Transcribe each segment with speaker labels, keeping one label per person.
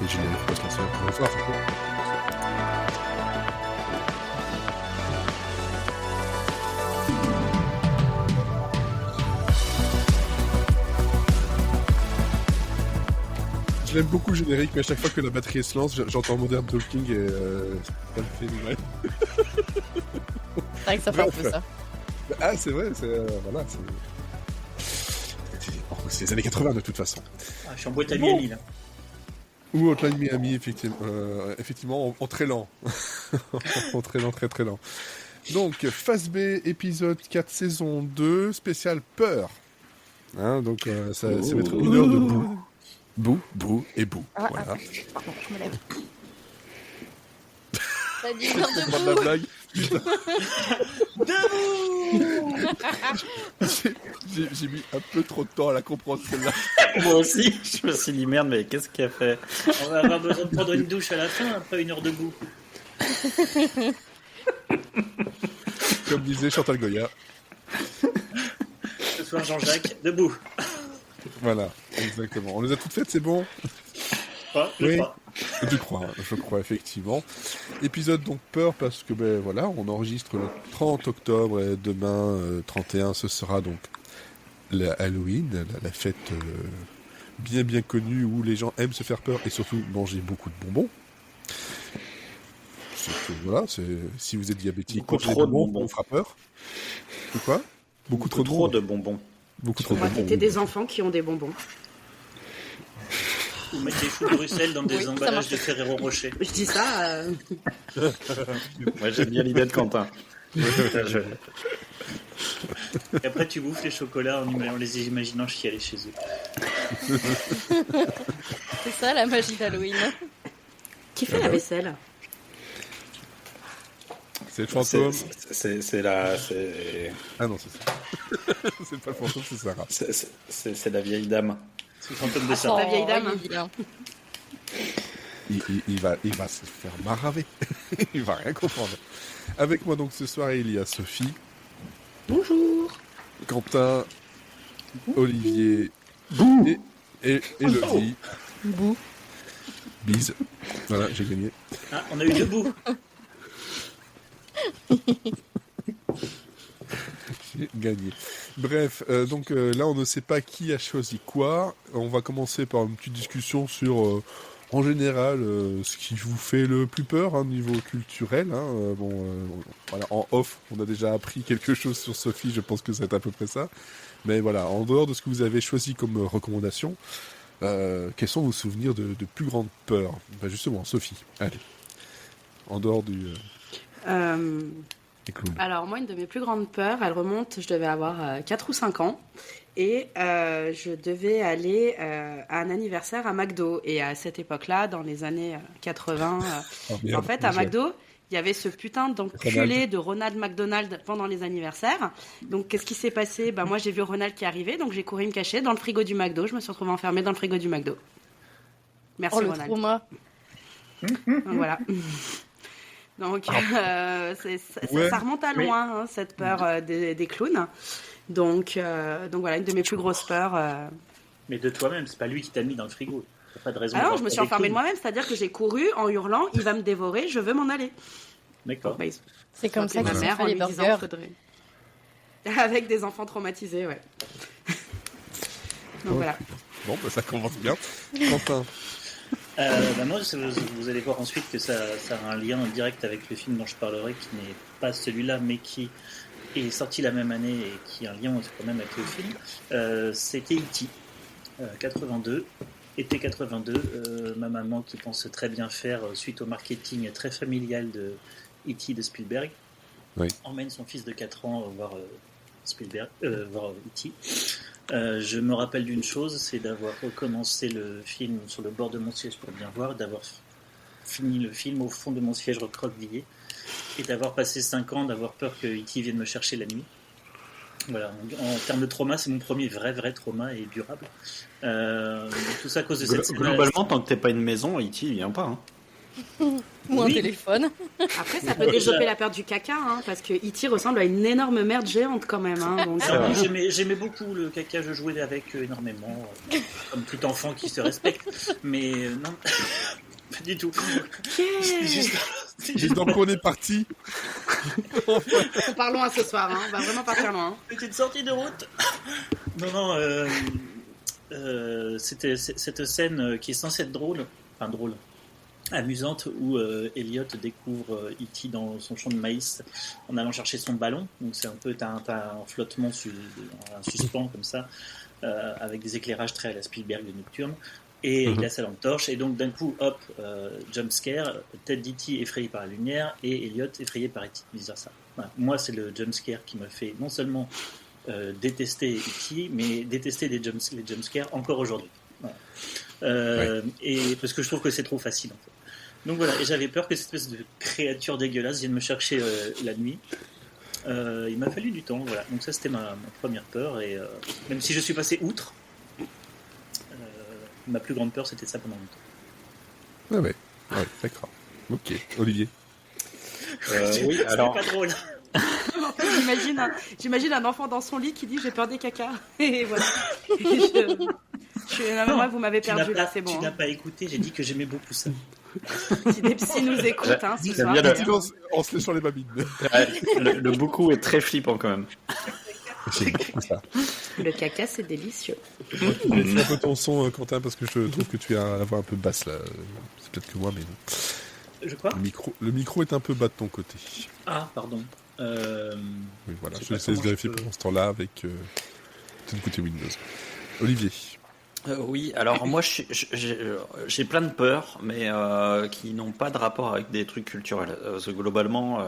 Speaker 1: Et générique peut se lancer encore une fois. Je l'aime beaucoup le générique, mais à chaque fois que la batterie se lance, j'entends Modern Talking et ça me fait mal.
Speaker 2: C'est vrai que ça fait un peu ça.
Speaker 1: Ah, c'est vrai, voilà, c'est les années 80 de toute façon.
Speaker 3: Ah, je suis en boîte à Miami là.
Speaker 1: Ou Hotline Miami, effectivement, en très lent. En très lent, très très lent. Donc, phase B, épisode 4, saison 2, spécial peur. Hein, donc, ça va être 1 heure de boue. Boue et boue.
Speaker 2: Ah,
Speaker 1: voilà.
Speaker 2: pardon, je me lève. T'as dit
Speaker 1: C'est pas de la blague. Putain. J'ai mis un peu trop de temps à la comprendre celle-là.
Speaker 4: Moi aussi, je me suis dit merde, mais qu'est-ce qu'il a fait?
Speaker 3: On va avoir besoin de prendre une douche à la fin, après 1 heure debout.
Speaker 1: Comme disait Chantal Goya.
Speaker 3: Ce soir, Jean-Jacques, debout.
Speaker 1: Voilà, exactement. On les a toutes faites, c'est bon?
Speaker 3: Je crois.
Speaker 1: Je crois, effectivement. Épisode donc peur parce que, voilà, on enregistre le 30 octobre et demain, 31, ce sera donc la Halloween, la fête bien connue où les gens aiment se faire peur et surtout manger beaucoup de bonbons. Voilà, si vous êtes diabétique,
Speaker 4: beaucoup trop de bonbons,
Speaker 1: on fera peur. Ou quoi? Beaucoup trop
Speaker 4: de bonbons.
Speaker 1: Beaucoup trop de bonbons.
Speaker 5: C'était des enfants qui ont des bonbons.
Speaker 3: Ou mettre des choux de Bruxelles dans des emballages de Ferrero Rocher.
Speaker 5: Je dis ça.
Speaker 4: Moi, j'aime bien l'idée de Quentin.
Speaker 3: Et après, tu bouffes les chocolats en les imaginant chialer chez eux.
Speaker 2: C'est ça la magie d'Halloween.
Speaker 5: Qui fait la vaisselle?
Speaker 1: C'est le fantôme.
Speaker 4: C'est la.
Speaker 1: Ah non, c'est ça. C'est pas le fantôme, c'est Sarah.
Speaker 4: C'est la vieille dame.
Speaker 3: C'est le fantôme de ça.
Speaker 5: La vieille dame.
Speaker 1: Il va se faire maraver. Il va rien comprendre. Avec moi donc ce soir, il y a Sophie.
Speaker 5: Bonjour.
Speaker 1: Quentin. Olivier. Et Elodie.
Speaker 2: Bouh.
Speaker 1: Bise. Voilà, j'ai gagné.
Speaker 3: Ah, on a eu 2 bouts.
Speaker 1: J'ai gagné. Bref, donc là on ne sait pas qui a choisi quoi. On va commencer par une petite discussion sur en général ce qui vous fait le plus peur au niveau culturel. Voilà, en off on a déjà appris quelque chose sur Sophie, je pense que c'est à peu près ça. Mais voilà, en dehors de ce que vous avez choisi comme recommandation, quels sont vos souvenirs de plus grande peur? Justement, Sophie, allez. En dehors du...
Speaker 5: Alors moi, une de mes plus grandes peurs, elle remonte, je devais avoir 4 ou 5 ans, et je devais aller à un anniversaire à McDo. Et à cette époque-là, dans les années 80, en fait, à McDo, il y avait ce putain d'enculé de Ronald McDonald pendant les anniversaires. Donc, qu'est-ce qui s'est passé? Moi, j'ai vu Ronald qui arrivait, donc j'ai couru me cacher dans le frigo du McDo. Je me suis retrouvée enfermée dans le frigo du McDo. Merci,
Speaker 2: le
Speaker 5: Ronald.
Speaker 2: trauma.
Speaker 5: Donc, voilà. Donc, ça remonte à loin, hein, cette peur des clowns. Donc voilà, une de mes plus grosses peurs.
Speaker 3: Mais de toi-même, c'est pas lui qui t'a mis dans le frigo. T'as pas de raison.
Speaker 5: Alors, je me suis enfermée de moi-même, c'est-à-dire que j'ai couru en hurlant, il va me dévorer, je veux m'en aller.
Speaker 3: D'accord.
Speaker 2: C'est comme ça
Speaker 5: ma
Speaker 2: qu'ils
Speaker 5: mère
Speaker 2: ont
Speaker 5: en
Speaker 2: fait les
Speaker 5: lui disant,
Speaker 2: burgers.
Speaker 5: faudrait... Avec des enfants traumatisés, ouais. Donc voilà.
Speaker 1: Bon, ça commence bien. Quentin.
Speaker 3: Moi, vous allez voir ensuite que ça a un lien direct avec le film dont je parlerai, qui n'est pas celui-là, mais qui est sorti la même année et qui a un lien quand même avec le film. C'était E.T. 82. Été 82. Ma maman, qui pense très bien faire suite au marketing très familial de E.T. de Spielberg, emmène son fils de 4 ans voir voir E.T. Je me rappelle d'une chose, c'est d'avoir recommencé le film sur le bord de mon siège pour bien voir, d'avoir fini le film au fond de mon siège recroquevillé, et d'avoir passé 5 ans, d'avoir peur que E.T. vienne me chercher la nuit. Voilà, en termes de trauma, c'est mon premier vrai trauma et durable. Tout ça à cause de cette scène.
Speaker 4: Globalement, tant que t'es pas une maison, E.T. il vient pas. Hein.
Speaker 2: Ou un
Speaker 3: Oui.
Speaker 2: téléphone.
Speaker 5: Après, ça peut développer la peur du caca, hein, parce que E.T. ressemble à une énorme merde géante quand même. Hein, donc,
Speaker 3: Alors, oui, j'aimais beaucoup le caca, je jouais avec énormément, comme tout enfant qui se respecte, mais non, pas du tout. C'est juste-
Speaker 1: Et donc on est parti.
Speaker 5: On part loin ce soir, hein, on va vraiment partir loin.
Speaker 3: Petite sortie de route. Non, c'était cette scène qui est censée être drôle, amusante, où Elliot découvre E.T. dans son champ de maïs en allant chercher son ballon. Donc c'est un peu t'as un flottement, un suspens comme ça, avec des éclairages très à la Spielberg de Nocturne. Et il a sa lampe torche, et donc d'un coup, hop, jump scare, tête d'E.T. effrayée par la lumière, et Elliot effrayé par E.T. Vice-versa. Voilà. Moi, c'est le jump scare qui me fait non seulement détester E.T., mais détester les jump scares encore aujourd'hui. Voilà. Et parce que je trouve que c'est trop facile, en fait. Donc voilà, et j'avais peur que cette espèce de créature dégueulasse vienne me chercher la nuit. Il m'a fallu du temps, voilà. Donc ça, c'était ma première peur, et même si je suis passé outre, ma plus grande peur, c'était ça pendant longtemps.
Speaker 1: Ah ouais, d'accord. Ok, Olivier.
Speaker 4: Oui,
Speaker 3: C'est
Speaker 4: alors
Speaker 3: pas drôle.
Speaker 5: En fait, j'imagine un enfant dans son lit qui dit j'ai peur des caca. Et voilà. Moi, vous m'avez perdu là, c'est bon.
Speaker 3: Tu n'as
Speaker 5: Hein.
Speaker 3: pas écouté, j'ai dit que j'aimais beaucoup ça.
Speaker 5: Si des psys nous écoutent, hein, ce
Speaker 4: J'aime
Speaker 5: soir.
Speaker 4: bien le-
Speaker 1: Silence en se léchant les babines.
Speaker 4: le beaucoup est très flippant quand même.
Speaker 1: C'est beaucoup ça.
Speaker 5: Le caca, c'est délicieux.
Speaker 1: Fais un peu ton son, Quentin, parce que je trouve que tu as la voix un peu basse là. C'est peut-être que moi, mais non.
Speaker 3: Je crois.
Speaker 1: Le micro est un peu bas de ton côté.
Speaker 3: Ah, pardon.
Speaker 1: Oui, voilà.
Speaker 3: Je sais
Speaker 1: Je
Speaker 3: pas
Speaker 1: laisse
Speaker 3: comment
Speaker 1: vérifier
Speaker 3: je peux-
Speaker 1: pendant ce temps-là avec peut-être côté Windows. Olivier.
Speaker 4: Oui, alors moi j'ai plein de peurs, mais qui n'ont pas de rapport avec des trucs culturels. Globalement,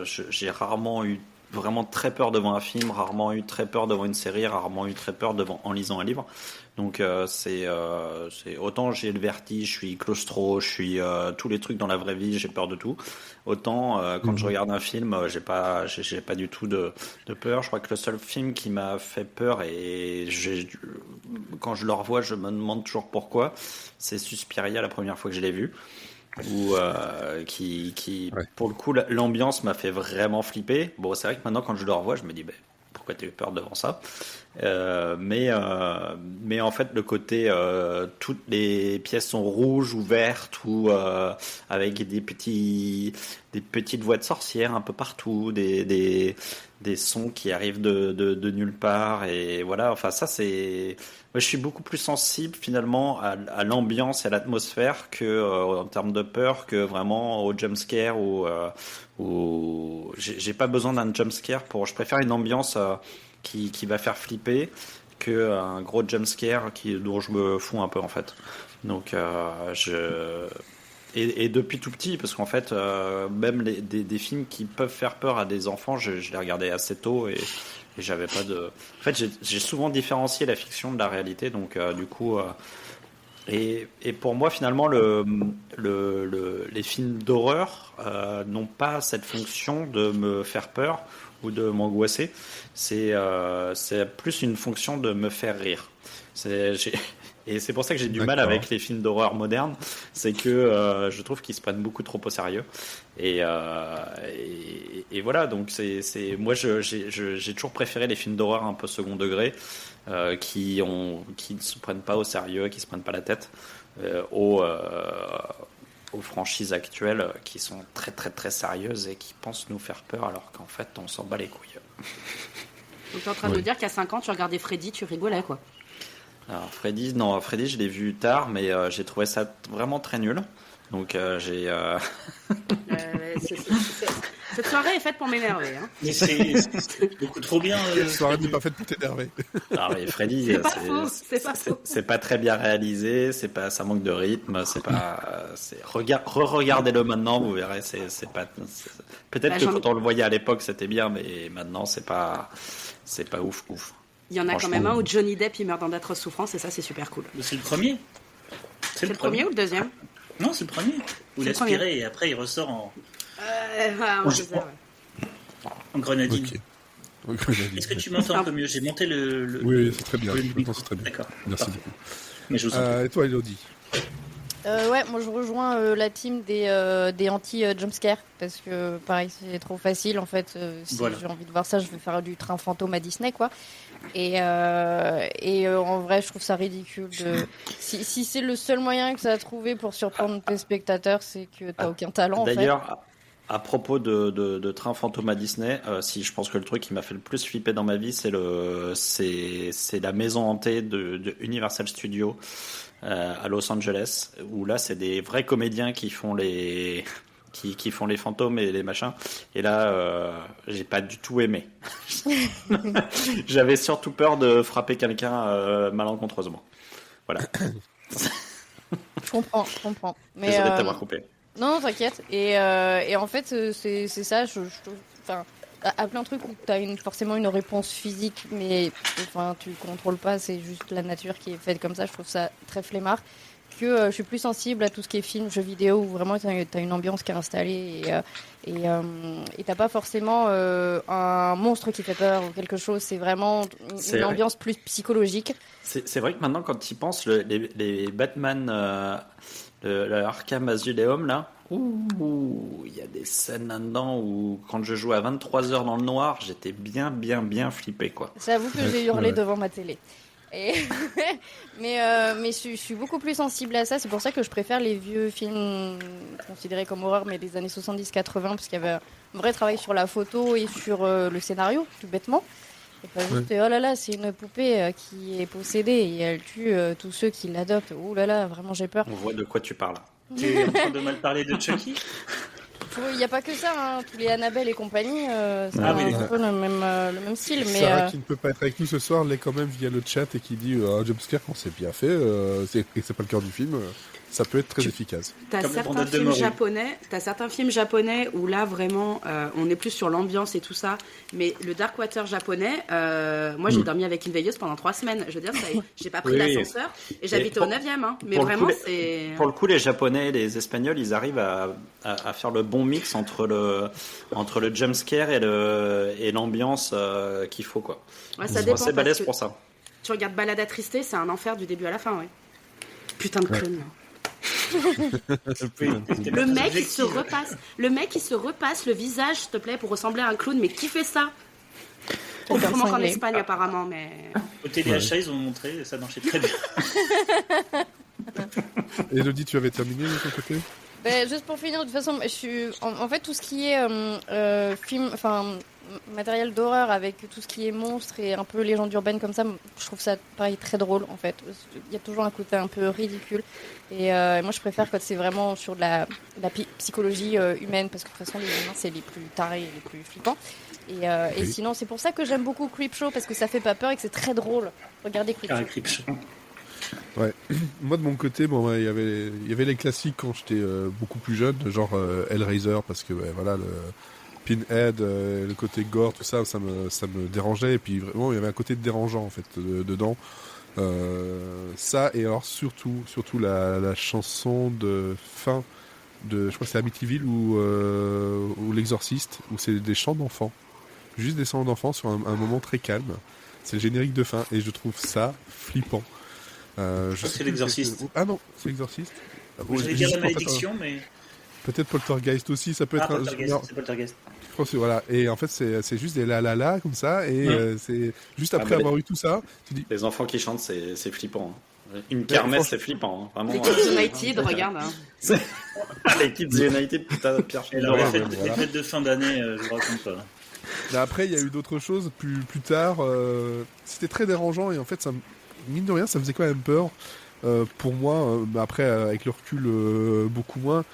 Speaker 4: j'ai rarement eu vraiment très peur devant un film, rarement eu très peur devant une série, rarement eu très peur en lisant un livre. Donc c'est autant j'ai le vertige, je suis claustro, je suis tous les trucs dans la vraie vie, j'ai peur de tout. Autant quand je regarde un film, j'ai pas du tout de peur. Je crois que le seul film qui m'a fait peur et quand je le revois, je me demande toujours pourquoi. C'est Suspiria la première fois que je l'ai vu. Où
Speaker 1: Ouais.
Speaker 4: pour le coup l'ambiance m'a fait vraiment flipper. Bon, c'est vrai que maintenant quand je le revois, je me dis pourquoi t'as eu peur devant ça, mais en fait le côté toutes les pièces sont rouges ou vertes ou avec des petites voix de sorcières un peu partout, des sons qui arrivent de nulle part, et voilà, enfin ça c'est... Moi, je suis beaucoup plus sensible finalement à l'ambiance et à l'atmosphère que en termes de peur, que vraiment au jumpscare ou j'ai pas besoin d'un jumpscare je préfère une ambiance qui va faire flipper que un gros jumpscare dont je me fous un peu en fait. Donc et depuis tout petit, parce qu'en fait même des films qui peuvent faire peur à des enfants, je les regardais assez tôt et j'avais pas de... En fait, j'ai souvent différencié la fiction de la réalité, donc du coup... Et pour moi, finalement, les films d'horreur n'ont pas cette fonction de me faire peur ou de m'angoisser. C'est plus une fonction de me faire rire. Et c'est pour ça que j'ai du mal
Speaker 1: D'accord.
Speaker 4: avec les films d'horreur modernes, c'est que je trouve qu'ils se prennent beaucoup trop au sérieux. Et voilà, donc moi j'ai toujours préféré les films d'horreur un peu second degré, qui ne se prennent pas au sérieux, qui se prennent pas la tête, aux franchises actuelles qui sont très très très sérieuses et qui pensent nous faire peur alors qu'en fait on s'en bat les couilles.
Speaker 5: Donc t'es en train de nous dire qu'à 5 ans, tu regardais Freddy, tu rigolais quoi.
Speaker 4: Alors Freddy je l'ai vu tard, mais j'ai trouvé ça vraiment très nul. Donc
Speaker 5: Cette soirée est faite pour m'énerver. Hein.
Speaker 3: Mais c'est beaucoup trop bien.
Speaker 1: La soirée n'est pas faite pour t'énerver.
Speaker 4: Ah mais Freddy,
Speaker 5: C'est pas faux, c'est pas faux.
Speaker 4: c'est pas très bien réalisé, ça manque de rythme, re-regardez-le maintenant, vous verrez, peut-être que quand on le voyait à l'époque c'était bien, mais maintenant c'est pas ouf.
Speaker 5: Il y en a quand
Speaker 4: Franchement,
Speaker 5: même un où Johnny Depp il meurt dans d'atroces souffrances et ça c'est super cool.
Speaker 3: C'est le premier.
Speaker 5: C'est le premier ou le deuxième?
Speaker 3: Non, c'est le premier. Où il
Speaker 5: C'est le premier.
Speaker 3: aspirait et après il ressort en
Speaker 5: Ouais, je sais, ouais.
Speaker 3: grenadine.
Speaker 1: Ok.
Speaker 3: Est-ce que tu m'entends un peu mieux? J'ai monté le...
Speaker 1: Oui, c'est très bien.
Speaker 3: le
Speaker 1: Maintenant,
Speaker 3: micro.
Speaker 1: c'est très bien.
Speaker 3: D'accord.
Speaker 1: Merci
Speaker 3: Parfait.
Speaker 1: beaucoup.
Speaker 3: Mais je vous en prie.
Speaker 1: Et toi, Elodie?
Speaker 2: Ouais, moi je rejoins la team des anti-jumpscare parce que pareil c'est trop facile en fait. Si
Speaker 3: Voilà.
Speaker 2: j'ai envie de voir ça, je vais faire du train fantôme à Disney quoi. Et en vrai, je trouve ça ridicule. Si c'est le seul moyen que ça a trouvé pour surprendre tes spectateurs, c'est que t'as aucun talent en fait.
Speaker 4: D'ailleurs, à propos de train fantôme à Disney, si je pense que le truc qui m'a fait le plus flipper dans ma vie, c'est la maison hantée de Universal Studios à Los Angeles, où là c'est des vrais comédiens qui font les fantômes et les machins. Et là, j'ai pas du tout aimé. J'avais surtout peur de frapper quelqu'un malencontreusement. Voilà.
Speaker 2: Je comprends. Mais
Speaker 4: Désolé de t'avoir coupé.
Speaker 2: non, t'inquiète. Et en fait, c'est ça. Enfin, à plein de trucs où t'as forcément une réponse physique, mais enfin, tu contrôles pas. C'est juste la nature qui est faite comme ça. Je trouve ça très flemmard. Que je suis plus sensible à tout ce qui est film, jeux vidéo, où vraiment t'as une ambiance qui est installée et t'as pas forcément un monstre qui fait peur ou quelque chose. C'est vraiment
Speaker 4: C'est
Speaker 2: une
Speaker 4: vrai.
Speaker 2: ambiance plus psychologique.
Speaker 4: C'est vrai que maintenant, quand tu y penses, les Batman, le Arkham Asylum, là, il y a des scènes là-dedans où, quand je jouais à 23h dans le noir, j'étais bien flippé, quoi.
Speaker 2: J'avoue que j'ai hurlé
Speaker 1: Ouais.
Speaker 2: devant ma télé. Et mais je suis beaucoup plus sensible à ça. C'est pour ça que je préfère les vieux films considérés comme horreur, mais des années 70-80, parce qu'il y avait un vrai travail sur la photo et sur le scénario, tout bêtement. Et pas juste, oh là là, c'est une poupée qui est possédée et elle tue tous ceux qui l'adoptent. Oh là là, vraiment j'ai peur.
Speaker 4: On voit de quoi tu parles.
Speaker 3: Tu es en train de mal parler de Chucky?
Speaker 2: Il n'y a pas que ça, hein. Tous les Annabelle et compagnie, c'est
Speaker 3: Ah oui,
Speaker 2: un
Speaker 3: d'accord.
Speaker 2: peu le même style. Mais
Speaker 1: Sarah qui ne peut pas être avec nous ce soir l'est quand même via le chat et qui dit un jumpscare quand c'est bien fait et que c'est pas le cœur du film, ça peut être très efficace.
Speaker 5: T'as
Speaker 3: Comme les
Speaker 5: certains
Speaker 3: bandettes de
Speaker 5: films
Speaker 3: morue.
Speaker 5: japonais, où là vraiment on est plus sur l'ambiance et tout ça. Mais le Darkwater japonais, moi j'ai dormi avec une veilleuse pendant 3 semaines. Je veux dire, j'ai pas pris
Speaker 4: Oui,
Speaker 5: l'ascenseur et j'habitais au
Speaker 4: pour-
Speaker 5: 9e. Hein. Mais
Speaker 4: pour le
Speaker 5: vraiment,
Speaker 4: coup,
Speaker 5: c'est.
Speaker 4: Pour le coup, les Japonais et les Espagnols, ils arrivent à faire le bon mix entre le jumpscare et l'ambiance qu'il faut, quoi.
Speaker 5: Ouais,
Speaker 4: Ils
Speaker 5: ça
Speaker 4: sont
Speaker 5: dépend.
Speaker 4: assez
Speaker 5: Parce
Speaker 4: balèzes
Speaker 5: que
Speaker 4: pour ça.
Speaker 5: tu regardes Balade attristé, c'est un enfer du début à la fin, ouais. Putain de clown. Le mec, le mec, il se repasse le visage, s'il te plaît, pour ressembler à un clown. Mais qui fait ça? Autrement qu'en
Speaker 2: cinglé.
Speaker 5: Espagne, apparemment, mais.
Speaker 3: Au téléachat, ils ont montré et ça marchait très bien.
Speaker 1: Elodie, tu avais terminé de ton côté?
Speaker 2: Ben, juste pour finir, de toute façon, je suis en fait tout ce qui est film, enfin matériel d'horreur avec tout ce qui est monstres et un peu légendes urbaines comme ça, je trouve ça pareil très drôle en fait. Il y a toujours un côté un peu ridicule et moi je préfère quand c'est vraiment sur de la psychologie humaine parce que de toute façon les humains c'est les plus tarés et les plus flippants. Et
Speaker 1: Oui.
Speaker 2: sinon c'est pour ça que j'aime beaucoup Creepshow parce que ça fait pas peur et que c'est très drôle. Regardez
Speaker 3: Car
Speaker 2: Creepshow.
Speaker 3: Creepshow.
Speaker 1: Ouais. Moi de mon côté, bon, ouais, il y avait les classiques quand j'étais beaucoup plus jeune, genre Hellraiser, parce que ouais, voilà, le Pinhead, le côté gore, tout ça, ça me dérangeait. Et puis vraiment, il y avait un côté dérangeant en fait dedans. Ça et alors surtout la chanson de fin de, je crois que c'est Amityville ou l'Exorciste, où c'est des chants d'enfants, juste des chants d'enfants sur un moment très calme. C'est le générique de fin et je trouve ça flippant.
Speaker 3: crois que c'est
Speaker 1: sais plus
Speaker 3: l'Exorciste.
Speaker 1: lequel Ah non, c'est l'Exorciste. Ah, bon,
Speaker 3: J'allais
Speaker 1: je
Speaker 3: dire
Speaker 1: sais
Speaker 3: la
Speaker 1: pas,
Speaker 3: malédiction, mais.
Speaker 1: peut-être Poltergeist aussi, ça peut
Speaker 3: Ah,
Speaker 1: être
Speaker 3: Poltergeist,
Speaker 1: non,
Speaker 3: c'est Poltergeist.
Speaker 1: je pense que voilà. Et en fait, c'est juste des la la la comme ça. Et c'est juste après
Speaker 4: bah,
Speaker 1: avoir eu tout ça, tu dis
Speaker 4: Les enfants qui chantent, c'est flippant. Hein. Une kermesse, c'est flippant. Hein.
Speaker 5: Les
Speaker 4: Vraiment.
Speaker 5: Kids United, regarde. Hein.
Speaker 4: Les Kids United, putain, Pierre
Speaker 3: Et alors,
Speaker 1: Ouais,
Speaker 3: les
Speaker 1: ouais, voilà.
Speaker 3: fêtes de fin d'année, je vous raconte pas.
Speaker 1: Mais après, il y a eu d'autres choses plus tard. C'était très dérangeant et en fait, ça, mine de rien, ça faisait quand même peur pour moi. Mais après, avec le recul, beaucoup moins.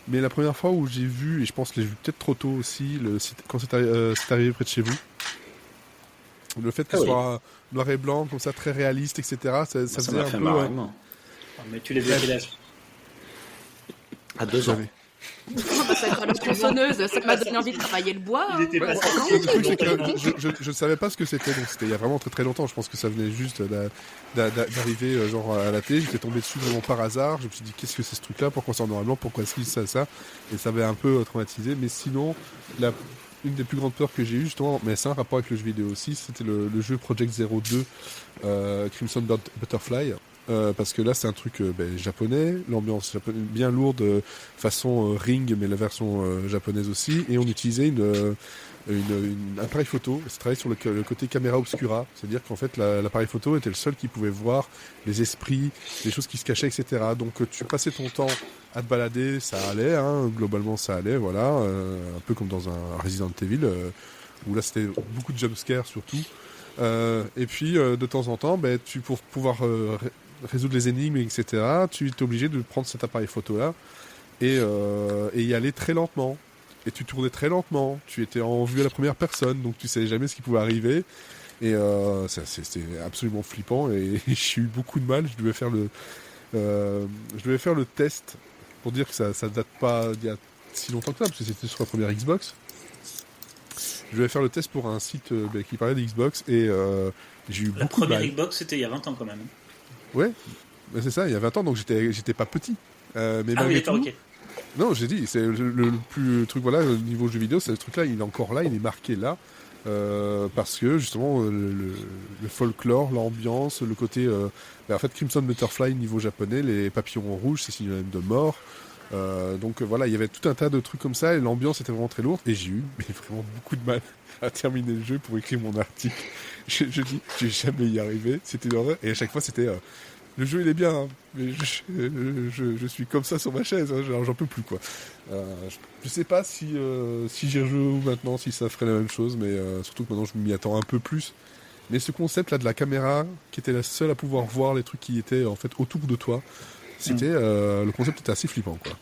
Speaker 1: Mais la première fois où j'ai vu, et je pense que j'ai vu peut-être trop tôt aussi, quand c'est arrivé près de chez vous, le fait que ce soit noir et blanc, comme ça, très réaliste, etc., ça
Speaker 4: Ça
Speaker 1: faisait
Speaker 4: m'a
Speaker 1: un
Speaker 4: fait
Speaker 1: peu...
Speaker 4: marrer, moi.
Speaker 3: Mais tu les as quel âge?
Speaker 4: À 2 ans.
Speaker 1: j'avais-
Speaker 5: Parce que la tronçonneuse, ça m'a donné envie de travailler le bois.
Speaker 3: Il
Speaker 5: Hein.
Speaker 3: était pas
Speaker 1: Le truc, c'est que je savais pas ce que c'était, donc c'était il y a vraiment très très longtemps. Je pense que ça venait juste d'arriver genre à la télé. J'étais tombé dessus vraiment par hasard. Je me suis dit qu'est-ce que c'est ce truc-là, pourquoi c'est en noir et blanc, pourquoi ci, ça, et ça m'avait un peu traumatisé. Mais sinon, une des plus grandes peurs que j'ai eues, justement, mais c'est un rapport avec le jeu vidéo aussi, c'était le jeu Project Zero 2 Crimson Butterfly. Parce que là, c'est un truc japonais, l'ambiance bien lourde, façon Ring, mais la version japonaise aussi. Et on utilisait un appareil photo. Ça travaillait sur le côté caméra obscura. C'est-à-dire qu'en fait, l'appareil photo était le seul qui pouvait voir les esprits, les choses qui se cachaient, etc. Donc, tu passais ton temps à te balader, ça allait, hein, globalement, ça allait, voilà. Un peu comme dans un Resident Evil, où là, c'était beaucoup de jumpscares surtout. Et puis, de temps en temps, pour pouvoir résoudre les énigmes, etc., tu es obligé de prendre cet appareil photo-là et y aller très lentement. Et tu tournais très lentement. Tu étais en vue à la première personne, donc tu savais jamais ce qui pouvait arriver. Et c'était absolument flippant. Et j'ai eu beaucoup de mal. Je devais faire le test pour dire que ça date pas d'il y a si longtemps que ça, parce que c'était sur la première Xbox. Je devais faire le test pour un site qui parlait de Xbox et j'ai eu beaucoup de mal.
Speaker 3: La première Xbox, c'était il y a 20 ans quand même.
Speaker 1: Ouais, c'est ça, il y a 20 ans, donc j'étais pas petit. Mais
Speaker 3: oui, d'accord, ok.
Speaker 1: Non, j'ai dit, c'est le truc, voilà, au niveau jeu vidéo, c'est le truc là, il est encore là, il est marqué là, parce que justement, le folklore, l'ambiance, le côté... en fait, Crimson Butterfly, niveau japonais, les papillons rouges, c'est synonyme de mort. Donc voilà, il y avait tout un tas de trucs comme ça, et l'ambiance était vraiment très lourde, et j'ai eu vraiment beaucoup de mal à terminer le jeu pour écrire mon article. Je dis, je vais jamais y arriver, c'était une horreur, et à chaque fois c'était... le jeu il est bien, hein, mais je suis comme ça sur ma chaise, hein, j'en peux plus quoi. Je sais pas si j'y rejoue maintenant, si ça ferait la même chose, mais surtout que maintenant je m'y attends un peu plus. Mais ce concept là de la caméra, qui était la seule à pouvoir voir les trucs qui étaient en fait autour de toi, c'était le concept était assez flippant quoi.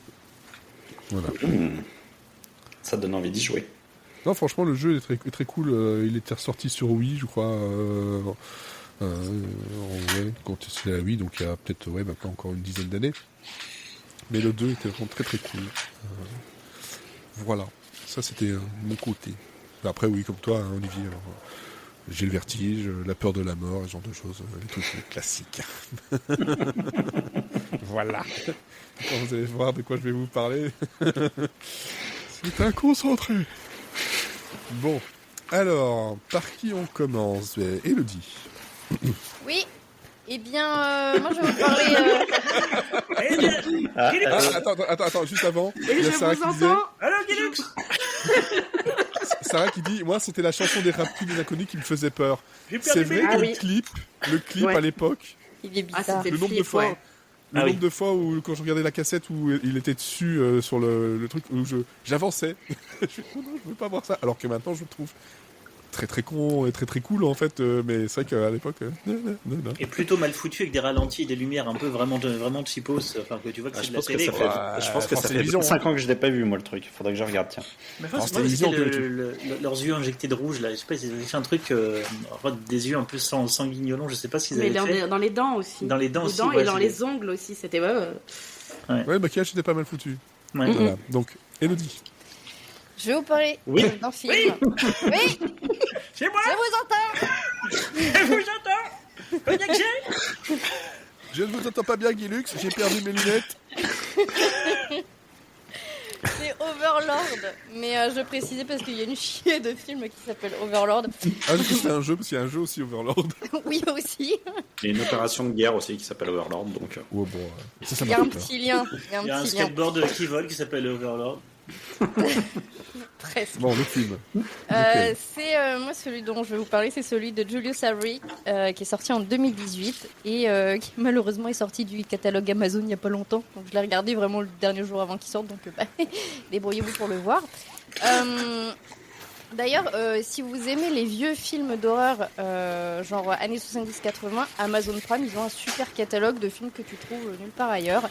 Speaker 1: Voilà.
Speaker 4: Ça donne envie d'y jouer.
Speaker 1: Non, franchement le jeu est très, très cool, il était ressorti sur Wii je crois. Quand c'est la Wii, donc il y a peut-être maintenant encore une dizaine d'années. Mais le 2 était vraiment très très cool. Voilà, ça c'était mon côté. Après oui, comme toi, hein, Olivier, j'ai le vertige, la peur de la mort, ce genre de choses, les trucs classiques. Voilà. Quand vous allez voir de quoi je vais vous parler, c'est un concentré. Bon, alors, par qui on commence? Élodie.
Speaker 2: Oui. Eh bien, moi je vais vous parler.
Speaker 1: Attends, juste avant.
Speaker 5: Et
Speaker 1: il y a
Speaker 5: je
Speaker 1: Sarah
Speaker 5: vous
Speaker 1: qui disait,
Speaker 5: entends.
Speaker 3: Allô, Guilux.
Speaker 1: Sarah qui dit, moi c'était la chanson des Rapides inconnus qui me faisait peur.
Speaker 3: J'ai
Speaker 1: C'est
Speaker 3: perdu
Speaker 1: vrai
Speaker 3: mes
Speaker 1: que le clip
Speaker 5: Ouais.
Speaker 1: à l'époque,
Speaker 2: Il est
Speaker 5: Ah,
Speaker 2: bizarre.
Speaker 5: c'était
Speaker 1: le nombre de
Speaker 5: flip,
Speaker 1: fois,
Speaker 5: ouais.
Speaker 1: le
Speaker 3: Ah
Speaker 1: nombre
Speaker 3: oui.
Speaker 1: de fois où quand je regardais la cassette où il était dessus sur le truc où j'avançais, je fais, oh non, je veux pas voir ça. Alors que maintenant je le trouve très très con et très très cool en fait, mais c'est vrai qu'à l'époque, non.
Speaker 3: Et plutôt mal foutu avec des ralentis et des lumières un peu vraiment cheapos, enfin que tu vois que c'est
Speaker 4: Je
Speaker 3: de la
Speaker 4: pense que
Speaker 3: télé.
Speaker 4: ça
Speaker 3: quoi.
Speaker 4: fait, je pense que
Speaker 1: France
Speaker 4: ça fait
Speaker 1: Télévisions,
Speaker 4: 5 ans que je l'ai pas vu, moi, le truc. Faudrait que je regarde, tiens.
Speaker 3: Mais
Speaker 1: France
Speaker 3: enfin, moi, c'était
Speaker 1: Télévisions,
Speaker 3: leurs yeux injectés de rouge là. Je sais pas, ils avaient fait un truc, des yeux un peu sanguignolants. Je sais pas s'ils
Speaker 5: Mais
Speaker 3: avaient fait.
Speaker 5: dans les dents aussi.
Speaker 3: Dans les dents aussi, ouais,
Speaker 5: et dans
Speaker 3: c'est-
Speaker 5: les ongles aussi. C'était
Speaker 1: Ouais, le maquillage était pas mal foutu.
Speaker 3: Ouais.
Speaker 1: Voilà. Donc, Élodie.
Speaker 2: Je vais vous parler
Speaker 3: Oui.
Speaker 2: d'un film. Oui,
Speaker 3: C'est moi.
Speaker 2: je vous entends.
Speaker 3: Je vous entends. Connecté.
Speaker 1: Je ne vous entends pas bien, Guilux, j'ai perdu mes lunettes.
Speaker 2: C'est Overlord. Mais je précisais parce qu'il y a une chier de film qui s'appelle Overlord.
Speaker 1: Ah, du coup, c'est un jeu, parce qu'il y a un jeu aussi Overlord.
Speaker 2: Oui, aussi.
Speaker 4: Il y a une opération de guerre aussi qui s'appelle Overlord, donc.
Speaker 1: Ouais, bon, ça
Speaker 2: Il y a
Speaker 1: m'a
Speaker 2: un
Speaker 1: fait peur.
Speaker 2: petit lien.
Speaker 3: Il y a un skateboard qui vole qui s'appelle Overlord.
Speaker 2: Presque.
Speaker 1: Bon, le film. Lequel
Speaker 2: Moi celui dont je vais vous parler, c'est celui de Julius Avery qui est sorti en 2018 et qui malheureusement est sorti du catalogue Amazon il n'y a pas longtemps. Donc je l'ai regardé vraiment le dernier jour avant qu'il sorte, donc débrouillez-vous pour le voir. D'ailleurs, si vous aimez les vieux films d'horreur, genre années 70-80, Amazon Prime, ils ont un super catalogue de films que tu trouves nulle part ailleurs.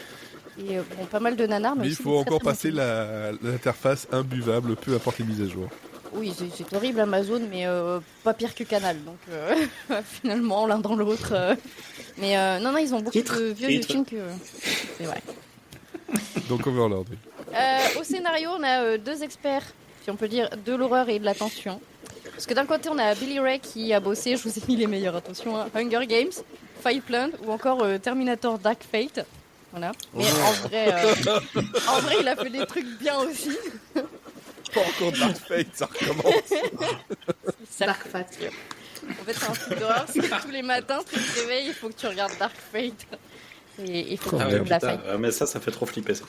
Speaker 2: Et bon, pas mal de nanars, mais
Speaker 1: Mais il
Speaker 2: aussi
Speaker 1: faut
Speaker 2: des très,
Speaker 1: encore
Speaker 2: très bons
Speaker 1: passer
Speaker 2: films.
Speaker 1: l'interface imbuvable, peu importe les mises à jour.
Speaker 2: Oui, c'est horrible Amazon, mais pas pire que Canal. Donc finalement, l'un dans l'autre. Mais non, ils ont beaucoup de vieux films que... C'est vrai.
Speaker 1: Donc Overlord. Oui.
Speaker 2: Au scénario, on a deux experts, si on peut dire, de l'horreur et de la tension. Parce que d'un côté, on a Billy Ray qui a bossé, je vous ai mis les meilleurs, attention, hein, Hunger Games, Fireplace ou encore Terminator Dark Fate. Voilà. Mais en vrai, il a fait des trucs bien aussi.
Speaker 1: Pas encore Dark Fate, ça recommence.
Speaker 2: Ça,
Speaker 5: Dark Fate.
Speaker 2: En fait, c'est un film d'horreur, c'est que tous les matins, tu te réveilles, il faut que tu regardes Dark Fate. Et il faut que tu
Speaker 4: Ah ouais,
Speaker 2: regardes la
Speaker 4: putain,
Speaker 2: fête.
Speaker 4: mais ça fait trop flipper ça.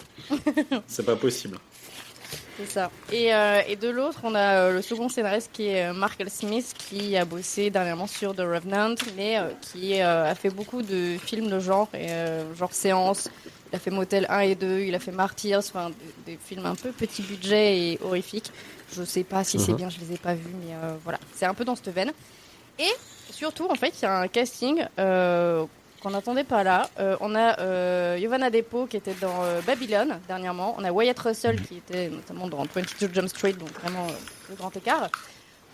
Speaker 4: C'est pas possible.
Speaker 2: C'est ça. Et de l'autre, on a le second scénariste qui est Mark L. Smith, qui a bossé dernièrement sur The Revenant, mais qui a fait beaucoup de films de genre, genre séance. Il a fait Motel 1 et 2, il a fait Martyrs, enfin des films un peu petit budget et horrifiques. Je sais pas si c'est bien, je les ai pas vus, mais voilà, c'est un peu dans cette veine. Et surtout, en fait, il y a un casting qu'on n'attendait pas là. On a Giovanna Depo qui était dans Babylone dernièrement. On a Wyatt Russell qui était notamment dans 22 Jump Street, donc vraiment le grand écart.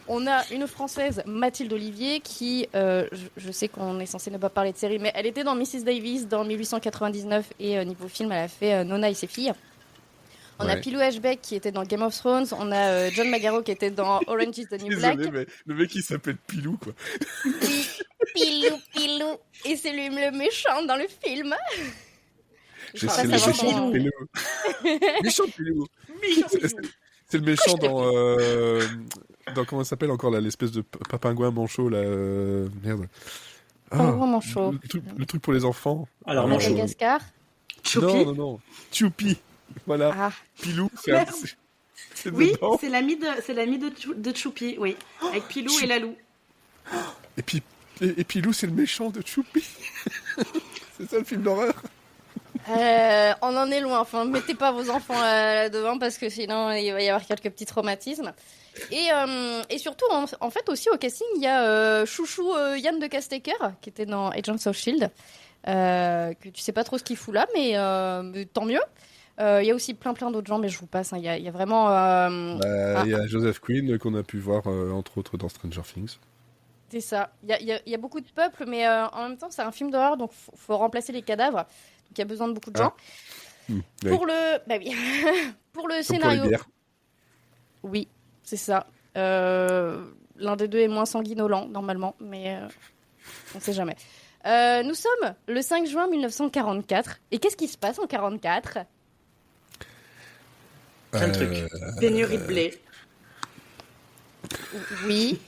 Speaker 2: On a une Française, Mathilde Olivier, qui, je sais qu'on est censé ne pas parler de série, mais elle était dans Mrs. Davis dans 1899 et niveau film, elle a fait Nona et ses filles. On a Pilou Ashbeck qui était dans Game of Thrones. On a John Magaro qui était dans Orange is the New Black.
Speaker 1: Désolé, mais le mec il s'appelle Pilou, quoi.
Speaker 2: Oui, Pilou. Et c'est lui le méchant dans le film.
Speaker 1: C'est le méchant Pilou. Méchant Pilou. C'est le méchant dans comment ça s'appelle encore là, l'espèce de papingouin manchot là. Merde.
Speaker 2: Pingouin manchot.
Speaker 1: Le truc pour les enfants.
Speaker 3: Alors, manchot.
Speaker 2: Madagascar.
Speaker 5: Choupi.
Speaker 1: Non. Choupi. Voilà.
Speaker 2: Ah.
Speaker 1: Pilou, c'est
Speaker 5: Oui,
Speaker 1: dedans.
Speaker 5: c'est l'ami de Choupi, oui. Avec Pilou et Lalou.
Speaker 1: Et Pilou, c'est le méchant de Choupi. C'est ça le film d'horreur.
Speaker 2: On en est loin. Enfin, mettez pas vos enfants là-devant parce que sinon il va y avoir quelques petits traumatismes. Et surtout, en fait, aussi au casting, il y a Chouchou Yann de Castecker qui était dans Agents of Shield. Que tu sais pas trop ce qu'il fout là, mais tant mieux. Il y a aussi plein d'autres gens, mais je vous passe. Il y a vraiment.
Speaker 1: Il y a Joseph Quinn qu'on a pu voir entre autres dans Stranger Things.
Speaker 2: C'est ça. Il y a beaucoup de peuple, mais en même temps, c'est un film d'horreur, donc faut remplacer les cadavres. Donc il y a besoin de beaucoup de gens. Pour le, bah oui. Pour le scénario.
Speaker 1: Pour les bières.
Speaker 2: Oui, c'est ça. L'un des deux est moins sanguinolent normalement, mais on sait jamais. Nous sommes le 5 juin 1944. Et qu'est-ce qui se passe en 44 ?
Speaker 3: Plein de trucs.
Speaker 5: Pénurie de blé.
Speaker 2: Oui.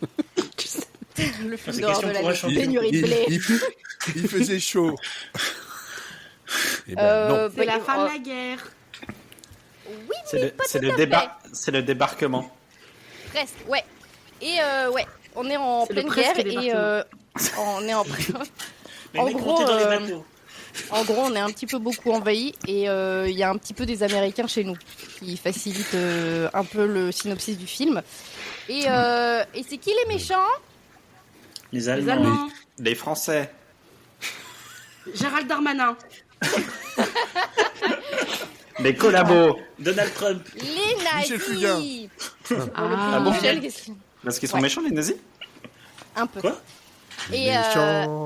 Speaker 2: Le film
Speaker 3: C'est
Speaker 2: d'horreur
Speaker 3: question
Speaker 2: de
Speaker 3: pour
Speaker 2: la
Speaker 3: un champion.
Speaker 2: pénurie de blé.
Speaker 1: Il faisait chaud. Et ben, non.
Speaker 5: C'est la fin de la guerre.
Speaker 2: Oui,
Speaker 4: C'est le débarquement.
Speaker 2: presque, ouais. Et ouais, on est en
Speaker 5: C'est le
Speaker 2: pleine
Speaker 5: presque
Speaker 2: guerre et
Speaker 5: débarquement.
Speaker 2: on est en
Speaker 3: Mais
Speaker 2: En
Speaker 3: les mecs
Speaker 2: gros,
Speaker 3: montaient dans les bateaux.
Speaker 2: En gros, on est un petit peu beaucoup envahi et il y a un petit peu des Américains chez nous qui facilitent un peu le synopsis du film. Et c'est qui les méchants ?
Speaker 3: Les
Speaker 5: Les
Speaker 3: Allemands.
Speaker 5: Allemands.
Speaker 4: Les Français.
Speaker 5: Gérald Darmanin.
Speaker 4: Les collabos.
Speaker 3: Donald Trump.
Speaker 2: Les
Speaker 1: Michel Fugain.
Speaker 2: nazis.
Speaker 5: Ah,
Speaker 4: bon
Speaker 2: Michel, qu'est-ce qu'il-
Speaker 4: Parce qu'ils sont
Speaker 2: Ouais.
Speaker 4: méchants, les nazis.
Speaker 2: un peu.
Speaker 3: Quoi
Speaker 2: Et
Speaker 1: Méchant.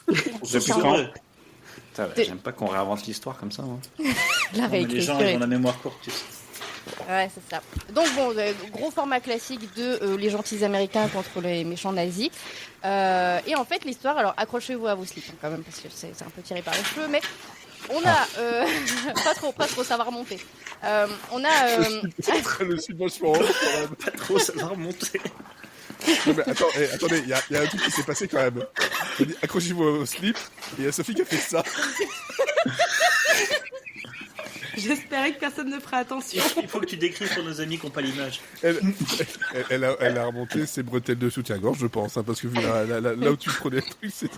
Speaker 4: Depuis
Speaker 2: ça.
Speaker 4: quand Putain,
Speaker 2: T'es-
Speaker 4: j'aime pas qu'on réinvente l'histoire comme ça. Hein.
Speaker 2: la
Speaker 3: Non, mais les gens,
Speaker 2: réécriture.
Speaker 3: ils ont la mémoire courte. Tu sais.
Speaker 2: Ouais, c'est ça. Donc bon, gros format classique de les gentils américains contre les méchants nazis. Et en fait, l'histoire, alors accrochez-vous à vos slips hein, quand même, parce que c'est un peu tiré par les cheveux, mais on a... pas trop, ça va remonter. On a...
Speaker 1: Le film vachement haut, quand même.
Speaker 3: Pas trop, ça va remonter.
Speaker 1: Non, mais attendez, il y a un truc qui s'est passé quand même. On dit accrochez-vous au slip, et il y a Sophie qui a fait ça.
Speaker 5: J'espérais que personne ne ferait attention.
Speaker 3: Il faut que tu décrives pour nos amis qui n'ont pas l'image.
Speaker 1: Elle a remonté ses bretelles de soutien-gorge, je pense, hein, parce que vu là où tu prenais le truc, c'est...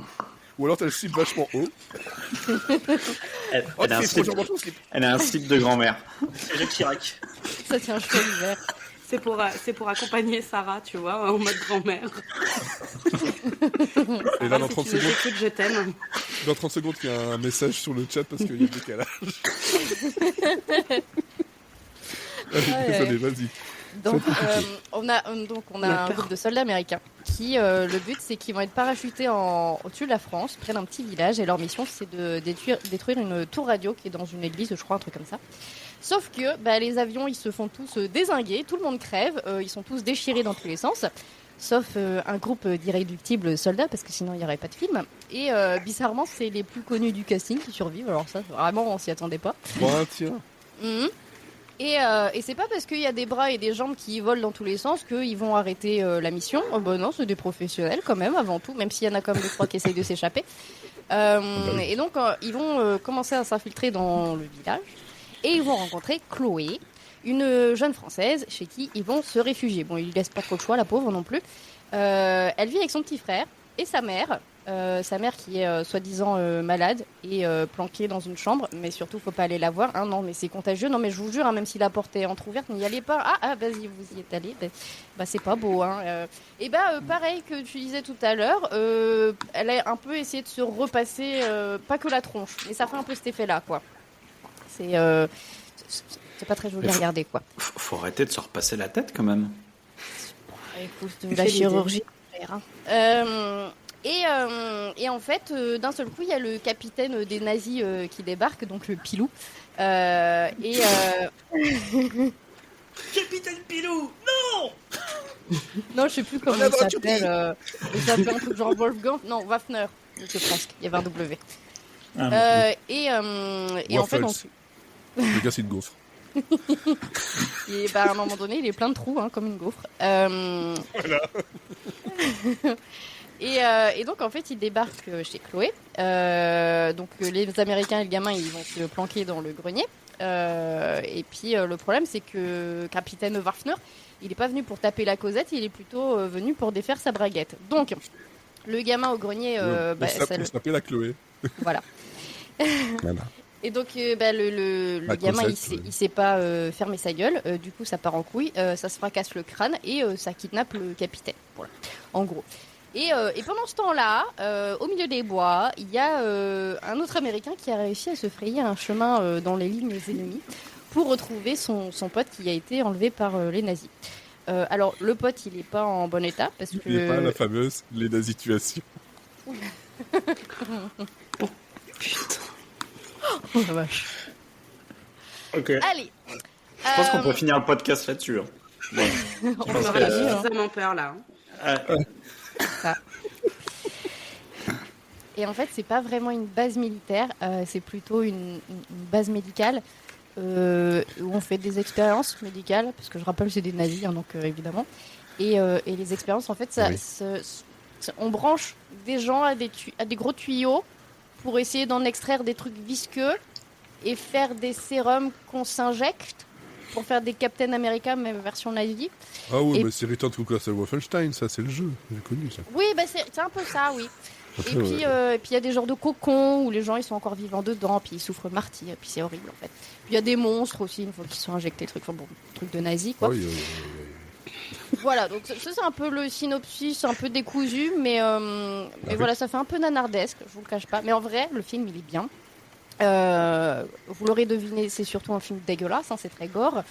Speaker 1: Ou alors t'as le slip vachement haut.
Speaker 3: Elle,
Speaker 1: Oh,
Speaker 4: Elle a un
Speaker 1: c'est
Speaker 4: slip.
Speaker 1: trop gentil, slip.
Speaker 4: Elle a un slip de grand-mère.
Speaker 3: c'est Jacques Chirac.
Speaker 2: Ça, c'est un cheveu vert.
Speaker 5: C'est pour accompagner Sarah, tu vois, en mode grand-mère.
Speaker 1: Et là,
Speaker 5: Ah,
Speaker 1: dans
Speaker 5: si
Speaker 1: 30
Speaker 5: tu nous
Speaker 1: secondes,
Speaker 5: écoutes, je t'aime.
Speaker 1: dans 30 secondes, il y a un message sur le chat parce qu'il y a le décalage. Désolé, vas-y.
Speaker 2: Donc, on a un
Speaker 5: peur.
Speaker 2: groupe de soldats américains qui, le but, c'est qu'ils vont être parachutés au-dessus de la France, près d'un petit village, et leur mission, c'est de détruire une tour radio qui est dans une église, je crois, un truc comme ça. Sauf que les avions, ils se font tous dézinguer, tout le monde crève, ils sont tous déchirés dans tous les sens, sauf un groupe d'irréductibles soldats, parce que sinon, il n'y aurait pas de film. Et bizarrement, c'est les plus connus du casting qui survivent, alors ça, vraiment, on s'y attendait pas.
Speaker 1: Bon, tiens.
Speaker 2: Mhm. Et c'est pas parce qu'il y a des bras et des jambes qui volent dans tous les sens qu'ils vont arrêter la mission. Oh bah non, c'est des professionnels quand même avant tout, même s'il y en a comme 2-3 qui essayent de s'échapper. Et donc ils vont commencer à s'infiltrer dans le village et ils vont rencontrer Chloé, une jeune Française chez qui ils vont se réfugier. Bon, ils lui laissent pas trop le choix, la pauvre non plus. Elle vit avec son petit frère et sa mère qui est soi-disant malade et planquée dans une chambre, mais surtout faut pas aller la voir, hein, non mais c'est contagieux, non mais je vous jure, hein, même si la porte est entrouverte, n'y allez pas, vas-y vous y êtes allé, bah c'est pas beau, hein. Et pareil que tu disais tout à l'heure, elle a un peu essayé de se repasser, pas que la tronche, mais ça fait un peu cet effet-là, quoi. C'est pas très joli à regarder, quoi.
Speaker 4: Faut arrêter de se repasser la tête quand même.
Speaker 2: Écoute, de la chirurgie, hein. Et en fait, d'un seul coup, il y a le capitaine des nazis qui débarque, donc le Pilou.
Speaker 3: Capitaine Pilou, non.
Speaker 2: Non, je sais plus comment il s'appelle. Il s'appelle un truc genre Wolfgang. Non, Waffner. C'est presque. Il y avait un W. Et en fait,
Speaker 1: le gars, c'est une gaufre.
Speaker 2: Et à un moment donné, il est plein de trous, hein, comme une gaufre.
Speaker 1: Voilà.
Speaker 2: Et donc en fait, il débarque chez Chloé. Donc les Américains et le gamin, ils vont se planquer dans le grenier. Et puis le problème, c'est que Capitaine Waffner, il n'est pas venu pour taper la Cosette, il est plutôt venu pour défaire sa braguette. Donc le gamin au grenier,
Speaker 1: ça s'appelle la Chloé.
Speaker 2: Voilà.
Speaker 1: Voilà.
Speaker 2: Et donc le gamin, il sait pas fermer sa gueule. Du coup, ça part en couille, ça se fracasse le crâne et ça kidnappe le capitaine. Voilà. En gros. Et pendant ce temps-là, au milieu des bois, il y a un autre Américain qui a réussi à se frayer un chemin dans les lignes ennemies pour retrouver son pote qui a été enlevé par les nazis. Alors, le pote, il n'est pas en bon état parce que...
Speaker 1: Il n'est pas la fameuse les nazis-tuations.
Speaker 4: Putain.
Speaker 2: Oh la vache.
Speaker 4: Ok.
Speaker 2: Allez.
Speaker 4: Je pense qu'on peut finir le podcast là-dessus. Hein. Ouais.
Speaker 5: On aura suffisamment peur là.
Speaker 2: Ça. Et en fait, c'est pas vraiment une base militaire, c'est plutôt une base médicale où on fait des expériences médicales, parce que je rappelle, c'est des nazis, hein, donc évidemment. Et les expériences, en fait, on branche des gens à des gros tuyaux pour essayer d'en extraire des trucs visqueux et faire des sérums qu'on s'injecte pour faire des Captain America, même version nazie.
Speaker 1: Ah oui, mais c'est Return to Castle Wolfenstein, ça, c'est le jeu. J'ai connu ça.
Speaker 2: Oui, c'est un peu ça, oui.
Speaker 1: Après,
Speaker 2: Et puis il y a des genres de cocons où les gens ils sont encore vivants dedans, puis ils souffrent martyrs, puis c'est horrible en fait. Puis il y a des monstres aussi, une fois qu'ils sont injectés, trucs de nazis, quoi.
Speaker 1: Oui.
Speaker 2: Voilà, donc ça c'est un peu le synopsis, un peu décousu, mais voilà, ça fait un peu nanardesque, je vous le cache pas. Mais en vrai, le film il est bien. Vous l'aurez deviné, c'est surtout un film dégueulasse, hein, c'est très gore.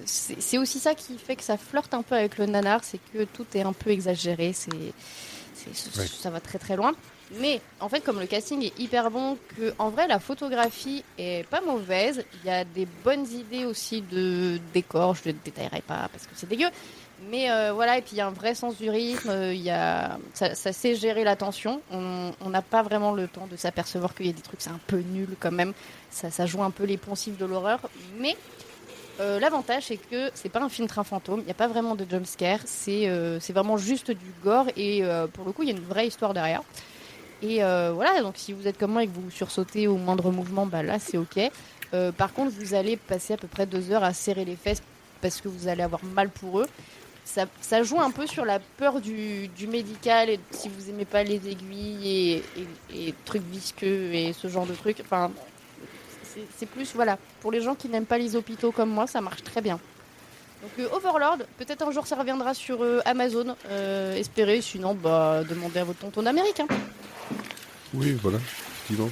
Speaker 2: C'est aussi ça qui fait que ça flirte un peu avec le nanar, c'est que tout est un peu exagéré, ça va très très loin. Mais en fait, comme le casting est hyper bon, que en vrai la photographie est pas mauvaise, il y a des bonnes idées aussi de décor, je ne détaillerai pas parce que c'est dégueu. Mais voilà, et puis il y a un vrai sens du rythme, ça sait gérer la tension. On n'a pas vraiment le temps de s'apercevoir qu'il y a des trucs, c'est un peu nul quand même. Ça joue un peu les poncifs de l'horreur. Mais l'avantage, c'est que c'est pas un film train fantôme, il n'y a pas vraiment de jumpscare, c'est vraiment juste du gore et pour le coup, il y a une vraie histoire derrière. Et voilà, donc si vous êtes comme moi et que vous sursautez au moindre mouvement, bah là c'est ok. Par contre, vous allez passer à peu près 2 heures à serrer les fesses parce que vous allez avoir mal pour eux. Ça joue un peu sur la peur du médical et si vous aimez pas les aiguilles et trucs visqueux et ce genre de trucs. Enfin, c'est plus, voilà, pour les gens qui n'aiment pas les hôpitaux comme moi, ça marche très bien. Donc Overlord, peut-être un jour ça reviendra sur Amazon, espérez, sinon bah demandez à votre tonton américain.
Speaker 1: Oui, voilà, effectivement.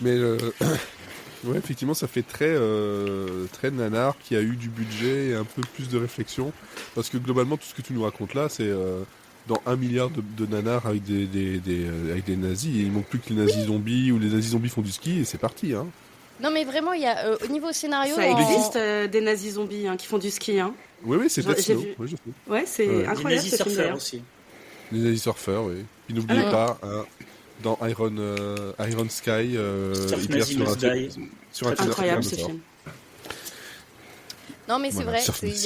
Speaker 1: Mais ouais, effectivement, ça fait très nanar, qui a eu du budget et un peu plus de réflexion. Parce que globalement, tout ce que tu nous racontes là, c'est dans 1 milliard de nanars avec des nazis. Et il manque plus que les nazis zombies ou les nazis zombies font du ski et c'est parti. Hein.
Speaker 2: Non, mais vraiment, il y a au niveau scénario.
Speaker 5: Ça existe des nazis zombies qui font du ski. Hein.
Speaker 1: Oui, c'est Death Snow.
Speaker 5: Vu...
Speaker 1: Oui, je sais.
Speaker 5: Ouais, c'est incroyable.
Speaker 3: Les nazis surfeurs aussi.
Speaker 1: Les nazis surfeurs, oui. Puis n'oubliez pas, hein, dans Iron Sky, il perd sur un
Speaker 5: incroyable ce film.
Speaker 2: Non, mais c'est
Speaker 1: Voilà,
Speaker 2: vrai,
Speaker 1: sur
Speaker 2: il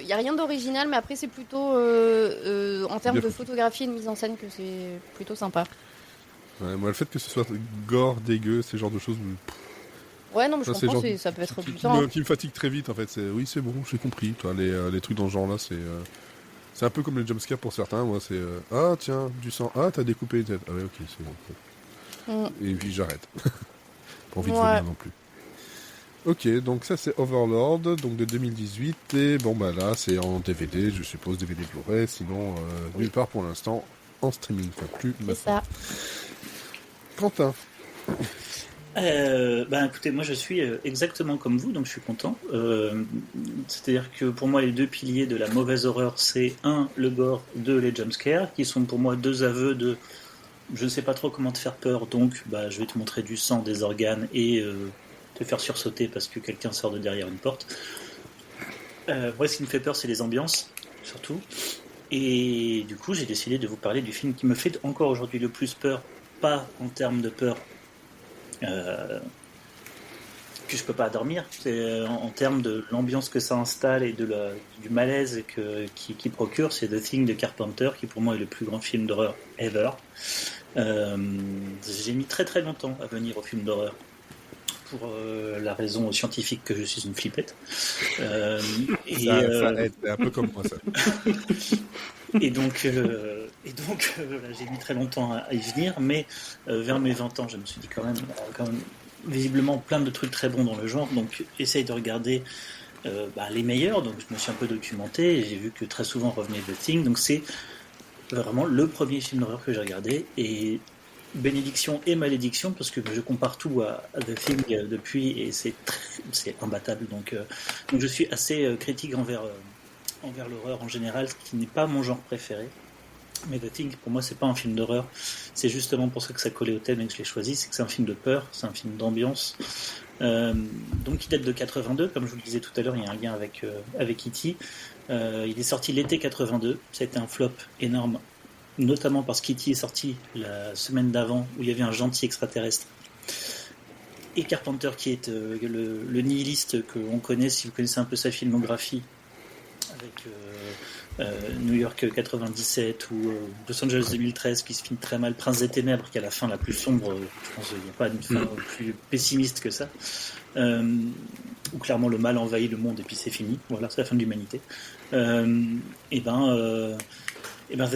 Speaker 2: y a rien d'original, mais après c'est plutôt en termes de photographie et de mise en scène que c'est plutôt sympa.
Speaker 1: Ouais, moi, le fait que ce soit gore, dégueu, ces genres de choses,
Speaker 2: Ouais, non, mais je
Speaker 1: ça, c'est
Speaker 2: comprends,
Speaker 1: genre
Speaker 2: ça peut être
Speaker 1: qui
Speaker 2: butant.
Speaker 1: me fatigue très vite en fait. Oui, c'est bon, j'ai compris. Toi, les trucs dans ce genre-là, c'est un peu comme les jumpscares pour certains. Moi, c'est ah tiens, du sang. Ah, t'as découpé une tête. Ah ouais, ok, c'est bon. Et puis j'arrête. Pas envie de vomir non plus. Ok, donc ça c'est Overlord, donc de 2018, et bon bah là c'est en DVD, je suppose, DVD Blu-ray, sinon nulle part pour l'instant en streaming, enfin plus
Speaker 2: C'est
Speaker 1: maintenant.
Speaker 2: ça.
Speaker 1: Quentin.
Speaker 3: Écoutez, moi je suis exactement comme vous, donc je suis content. C'est-à-dire que pour moi les deux piliers de la mauvaise horreur, c'est le gore, les jumpscares, qui sont pour moi deux aveux de je ne sais pas trop comment te faire peur, donc je vais te montrer du sang, des organes et te faire sursauter parce que quelqu'un sort de derrière une porte. Moi, ce qui me fait peur, c'est les ambiances, surtout. Et du coup, j'ai décidé de vous parler du film qui me fait encore aujourd'hui le plus peur, pas en termes de peur que je peux pas dormir, c'est en termes de l'ambiance que ça installe et du malaise qui procure, c'est The Thing de Carpenter, qui pour moi est le plus grand film d'horreur ever. J'ai mis très très longtemps à venir au film d'horreur pour la raison scientifique que je suis une flippette.
Speaker 1: Ça aide, c'est un peu comme moi ça.
Speaker 3: Et donc, j'ai mis très longtemps à y venir, mais vers mes 20 ans, je me suis dit quand même visiblement plein de trucs très bons dans le genre, donc essaye de regarder les meilleurs. Donc je me suis un peu documenté et j'ai vu que très souvent revenait The Thing, donc c'est vraiment le premier film d'horreur que j'ai regardé, et bénédiction et malédiction parce que je compare tout à The Thing depuis et c'est imbattable, donc je suis assez critique envers l'horreur en général, ce qui n'est pas mon genre préféré. Mais The Thing, pour moi, c'est pas un film d'horreur. C'est justement pour ça que ça collait au thème et que je l'ai choisi. C'est que c'est un film de peur, c'est un film d'ambiance. Donc, il date de 82, comme je vous le disais tout à l'heure, il y a un lien avec E.T. Il est sorti l'été 82. Ça a été un flop énorme, notamment parce qu'E.T. est sorti la semaine d'avant, où il y avait un gentil extraterrestre. Et Carpenter, qui est le nihiliste qu'on connaît, si vous connaissez un peu sa filmographie, avec New York 97 ou Los Angeles 2013 qui se finit très mal, Prince des Ténèbres qui a la fin la plus sombre, je pense qu'il n'y a pas une fin plus pessimiste que ça, où clairement le mal envahit le monde et puis c'est fini, voilà, c'est la fin de l'humanité. The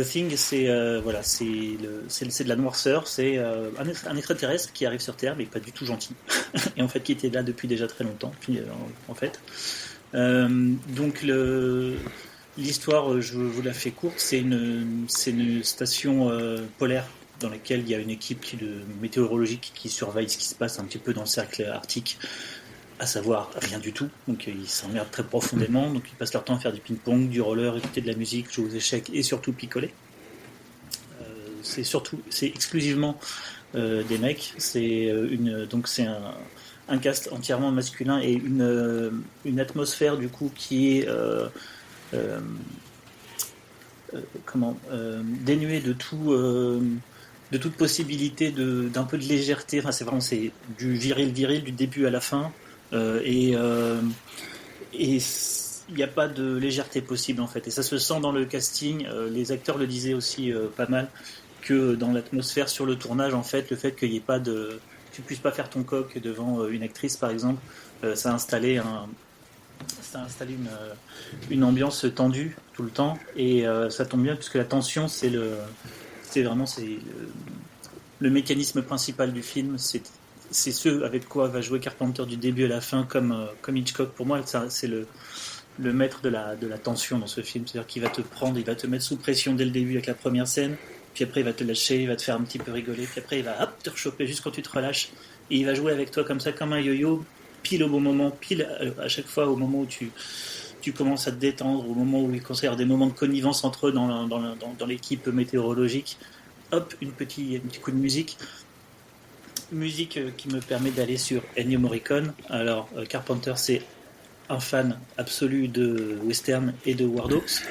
Speaker 3: Thing, c'est de la noirceur, c'est un extraterrestre qui arrive sur Terre mais pas du tout gentil et en fait qui était là depuis déjà très longtemps, puis en fait donc l'histoire, je vous la fais courte, c'est une station polaire dans laquelle il y a une équipe météorologique qui surveille ce qui se passe un petit peu dans le cercle arctique, à savoir rien du tout. Donc ils s'emmerdent très profondément, donc ils passent leur temps à faire du ping-pong, du roller, écouter de la musique, jouer aux échecs et surtout picoler. C'est exclusivement des mecs. C'est un cast entièrement masculin et une atmosphère du coup qui est dénuée de toute possibilité d'un peu de légèreté. Enfin, c'est du viril du début à la fin, et il n'y a pas de légèreté possible en fait, et ça se sent dans le casting. Les acteurs le disaient aussi pas mal, que dans l'atmosphère sur le tournage, en fait, le fait qu'il n'y ait pas tu puisses pas faire ton coq devant une actrice par exemple, ça a installé une ambiance tendue tout le temps, et ça tombe bien puisque la tension c'est vraiment le mécanisme principal du film. C'est ce avec quoi va jouer Carpenter du début à la fin, comme Hitchcock. Pour moi, c'est le maître de la tension dans ce film. C'est-à-dire qu'il va te prendre, il va te mettre sous pression dès le début avec la première scène, puis après il va te lâcher, il va te faire un petit peu rigoler, puis après il va te rechoper juste quand tu te relâches, et il va jouer avec toi comme ça, comme un yo-yo, pile au bon moment, pile à chaque fois au moment où tu commences à te détendre, au moment où il considère des moments de connivence entre eux dans l'équipe météorologique. Hop, un petit coup de musique qui me permet d'aller sur Ennio Morricone. Alors Carpenter, c'est un fan absolu de western et de War Dogs.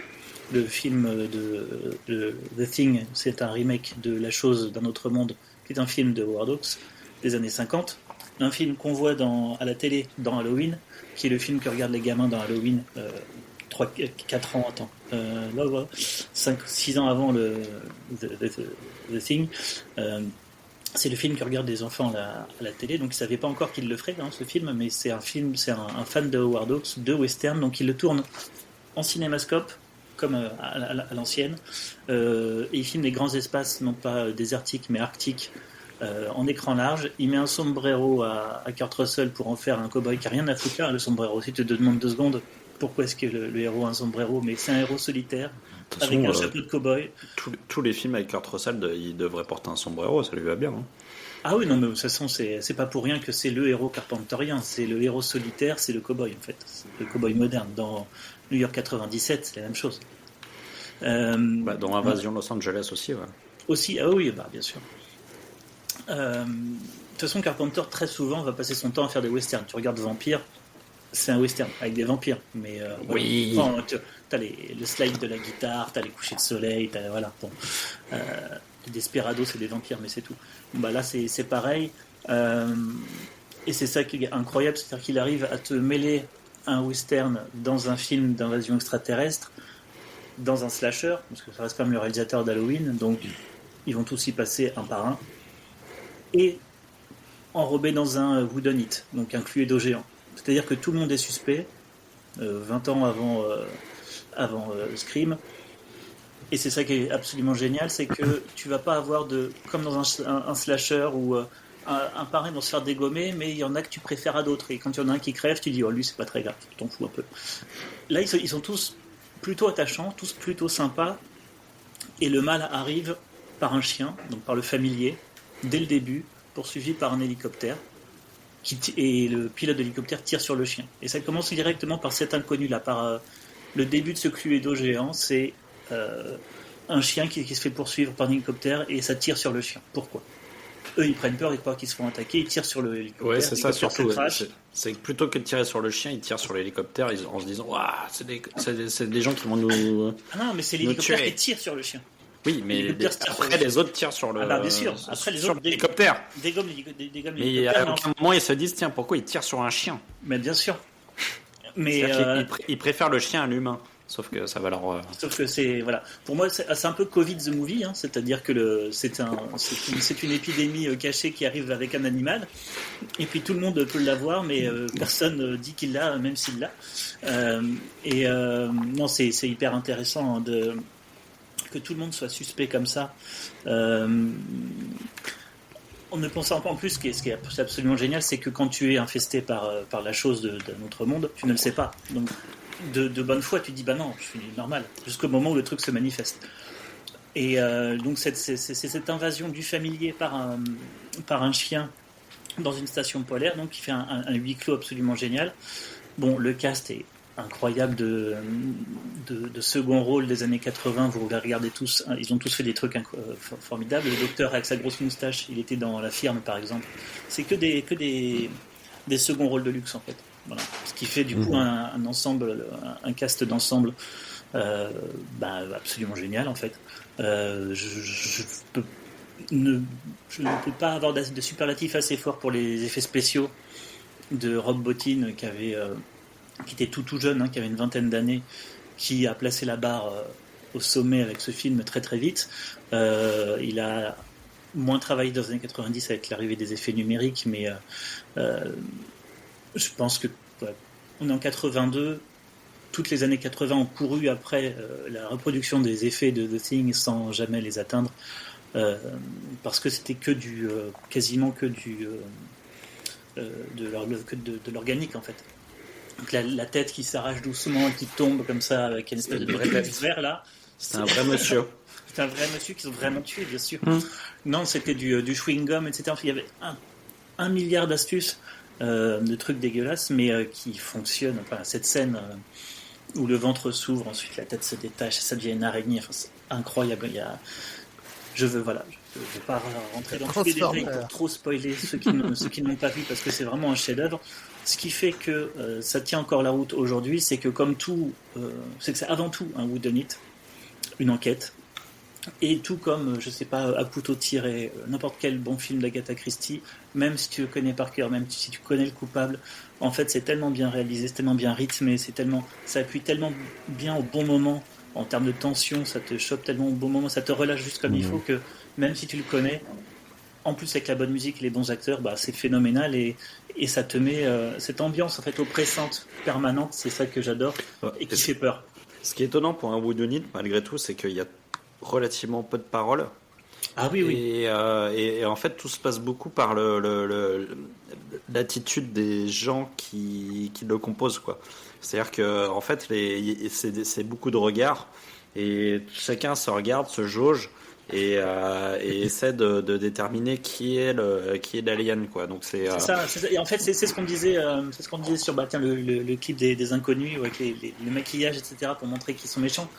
Speaker 3: Le film de The Thing, c'est un remake de La chose d'un autre monde, qui est un film de War Dogs des années 50. un film qu'on voit à la télé dans Halloween, qui est le film que regardent les gamins dans Halloween 4 ans, 6 ans avant The Thing. C'est le film que regardent les enfants à la télé, donc ils ne savaient pas encore qu'il le ferait, ce film, mais c'est un fan de Howard Hawks, de western, donc il le tourne en cinémascope, comme à l'ancienne, et il filme des grands espaces, non pas désertiques, mais arctiques, en écran large. Il met un sombrero à Kurt Russell pour en faire un cow-boy qui n'a rien à foutre là, le sombrero. Si tu te demandes 2 secondes pourquoi est-ce que le héros a un sombrero, mais c'est un héros solitaire, avec un chapeau de cow-boy.
Speaker 4: Tous les films avec Kurt Russell, il devrait porter un sombrero, ça lui va bien. Hein.
Speaker 3: Ah oui, non, mais de toute façon, c'est pas pour rien que c'est le héros carpenterien, c'est le héros solitaire, c'est le cow-boy en fait. C'est le cow-boy moderne. Dans New York 97, c'est la même chose.
Speaker 4: Dans Invasion Los Angeles aussi, ouais.
Speaker 3: Aussi, ah oui, bien sûr. De toute façon, Carpenter, très souvent, va passer son temps à faire des westerns. Tu regardes Vampire, c'est un western avec des vampires. Mais
Speaker 4: oui.
Speaker 3: T'as le slide de la guitare, t'as les couchers de soleil, voilà. Bon. Les Desperados, c'est des vampires, mais c'est tout. Là, c'est pareil. Et c'est ça qui est incroyable, c'est-à-dire qu'il arrive à te mêler un western dans un film d'invasion extraterrestre, dans un slasher, parce que ça reste quand même le réalisateur d'Halloween, donc ils vont tous y passer un par un, et enrobé dans un whodunit, donc un Cluedo géant. C'est-à-dire que tout le monde est suspect, 20 ans avant Scream, et c'est ça qui est absolument génial, c'est que tu vas pas avoir comme dans un slasher où un parrain va se faire dégommer, mais il y en a que tu préfères à d'autres, et quand il y en a un qui crève, tu dis lui c'est pas très grave, tu t'en fous un peu. Là ils sont tous plutôt attachants, tous plutôt sympas, et le mal arrive par un chien, donc par le familier, dès le début, poursuivi par un hélicoptère, et le pilote de l'hélicoptère tire sur le chien. Et ça commence directement par cet inconnu-là, par le début de ce Cluedo géant, c'est un chien qui se fait poursuivre par un hélicoptère, et ça tire sur le chien. Pourquoi ? Eux, ils prennent peur, ils croient qu'ils se font attaquer, ils tirent sur le hélicoptère.
Speaker 4: Ouais, c'est ça surtout. C'est que plutôt que de tirer sur le chien, ils tirent sur l'hélicoptère en se disant c'est des gens qui vont nous.
Speaker 3: Ah non, mais c'est l'hélicoptère qui tire sur le chien.
Speaker 4: Oui, mais après les autres tirent sur le.
Speaker 3: Bien sûr. Après les autres
Speaker 4: l'hélicoptère.
Speaker 3: Dégomment l'hélicoptère.
Speaker 4: Mais à aucun moment ils se disent tiens pourquoi ils tirent sur un chien.
Speaker 3: Mais bien sûr. Mais
Speaker 4: ils préfèrent le chien à l'humain. Sauf que ça va leur.
Speaker 3: Sauf que c'est voilà. Pour moi, c'est un peu Covid the movie, hein, c'est-à-dire que c'est une épidémie cachée qui arrive avec un animal, et puis tout le monde peut l'avoir, mais personne dit qu'il l'a, même s'il l'a. Non, c'est hyper intéressant que tout le monde soit suspect comme ça. On ne pense pas en plus, ce qui est absolument génial, c'est que quand tu es infesté par la chose d'un autre monde, tu ne le sais pas. Donc de bonne foi, tu dis non, je suis normal, jusqu'au moment où le truc se manifeste. Et donc c'est cette invasion du familier par un chien dans une station polaire, donc qui fait un huis clos absolument génial. Bon, le cast est incroyable de second rôle des années 80, vous regardez tous, ils ont tous fait des trucs formidables. Le docteur avec sa grosse moustache, il était dans La Firme par exemple. C'est que des seconds rôles de luxe en fait. Voilà. Ce qui fait du coup un ensemble, un cast d'ensemble absolument génial en fait. Je ne peux pas avoir de superlatif assez fort pour les effets spéciaux de Rob Bottin qui était tout jeune, qui avait une 20aine d'années, qui a placé la barre au sommet avec ce film très très vite. Il a moins travaillé dans les années 90 avec l'arrivée des effets numériques, mais je pense que on est en 82, toutes les années 80 ont couru après la reproduction des effets de The Thing sans jamais les atteindre, parce que c'était quasiment que de l'organique en fait. Donc la tête qui s'arrache doucement, qui tombe comme ça avec une espèce de vert là.
Speaker 4: C'est un vrai monsieur.
Speaker 3: C'est un vrai monsieur qu'ils ont vraiment tué, bien sûr. Non, c'était du chewing-gum, etc. Il y avait un milliard d'astuces, de trucs dégueulasses, mais qui fonctionnent. Enfin, cette scène où le ventre s'ouvre, ensuite la tête se détache, ça devient une araignée. Enfin, c'est incroyable. Je veux pas rentrer dans tous les détails pour trop spoiler ceux qui ne l'ont pas vu, parce que c'est vraiment un chef-d'œuvre. Ce qui fait que ça tient encore la route aujourd'hui, c'est que comme tout, c'est que c'est avant tout un whodunit, une enquête. Et tout comme, je sais pas, à couteau tiré, n'importe quel bon film d'Agatha Christie, même si tu le connais par cœur, même si tu connais le coupable, en fait c'est tellement bien réalisé, c'est tellement bien rythmé, ça appuie tellement bien au bon moment en termes de tension, ça te chope tellement au bon moment, ça te relâche juste comme il faut que même si tu le connais, en plus avec la bonne musique et les bons acteurs, bah, c'est phénoménal et ça te met cette ambiance en fait oppressante, permanente, c'est ça que j'adore et qui fait peur.
Speaker 4: Ce qui est étonnant pour un Whodunit, malgré tout, c'est qu'il y a relativement peu de paroles.
Speaker 3: Ah oui, oui.
Speaker 4: Et en fait, tout se passe beaucoup par l'attitude des gens qui le composent, quoi. C'est-à-dire que en fait, c'est beaucoup de regards et chacun se regarde, se jauge et essaie de déterminer qui est l'alien, quoi. Donc c'est
Speaker 3: ça. Et en fait, c'est ce qu'on disait, sur le clip des inconnus avec le maquillage, etc. pour montrer qu'ils sont méchants.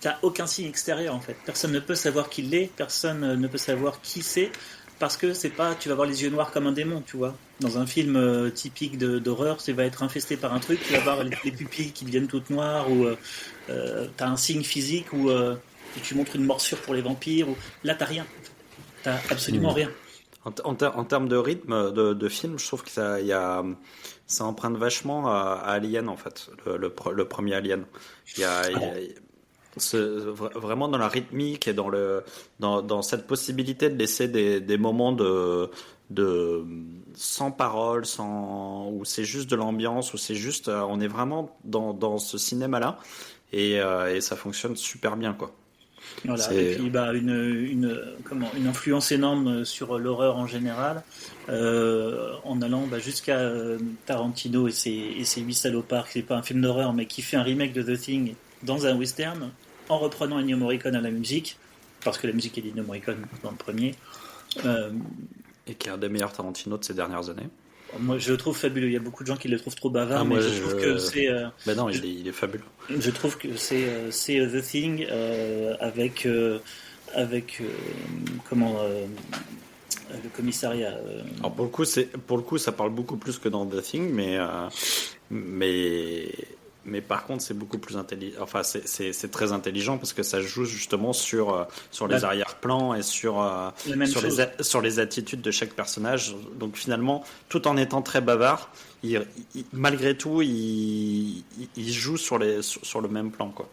Speaker 3: T'as aucun signe extérieur en fait. Personne ne peut savoir qui l'est, personne ne peut savoir qui c'est, parce que c'est pas, tu vas avoir les yeux noirs comme un démon, tu vois. Dans un film typique d'horreur, tu vas être infesté par un truc, tu vas avoir les pupilles qui deviennent toutes noires, ou t'as un signe physique, ou tu montres une morsure pour les vampires, ou là t'as rien. T'as absolument rien.
Speaker 4: En termes de rythme de film, je trouve que ça emprunte vachement à Alien en fait, le premier Alien. Vraiment dans la rythmique et dans cette possibilité de laisser des moments de sans parole, où c'est juste de l'ambiance, où c'est juste on est vraiment dans ce cinéma là et ça fonctionne super bien, quoi.
Speaker 3: Voilà. Et puis une influence énorme sur l'horreur en général, en allant jusqu'à Tarantino et ses 8 salopards, qui n'est pas un film d'horreur mais qui fait un remake de The Thing dans un western, en reprenant Ennio Morricone à la musique, parce que la musique est d'Ennio Morricone dans le premier.
Speaker 4: Et qui est un des meilleurs Tarantino de ces dernières années.
Speaker 3: Moi, je le trouve fabuleux. Il y a beaucoup de gens qui le trouvent trop bavard, mais je trouve que c'est...
Speaker 4: Ben non, il est fabuleux.
Speaker 3: Je trouve que c'est The Thing avec le commissariat.
Speaker 4: Alors pour le coup, ça parle beaucoup plus que dans The Thing, mais par contre, c'est beaucoup plus intelligent. Enfin, c'est très intelligent parce que ça joue justement sur les arrière-plans et sur les attitudes de chaque personnage. Donc finalement, tout en étant très bavard, malgré tout, il joue sur le même plan, quoi.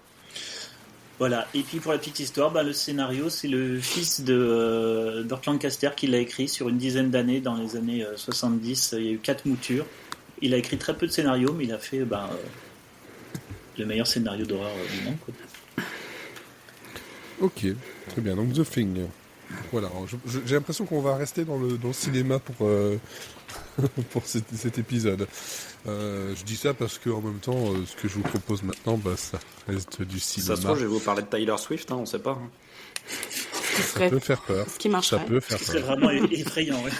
Speaker 3: Voilà. Et puis pour la petite histoire, le scénario, c'est le fils de Burt Lancaster qui l'a écrit sur une dizaine d'années, dans les années 70. Il y a eu 4 moutures. Il a écrit très peu de scénarios, mais il a fait le meilleur scénario d'horreur du monde, quoi.
Speaker 1: Ok, très bien. Donc The Thing. Voilà. Alors, j'ai l'impression qu'on va rester dans le cinéma pour cet épisode. Je dis ça parce que en même temps, ce que je vous propose maintenant, ça reste du cinéma.
Speaker 4: Ça se trouve, je vais vous parler de Taylor Swift, on sait pas.
Speaker 1: Ça peut faire peur.
Speaker 5: Ce qui marcherait.
Speaker 1: Ça peut faire peur.
Speaker 3: C'est vraiment effrayant, ouais.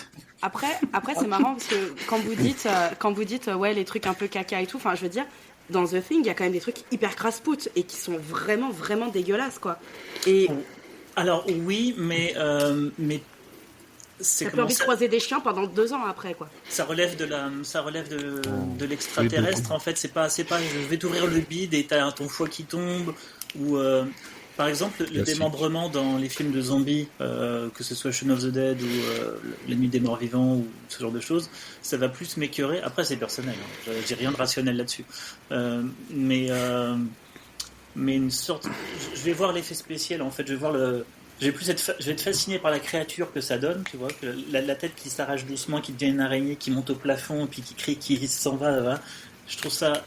Speaker 5: Après, c'est marrant parce que quand vous dites ouais, les trucs un peu caca et tout, enfin, je veux dire, dans The Thing, il y a quand même des trucs hyper crasse-pout et qui sont vraiment, vraiment dégueulasses, quoi. Et
Speaker 3: alors oui, mais
Speaker 5: ça peut envie de croiser des chiens pendant 2 ans après, quoi.
Speaker 3: Ça relève de l'extraterrestre, en fait. C'est pas je vais t'ouvrir le bide et t'as ton foie qui tombe, ou par exemple le démembrement dans les films de zombies, que ce soit Shaun of the Dead ou La Nuit des Morts Vivants ou ce genre de choses, ça va plus m'écœurer. Après c'est personnel, hein. J'ai rien de rationnel là-dessus, mais une sorte, je vais voir l'effet spécial, en fait. Je vais être fasciné par la créature que ça donne, tu vois, que la tête qui s'arrache doucement, qui devient une araignée, qui monte au plafond, et puis qui crie, qui s'en va, là-bas. Je trouve ça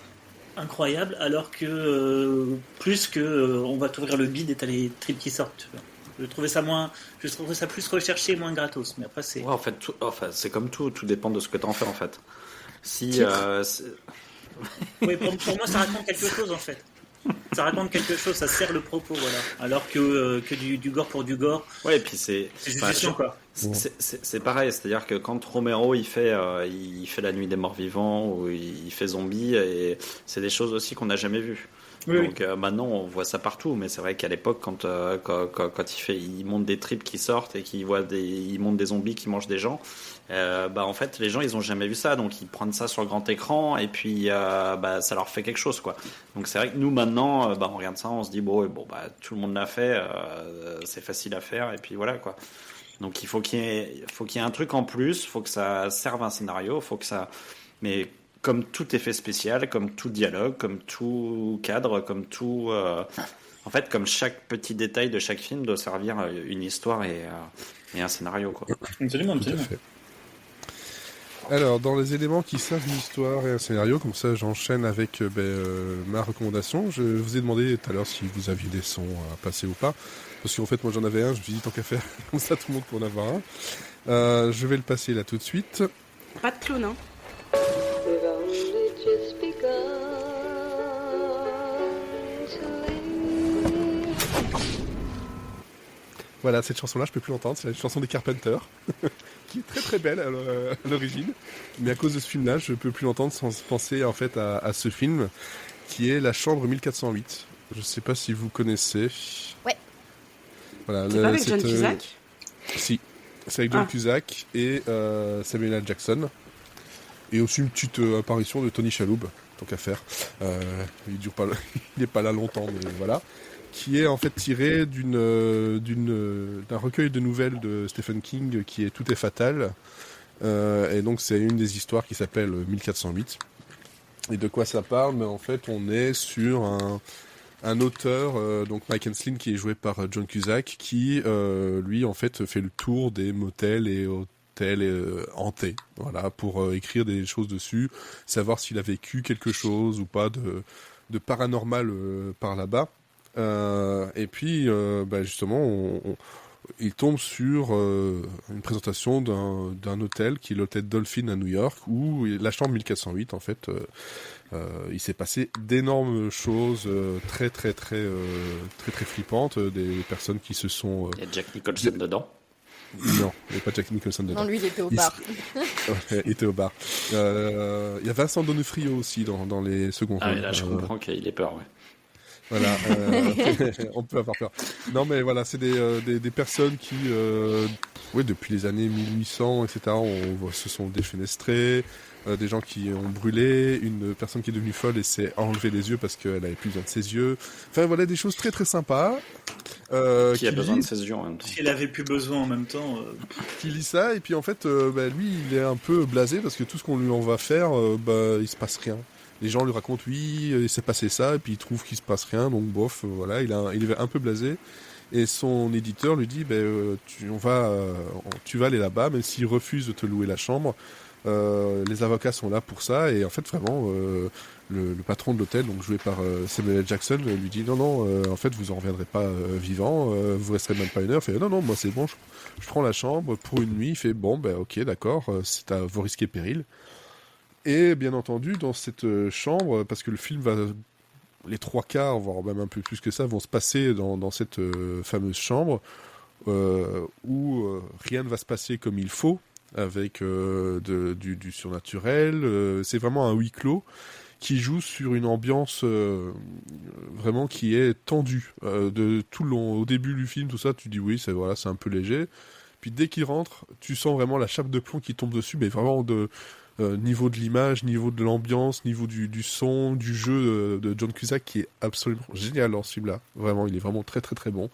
Speaker 3: incroyable, alors que plus que on va t'ouvrir le bide et t'as les tripes qui sortent, tu vois. Je trouvais ça plus recherché, moins gratos, mais après c'est...
Speaker 4: Ouais, en fait, c'est comme tout dépend de ce que t'en fais, en fait.
Speaker 3: Oui, pour moi ça raconte quelque chose, en fait. Ça raconte quelque chose, ça sert le propos, voilà. Alors que du gore pour du gore.
Speaker 4: Ouais, et puis c'est
Speaker 3: juste chiant, quoi.
Speaker 4: C'est pareil, c'est-à-dire que quand Romero il fait La Nuit des Morts Vivants ou il fait Zombie, et c'est des choses aussi qu'on n'a jamais vues.
Speaker 3: Oui,
Speaker 4: Donc maintenant on voit ça partout, mais c'est vrai qu'à l'époque quand il monte des tripes qui sortent et il monte des zombies qui mangent des gens, en fait les gens ils ont jamais vu ça, donc ils prennent ça sur le grand écran et puis ça leur fait quelque chose quoi. Donc c'est vrai que nous maintenant on regarde ça, on se dit tout le monde l'a fait, c'est facile à faire et puis voilà quoi. Donc il faut qu'il y ait un truc en plus, faut que ça serve un scénario, mais comme tout effet spécial, comme tout dialogue, comme tout cadre, comme tout... En fait, comme chaque petit détail de chaque film doit servir une histoire et un scénario, quoi.
Speaker 3: Absolument,
Speaker 1: Tout à
Speaker 3: absolument.
Speaker 1: fait. Alors, dans les éléments qui servent une histoire et un scénario, comme ça j'enchaîne avec ma recommandation. Je vous ai demandé tout à l'heure si vous aviez des sons à passer ou pas. Parce qu'en fait, moi j'en avais un, je me suis dit tant qu'à faire, comme ça tout le monde peut en avoir un. Je vais le passer là tout de suite.
Speaker 5: Pas de clown, hein.
Speaker 6: We've only just begun to live.
Speaker 1: Voilà, cette chanson-là, je peux plus l'entendre. C'est la chanson des Carpenters, qui est très très belle à l'origine. Mais à cause de ce film-là, je peux plus l'entendre sans penser en fait à ce film, qui est La Chambre 1408. Je sais pas si vous connaissez.
Speaker 2: Ouais.
Speaker 1: Voilà,
Speaker 5: C'est pas avec John Cusack?
Speaker 1: Si, c'est avec John Cusack et Samuel L. Jackson. Et aussi une petite apparition de Tony Shalhoub, tant qu'à faire. Il dure pas, il n'est pas là longtemps, mais voilà. Qui est en fait tiré d'un recueil de nouvelles de Stephen King qui est Tout est fatal. Et donc c'est une des histoires qui s'appelle 1408. Et de quoi ça parle? Mais en fait on est sur un auteur, donc Mike Henslin, qui est joué par John Cusack, qui lui en fait fait le tour des motels et hôtels hantés, voilà, pour écrire des choses dessus, savoir s'il a vécu quelque chose ou pas de paranormal par là-bas. Et puis justement il tombe sur une présentation d'un hôtel qui est l'hôtel Dolphin à New York, où la chambre 1408 en fait il s'est passé d'énormes choses très très très très très flippantes, des personnes qui se sont
Speaker 4: Il y a Jack Nicholson dedans.
Speaker 1: non, il n'y a pas Jack Nicholson dedans.
Speaker 2: Non, lui, il était au bar.
Speaker 1: Ouais, il était au bar. Il y a Vincent D'Onofrio aussi dans les seconds
Speaker 4: Ah,
Speaker 1: rôles.
Speaker 4: et là je comprends qu'il ait peur, ouais.
Speaker 1: Voilà, on peut avoir peur. Non, mais voilà, c'est des personnes qui, depuis les années 1800, etc., se sont défenestrées, des gens qui ont brûlé, une personne qui est devenue folle et s'est enlevé les yeux parce qu'elle avait plus besoin de ses yeux. Enfin, voilà, des choses très très sympas.
Speaker 4: Qui a besoin de ses yeux en même temps.
Speaker 3: S'il avait plus besoin en même temps.
Speaker 1: Qui lit ça, et puis en fait, lui, il est un peu blasé parce que tout ce qu'on lui en va faire, il se passe rien. Les gens lui racontent, oui, il s'est passé ça, et puis il trouve qu'il se passe rien, donc bof, voilà, il est un peu blasé. Et son éditeur lui dit, tu vas aller là-bas, même s'il refuse de te louer la chambre, les avocats sont là pour ça, et en fait, vraiment, le patron de l'hôtel, donc joué par Samuel L. Jackson, lui dit, non, en fait, vous en reviendrez pas vivant, vous resterez même pas une heure. Il fait, non, moi c'est bon, je prends la chambre pour une nuit. Il fait, ok, d'accord, c'est à vos risques et périls. Et bien entendu, dans cette chambre, parce que le film les 3/4, voire même un peu plus que ça, vont se passer dans cette fameuse chambre, où rien ne va se passer comme il faut, avec du surnaturel. C'est vraiment un huis clos qui joue sur une ambiance vraiment qui est tendue. De tout le long, au début du film, tout ça, tu dis oui, c'est un peu léger. Puis dès qu'il rentre, tu sens vraiment la chape de plomb qui tombe dessus, mais vraiment niveau de l'image, niveau de l'ambiance, niveau du son, du jeu de John Cusack, qui est absolument génial dans ce film-là. Vraiment, il est vraiment très très très bon.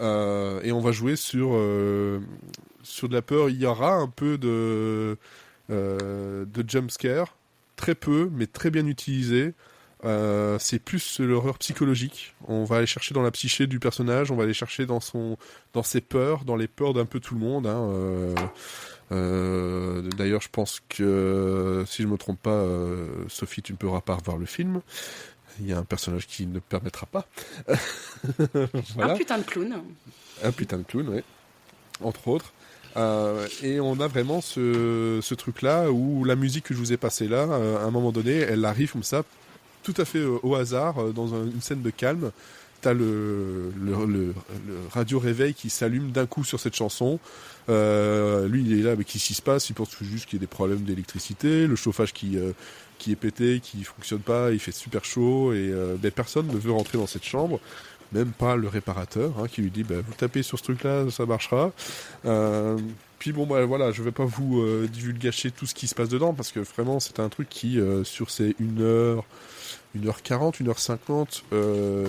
Speaker 1: Et on va jouer sur de la peur. Il y aura un peu de jumpscare, très peu, mais très bien utilisé. C'est plus l'horreur psychologique. On va aller chercher dans la psyché du personnage, on va aller chercher dans ses peurs, dans les peurs d'un peu tout le monde. D'ailleurs, je pense que, si je me trompe pas, Sophie, tu ne pourras pas revoir le film. Il y a un personnage qui ne permettra pas. Voilà.
Speaker 5: Un putain de clown.
Speaker 1: Un putain de clown, oui. Entre autres. Et on a vraiment ce truc-là où la musique que je vous ai passée là, à un moment donné, elle arrive comme ça, tout à fait au hasard, dans une scène de calme. t'as le radio réveil qui s'allume d'un coup sur cette chanson. Lui, il est là, mais qu'est-ce qui se passe? Il pense juste qu'il y a des problèmes d'électricité, le chauffage qui est pété, qui fonctionne pas, il fait super chaud, et personne ne veut rentrer dans cette chambre, même pas le réparateur, qui lui dit vous tapez sur ce truc-là, ça marchera. Puis bon, voilà, je vais pas vous divulgacher tout ce qui se passe dedans, parce que vraiment, c'est un truc qui, sur ces 1h40, 1h50,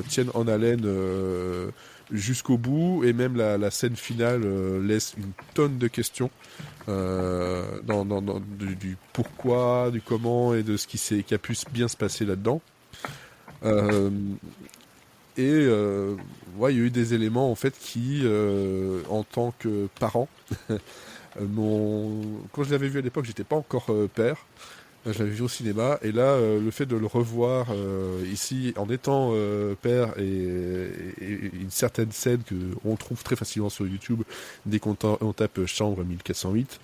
Speaker 1: tiennent en haleine jusqu'au bout, et même la scène finale laisse une tonne de questions du pourquoi, du comment, et de ce qui a pu bien se passer là-dedans. Il y a eu des éléments en fait qui, en tant que parent, quand je l'avais vu à l'époque, j'étais pas encore père. Je l'avais vu au cinéma, et là, le fait de le revoir ici en étant père, et une certaine scène que on trouve très facilement sur YouTube dès qu'on tape chambre 1408,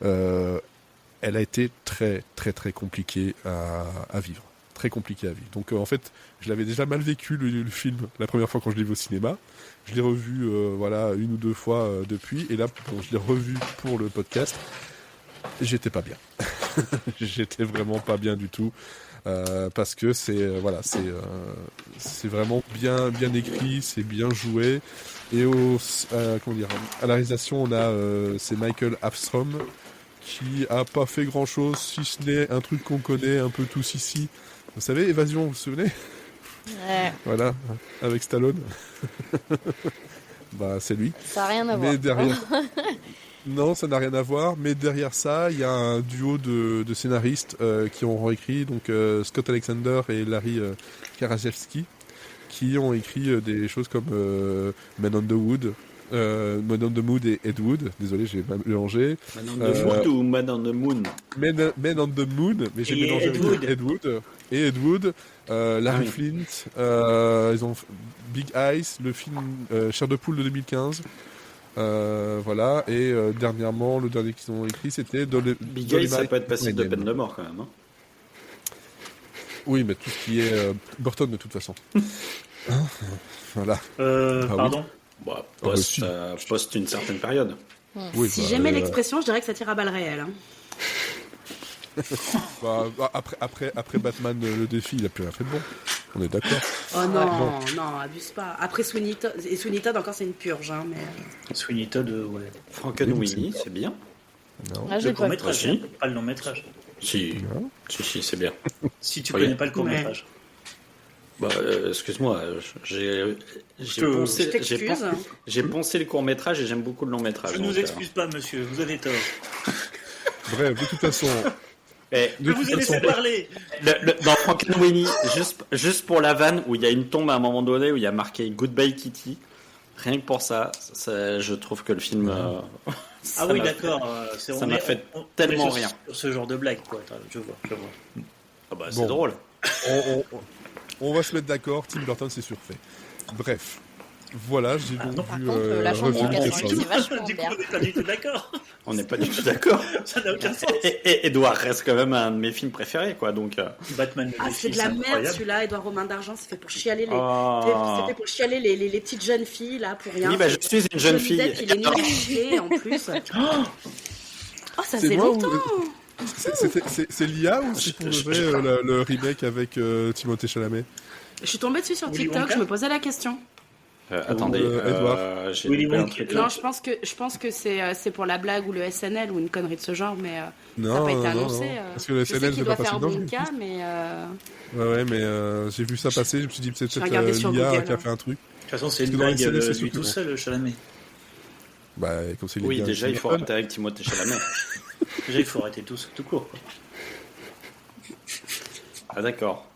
Speaker 1: elle a été très très très compliquée à vivre. Très compliqué à vivre. Donc en fait, je l'avais déjà mal vécu le film la première fois quand je l'ai vu au cinéma. Je l'ai revu une ou deux fois depuis, et là je l'ai revu pour le podcast. J'étais pas bien. J'étais vraiment pas bien du tout, parce que c'est vraiment bien écrit, c'est bien joué, et à la réalisation on a c'est Michael Afstrom qui a pas fait grand chose, si ce n'est un truc qu'on connaît un peu tous ici. Vous savez, Évasion, vous vous souvenez?
Speaker 2: Ouais.
Speaker 1: Voilà, avec Stallone. C'est lui.
Speaker 2: Ça n'a rien à voir.
Speaker 1: Mais derrière... Non, ça n'a rien à voir, mais derrière ça, il y a un duo de scénaristes qui ont réécrit, donc Scott Alexander et Larry Karaszewski, qui ont écrit des choses comme Man on the Mood et Ed Wood. Désolé, j'ai mélangé.
Speaker 4: Man on the Mood ou Man on the Moon?
Speaker 1: Man on the Moon, mais j'ai mélangé avec Ed Wood. Et Ed Wood, Larry Flint, ils ont Big Eyes, le film Chair de poule de 2015. Voilà, et dernièrement, le dernier qu'ils ont écrit, c'était
Speaker 4: Big Eyes, ça peut être passible de peine de mort quand même. Hein.
Speaker 1: Oui, mais tout ce qui est Burton de toute façon. Voilà.
Speaker 3: Pardon.
Speaker 4: Post une certaine période.
Speaker 1: Oui,
Speaker 5: si j'aimais l'expression, je dirais que ça tire à balles réelles. Hein.
Speaker 1: Après Batman, le défi, il a plus rien fait de bon. On est d'accord.
Speaker 5: Oh non, abuse pas. Après Sweeney Todd, et Sweeney Todd encore c'est une purge, hein, mais.
Speaker 3: Sweeney Todd, ouais.
Speaker 4: Frankenweenie, c'est bien.
Speaker 1: Non.
Speaker 2: Ah, j'ai
Speaker 3: Le
Speaker 2: pas
Speaker 3: court-métrage, pas le long-métrage.
Speaker 4: Si, c'est bien.
Speaker 3: Si tu connais pas le court-métrage.
Speaker 4: Excuse-moi, j'ai poncé le court-métrage et j'aime beaucoup le long-métrage.
Speaker 3: Je ne vous excuse pas, monsieur, vous avez tort.
Speaker 1: Bref, de toute façon...
Speaker 3: Je vous ai laissé parler.
Speaker 4: Dans Frankenweenie, juste pour la vanne où il y a une tombe à un moment donné où il y a marqué Goodbye Kitty, rien que pour ça, je trouve que le film...
Speaker 3: Ah oui, d'accord.
Speaker 4: Ça m'a fait tellement rien.
Speaker 3: Sur ce genre de blague, quoi. Je vois.
Speaker 4: Ah bah, c'est drôle.
Speaker 1: On va se mettre d'accord, Tim Burton c'est surfait. Bref, voilà, j'ai donc
Speaker 2: Par
Speaker 1: vu...
Speaker 2: contre, la chanson de 88, c'est vachement
Speaker 3: Du coup,
Speaker 2: bien.
Speaker 3: on n'est pas du tout d'accord.
Speaker 4: On n'est pas du tout d'accord.
Speaker 3: Ça n'a aucun sens.
Speaker 4: Et Edouard reste quand même un de mes films préférés, quoi. Donc,
Speaker 3: Batman.
Speaker 5: C'est de la merde celui-là, Édouard Romain d'Argent, c'est fait pour chialer les petites jeunes filles là pour rien.
Speaker 4: Oui, je suis une jeune fille.
Speaker 5: Il est nul à chier en plus. Oh, ça
Speaker 1: C'est
Speaker 5: fait
Speaker 1: moi
Speaker 5: longtemps.
Speaker 1: C'est l'IA ou c'est pour de vrai le remake avec Timothée Chalamet?
Speaker 5: Je suis tombée dessus sur
Speaker 3: Willy
Speaker 5: TikTok,
Speaker 3: Wonka.
Speaker 5: je me posais la question.
Speaker 4: Attendez,
Speaker 1: Edouard.
Speaker 4: j'ai
Speaker 3: Willy
Speaker 4: loupé un
Speaker 3: Wonka.
Speaker 4: truc.
Speaker 5: Non, je pense que c'est pour la blague ou le SNL ou une connerie de ce genre, mais ça n'a
Speaker 1: Non,
Speaker 5: pas été
Speaker 1: non,
Speaker 5: annoncé.
Speaker 1: non. Parce que le
Speaker 5: je sais
Speaker 1: SNL,
Speaker 5: qu'il
Speaker 1: c'est
Speaker 5: doit
Speaker 1: pas
Speaker 5: faire
Speaker 1: passé dans le
Speaker 5: Wonka, mais
Speaker 1: Ouais, mais j'ai vu ça passer, je me suis dit peut-être
Speaker 5: regardé sur
Speaker 1: l'IA
Speaker 5: Google,
Speaker 1: qui a
Speaker 5: hein.
Speaker 1: fait un truc.
Speaker 3: De toute façon, c'est
Speaker 1: Parce
Speaker 3: une
Speaker 1: que dans les
Speaker 3: blague
Speaker 1: scènes, c'est
Speaker 3: lui
Speaker 1: sûr
Speaker 3: tout
Speaker 1: que
Speaker 3: seul, Chalamet.
Speaker 1: Comme c'est
Speaker 4: Oui,
Speaker 1: les gars
Speaker 4: déjà,
Speaker 1: de
Speaker 4: il faut
Speaker 1: Burton.
Speaker 4: arrêter avec Timothée Chalamet.
Speaker 3: Déjà, il faut arrêter tout court. Quoi.
Speaker 4: Ah, d'accord.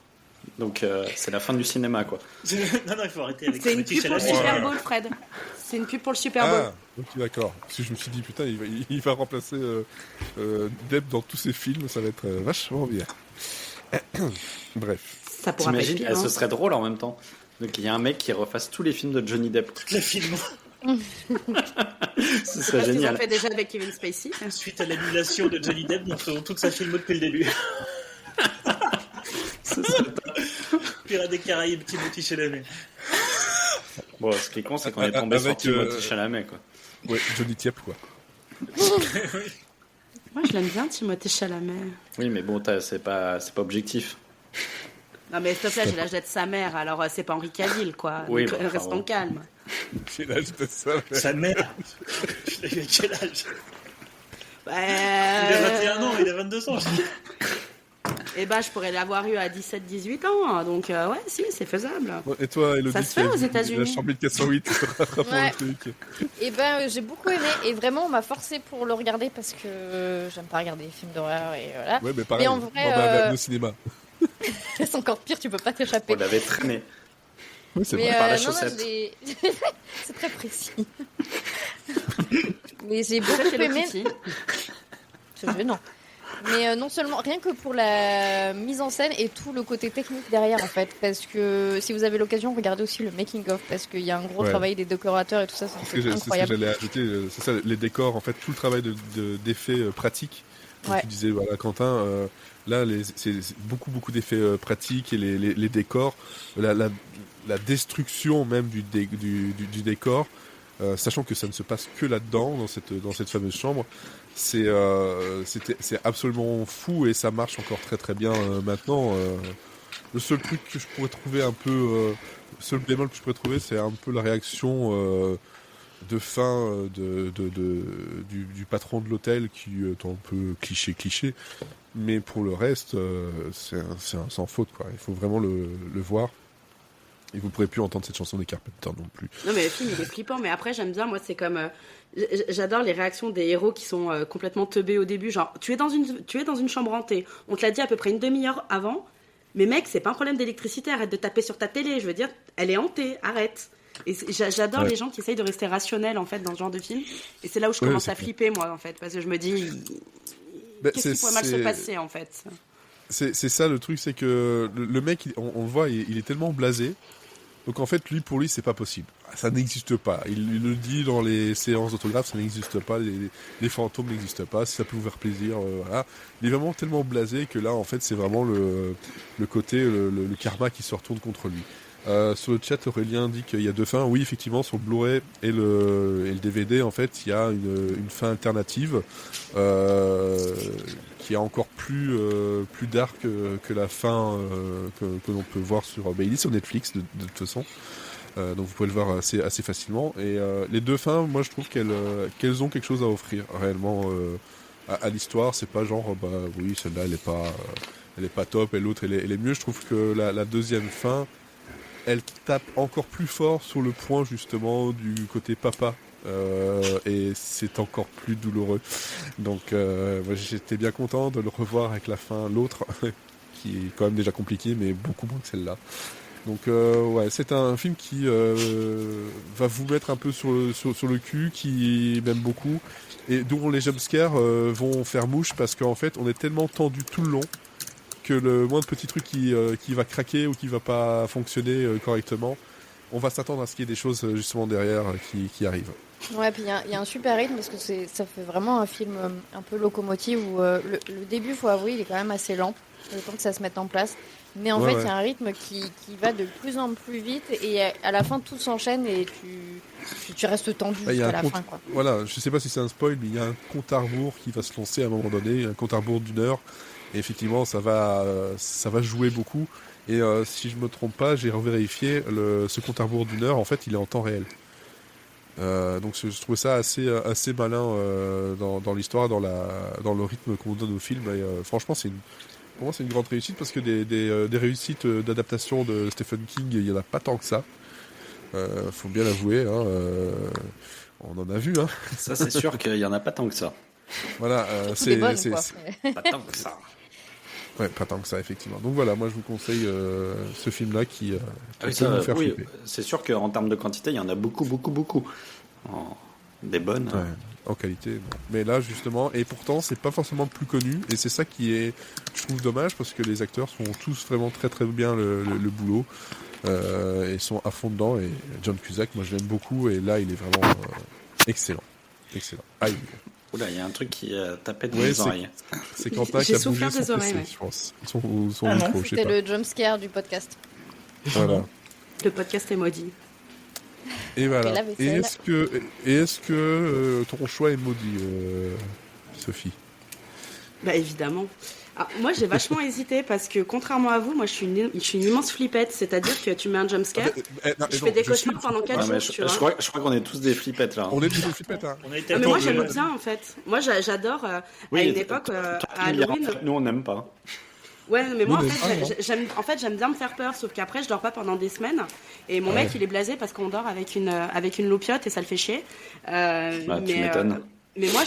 Speaker 4: Donc, c'est la fin du cinéma, quoi.
Speaker 3: Non, il faut arrêter avec
Speaker 5: c'est une
Speaker 3: Timothée
Speaker 5: pub pour le
Speaker 3: Chalamet.
Speaker 5: Super Bowl, Fred. C'est une pub pour le Super Bowl.
Speaker 1: Ah, ok, d'accord. Parce que je me suis dit, putain, il va remplacer Depp dans tous ses films, ça va être vachement bien. Bref.
Speaker 5: Ça pourra pas être
Speaker 4: T'imagines,
Speaker 5: pire,
Speaker 4: ce
Speaker 5: hein.
Speaker 4: serait drôle en même temps. Donc, il y a un mec qui refasse tous les films de Johnny Depp.
Speaker 3: Le film,
Speaker 4: Ce
Speaker 5: C'est
Speaker 4: serait
Speaker 5: ce qu'ils ont
Speaker 4: génial.
Speaker 5: fait déjà avec Kevin Spacey.
Speaker 3: suite à l'annulation de Johnny Depp, nous ferons toute sa filmo depuis le début.
Speaker 4: Ce serait
Speaker 3: Pirates des Caraïbes, Timothée Chalamet.
Speaker 4: Bon, ce qui est con, c'est qu'on est tombé sur
Speaker 1: Avec,
Speaker 4: Timothée Chalamet, quoi.
Speaker 1: Ouais, Johnny Depp, quoi.
Speaker 5: Moi, je l'aime bien, Timothée Chalamet.
Speaker 4: Oui, mais bon, c'est pas objectif.
Speaker 5: Non, mais s'il te plaît, j'ai l'âge d'être sa mère, alors c'est pas Henri Cavill, quoi.
Speaker 4: Oui,
Speaker 5: Donc,
Speaker 4: bah,
Speaker 5: restons
Speaker 4: bon.
Speaker 5: calmes.
Speaker 1: J'ai l'âge de ça.
Speaker 3: Sa mère. Il a quel âge
Speaker 5: Bah,
Speaker 3: Il a 21 ans, il a 22 ans.
Speaker 5: Eh ben, je pourrais l'avoir eu à 17-18 ans, donc ouais, si, c'est faisable.
Speaker 1: Et toi, Elodie,
Speaker 5: Ça se fait
Speaker 1: qui a
Speaker 5: aux
Speaker 1: vu
Speaker 5: États-Unis.
Speaker 1: La chambre de 408, tu te rattrapes
Speaker 2: Ouais.
Speaker 1: le truc.
Speaker 2: Et ben j'ai beaucoup aimé et vraiment on m'a forcé pour le regarder parce que j'aime pas regarder les films d'horreur et voilà.
Speaker 1: Ouais, mais pareil.
Speaker 2: Mais en vrai,
Speaker 1: on va aller au cinéma.
Speaker 2: C'est encore pire, tu peux pas t'échapper.
Speaker 4: On l'avait traîné.
Speaker 1: Oui, c'est
Speaker 2: Mais
Speaker 1: vrai.
Speaker 4: par la
Speaker 2: non,
Speaker 4: chaussette.
Speaker 2: c'est très précis. Mais j'ai
Speaker 5: Ça,
Speaker 2: beaucoup
Speaker 5: c'est le
Speaker 2: aimé.
Speaker 5: Titi.
Speaker 2: C'est gênant. Mais non seulement, rien que pour la mise en scène et tout le côté technique derrière en fait. Parce que si vous avez l'occasion, regardez aussi le making of parce qu'il y a un gros
Speaker 1: Ouais.
Speaker 2: travail des décorateurs et tout ça,
Speaker 1: C'est
Speaker 2: c'est
Speaker 1: ce que
Speaker 2: incroyable.
Speaker 1: j'allais ajouter, c'est ça, les décors, en fait, tout le travail d'effets pratiques. Comme
Speaker 2: Ouais.
Speaker 1: tu disais, voilà, Quentin, là, c'est beaucoup d'effets pratiques et les décors, la destruction même du décor, sachant que ça ne se passe que là-dedans, dans cette fameuse chambre, c'est absolument fou et ça marche encore très très bien maintenant. Le seul truc que je pourrais trouver un peu, le seul bémol que je pourrais trouver, c'est un peu la réaction de fin du patron de l'hôtel qui est un peu cliché, mais pour le reste, c'est un sans faute, quoi. Il faut vraiment le voir. Et vous pourrez plus entendre cette chanson des Carpenters non plus.
Speaker 5: Non, mais le film, il est flippant, mais après, j'aime bien, moi, c'est comme... j'adore les réactions des héros qui sont complètement teubés au début, genre, tu es dans une chambre hantée, on te l'a dit à peu près une demi-heure avant, mais mec, c'est pas un problème d'électricité, arrête de taper sur ta télé, je veux dire, elle est hantée, arrête. Et j'adore
Speaker 1: Ouais.
Speaker 5: les gens qui essayent de rester rationnels, en fait, dans ce genre de film, et c'est là où je
Speaker 1: Ouais,
Speaker 5: commence
Speaker 1: c'est
Speaker 5: à
Speaker 1: clair.
Speaker 5: flipper, moi, en fait, parce que je me dis,
Speaker 1: Ben,
Speaker 5: qu'est-ce qui pourrait mal se passer, en fait.
Speaker 1: C'est ça le truc, c'est que le mec, on le voit, il est tellement blasé. Donc en fait, pour lui, c'est pas possible. Ça n'existe pas. Il le dit dans les séances d'autographe, ça n'existe pas. Les fantômes n'existent pas. Si ça peut vous faire plaisir, voilà. Il est vraiment tellement blasé que là, en fait, c'est vraiment le côté, le karma qui se retourne contre lui. Sur le chat, Aurélien dit qu'il y a deux fins. Oui, effectivement, sur le Blu-ray et le DVD, en fait, il y a une fin alternative qui est encore plus dark que la fin que l'on peut voir sur... il est sur Netflix, de toute façon. Donc vous pouvez le voir assez facilement. Et les deux fins, moi, je trouve qu'elles ont quelque chose à offrir, réellement, à l'histoire. C'est pas genre, bah oui, celle-là, elle est pas top, et l'autre, elle est mieux. Je trouve que la deuxième fin... elle tape encore plus fort sur le point justement du côté papa et c'est encore plus douloureux. Donc moi, j'étais bien content de le revoir avec la fin, l'autre qui est quand même déjà compliqué mais beaucoup moins que celle-là. Donc ouais, c'est un film qui va vous mettre un peu sur le cul, qui m'aime beaucoup et dont les jumpscares vont faire mouche parce qu'en fait on est tellement tendu tout le long que le moindre petit truc qui va craquer ou qui va pas fonctionner correctement, on va s'attendre à ce qu'il y ait des choses justement derrière qui arrivent.
Speaker 2: Ouais, puis il y a un super rythme parce que ça fait vraiment un film un peu locomotive où le début, faut avouer, il est quand même assez lent, le temps que ça se mette en place. Mais en
Speaker 1: Ouais,
Speaker 2: fait,
Speaker 1: ouais.
Speaker 2: il y a un rythme qui va de plus en plus vite et à la fin, tout s'enchaîne et tu restes tendu
Speaker 1: Bah, il y a
Speaker 2: jusqu'à
Speaker 1: un
Speaker 2: la
Speaker 1: compte-
Speaker 2: fin, quoi.
Speaker 1: Voilà, je sais pas si c'est un spoil, mais il y a un compte à rebours qui va se lancer à un moment donné, un compte à rebours d'1 heure. Et effectivement, ça va jouer beaucoup. Et si je me trompe pas, j'ai revérifié ce compte à rebours d'1 heure. En fait, il est en temps réel. Donc je trouve ça assez malin dans l'histoire, dans le rythme qu'on donne au film. Et franchement, pour moi, c'est une grande réussite parce que des réussites d'adaptation de Stephen King, il y en a pas tant que ça. Faut bien l'avouer. Hein, on en a vu. Hein.
Speaker 4: Ça, c'est sûr qu'il y en a pas tant que ça.
Speaker 1: Voilà.
Speaker 2: Surtout des bonnes, quoi.
Speaker 4: Pas tant que ça.
Speaker 1: Ouais, pas tant que ça, effectivement. Donc voilà, moi je vous conseille ce film-là qui
Speaker 4: Ah oui,
Speaker 1: peut vous faire
Speaker 4: oui,
Speaker 1: flipper.
Speaker 4: c'est sûr qu'en termes de quantité, il y en a beaucoup. Des bonnes.
Speaker 1: Ouais, en qualité. Bon. Mais là, justement, et pourtant, c'est pas forcément le plus connu, et c'est ça qui est, je trouve, dommage, parce que les acteurs font tous vraiment très très bien le boulot, et sont à fond dedans, et John Cusack, moi je l'aime beaucoup, et là, il est vraiment excellent. Excellent. Aïe.
Speaker 4: Oula, il y a un truc qui tapait dans
Speaker 1: Ouais,
Speaker 4: les
Speaker 1: c'est-
Speaker 4: oreilles.
Speaker 1: C'est Quentin qui
Speaker 5: J'ai
Speaker 1: a bougé
Speaker 5: souffert
Speaker 1: son
Speaker 5: des
Speaker 1: PC,
Speaker 5: oreilles, ouais.
Speaker 1: je pense. Son
Speaker 3: Ah non,
Speaker 1: micro, je sais
Speaker 2: C'était
Speaker 1: pas.
Speaker 2: le jumpscare du podcast.
Speaker 1: Voilà.
Speaker 5: Le podcast est maudit.
Speaker 1: Et voilà.
Speaker 2: la vaisselle.
Speaker 1: Est-ce que ton choix est maudit, Sophie?
Speaker 5: Bah évidemment. Alors, moi j'ai vachement hésité parce que contrairement à vous, moi je suis une immense flippette, c'est-à-dire que tu mets un jumpscare, je fais des cauchemars pendant 4 jours, tu vois.
Speaker 4: Je crois qu'on est tous des flippettes là.
Speaker 1: On est tous des flippettes, hein.
Speaker 3: On a été
Speaker 5: Ah, mais moi
Speaker 3: attendus.
Speaker 5: j'aime bien en fait. Moi j'adore à une époque à Halloween.
Speaker 4: En fait, nous on n'aime pas.
Speaker 5: Ouais, mais moi en
Speaker 1: Nous,
Speaker 5: fait j'aime bien me faire peur, sauf qu'après je dors pas pendant des semaines. Et mon mec il est blasé parce qu'on dort avec une loupiote et ça le fait chier.
Speaker 4: Bah, tu m'étonnes.
Speaker 5: Mais moi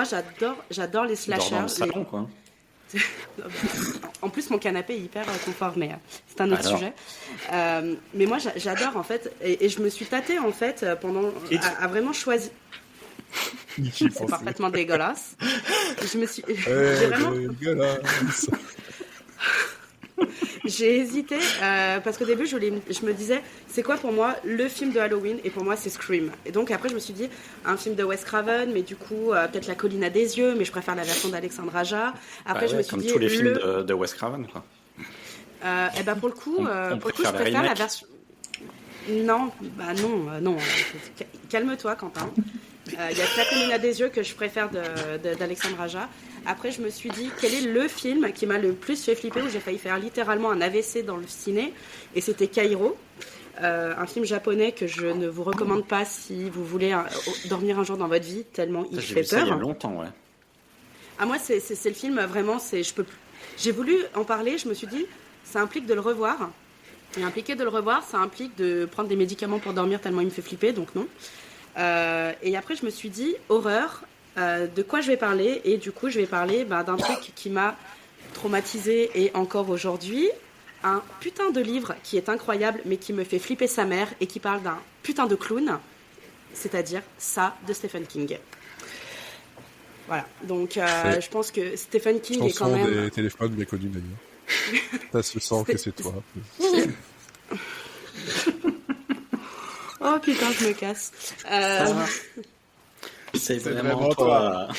Speaker 5: j'adore les
Speaker 4: Tu dors dans
Speaker 5: slashers.
Speaker 4: le salon quoi.
Speaker 5: En plus, mon canapé est hyper confort, mais c'est un autre
Speaker 4: Alors.
Speaker 5: sujet. Mais moi, j'adore en fait, et je me suis tâtée en fait pendant à vraiment choisir. C'est parfaitement dégueulasse. Je me suis, j'ai vraiment, j'ai hésité parce qu'au début, je me disais, c'est quoi pour moi le film de Halloween? Et pour moi, c'est Scream. Et donc après, je me suis dit, un film de Wes Craven, mais du coup, peut-être La Colline à des yeux, mais je préfère la version d'Alexandre Aja. Après, je me suis
Speaker 4: comme
Speaker 5: dit,
Speaker 4: tous les films de Wes Craven quoi.
Speaker 5: Et ben pour le coup,
Speaker 4: On
Speaker 5: je
Speaker 4: préfère les
Speaker 5: préfère la
Speaker 4: remakes.
Speaker 5: version. Non, bah non. Calme-toi, Quentin. Il y a que La Colline à des yeux que je préfère d'Alexandre Aja. Après, je me suis dit, quel est le film qui m'a le plus fait flipper, où j'ai failli faire littéralement un AVC dans le ciné, et c'était Kairo, un film japonais que je ne vous recommande pas si vous voulez dormir un jour dans votre vie, tellement il
Speaker 4: J'ai
Speaker 5: fait
Speaker 4: vu ça il y a
Speaker 5: peur.
Speaker 4: longtemps ouais.
Speaker 5: Ah, moi, c'est le film, vraiment, je peux plus. J'ai voulu en parler, je me suis dit, ça implique de le revoir. Et impliquer de le revoir, ça implique de prendre des médicaments pour dormir tellement il me fait flipper, donc non. Et après, je me suis dit, horreur, de quoi je vais parler? Et du coup, je vais parler d'un truc qui m'a traumatisée et encore aujourd'hui. Un putain de livre qui est incroyable, mais qui me fait flipper sa mère et qui parle d'un putain de clown, c'est-à-dire ça de Stephen King. Voilà, donc je pense que Stephen King est quand
Speaker 1: Chanson
Speaker 5: même...
Speaker 1: des téléphones bien connus d'ailleurs. Ça se sent que c'est toi.
Speaker 5: Oh putain, je me casse.
Speaker 4: C'est
Speaker 1: vraiment
Speaker 4: vraiment toi.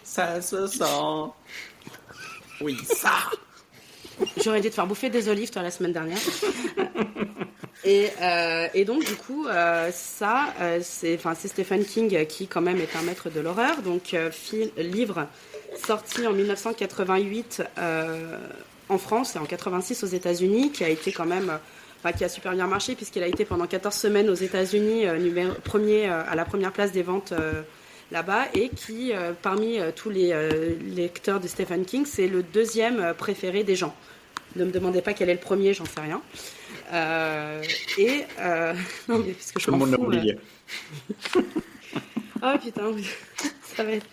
Speaker 4: Ça se sent. Oui, ça.
Speaker 5: J'aurais dû te faire bouffer des olives, toi, la semaine dernière. Et donc, du coup, c'est Stephen King qui, quand même, est un maître de l'horreur. Donc, livre sorti en 1988 en France et en 86 aux États-Unis, qui a été quand même... qui a super bien marché, puisqu'il a été pendant 14 semaines aux États-Unis, premier à la première place des ventes là-bas, et qui, parmi tous les lecteurs de Stephen King, c'est le deuxième préféré des gens. Ne me demandez pas quel est le premier, j'en sais rien. Non, mais parce que je
Speaker 4: Tout le
Speaker 5: m'en
Speaker 4: monde l'a
Speaker 5: fous.
Speaker 4: oublié.
Speaker 5: Oh putain, ça va être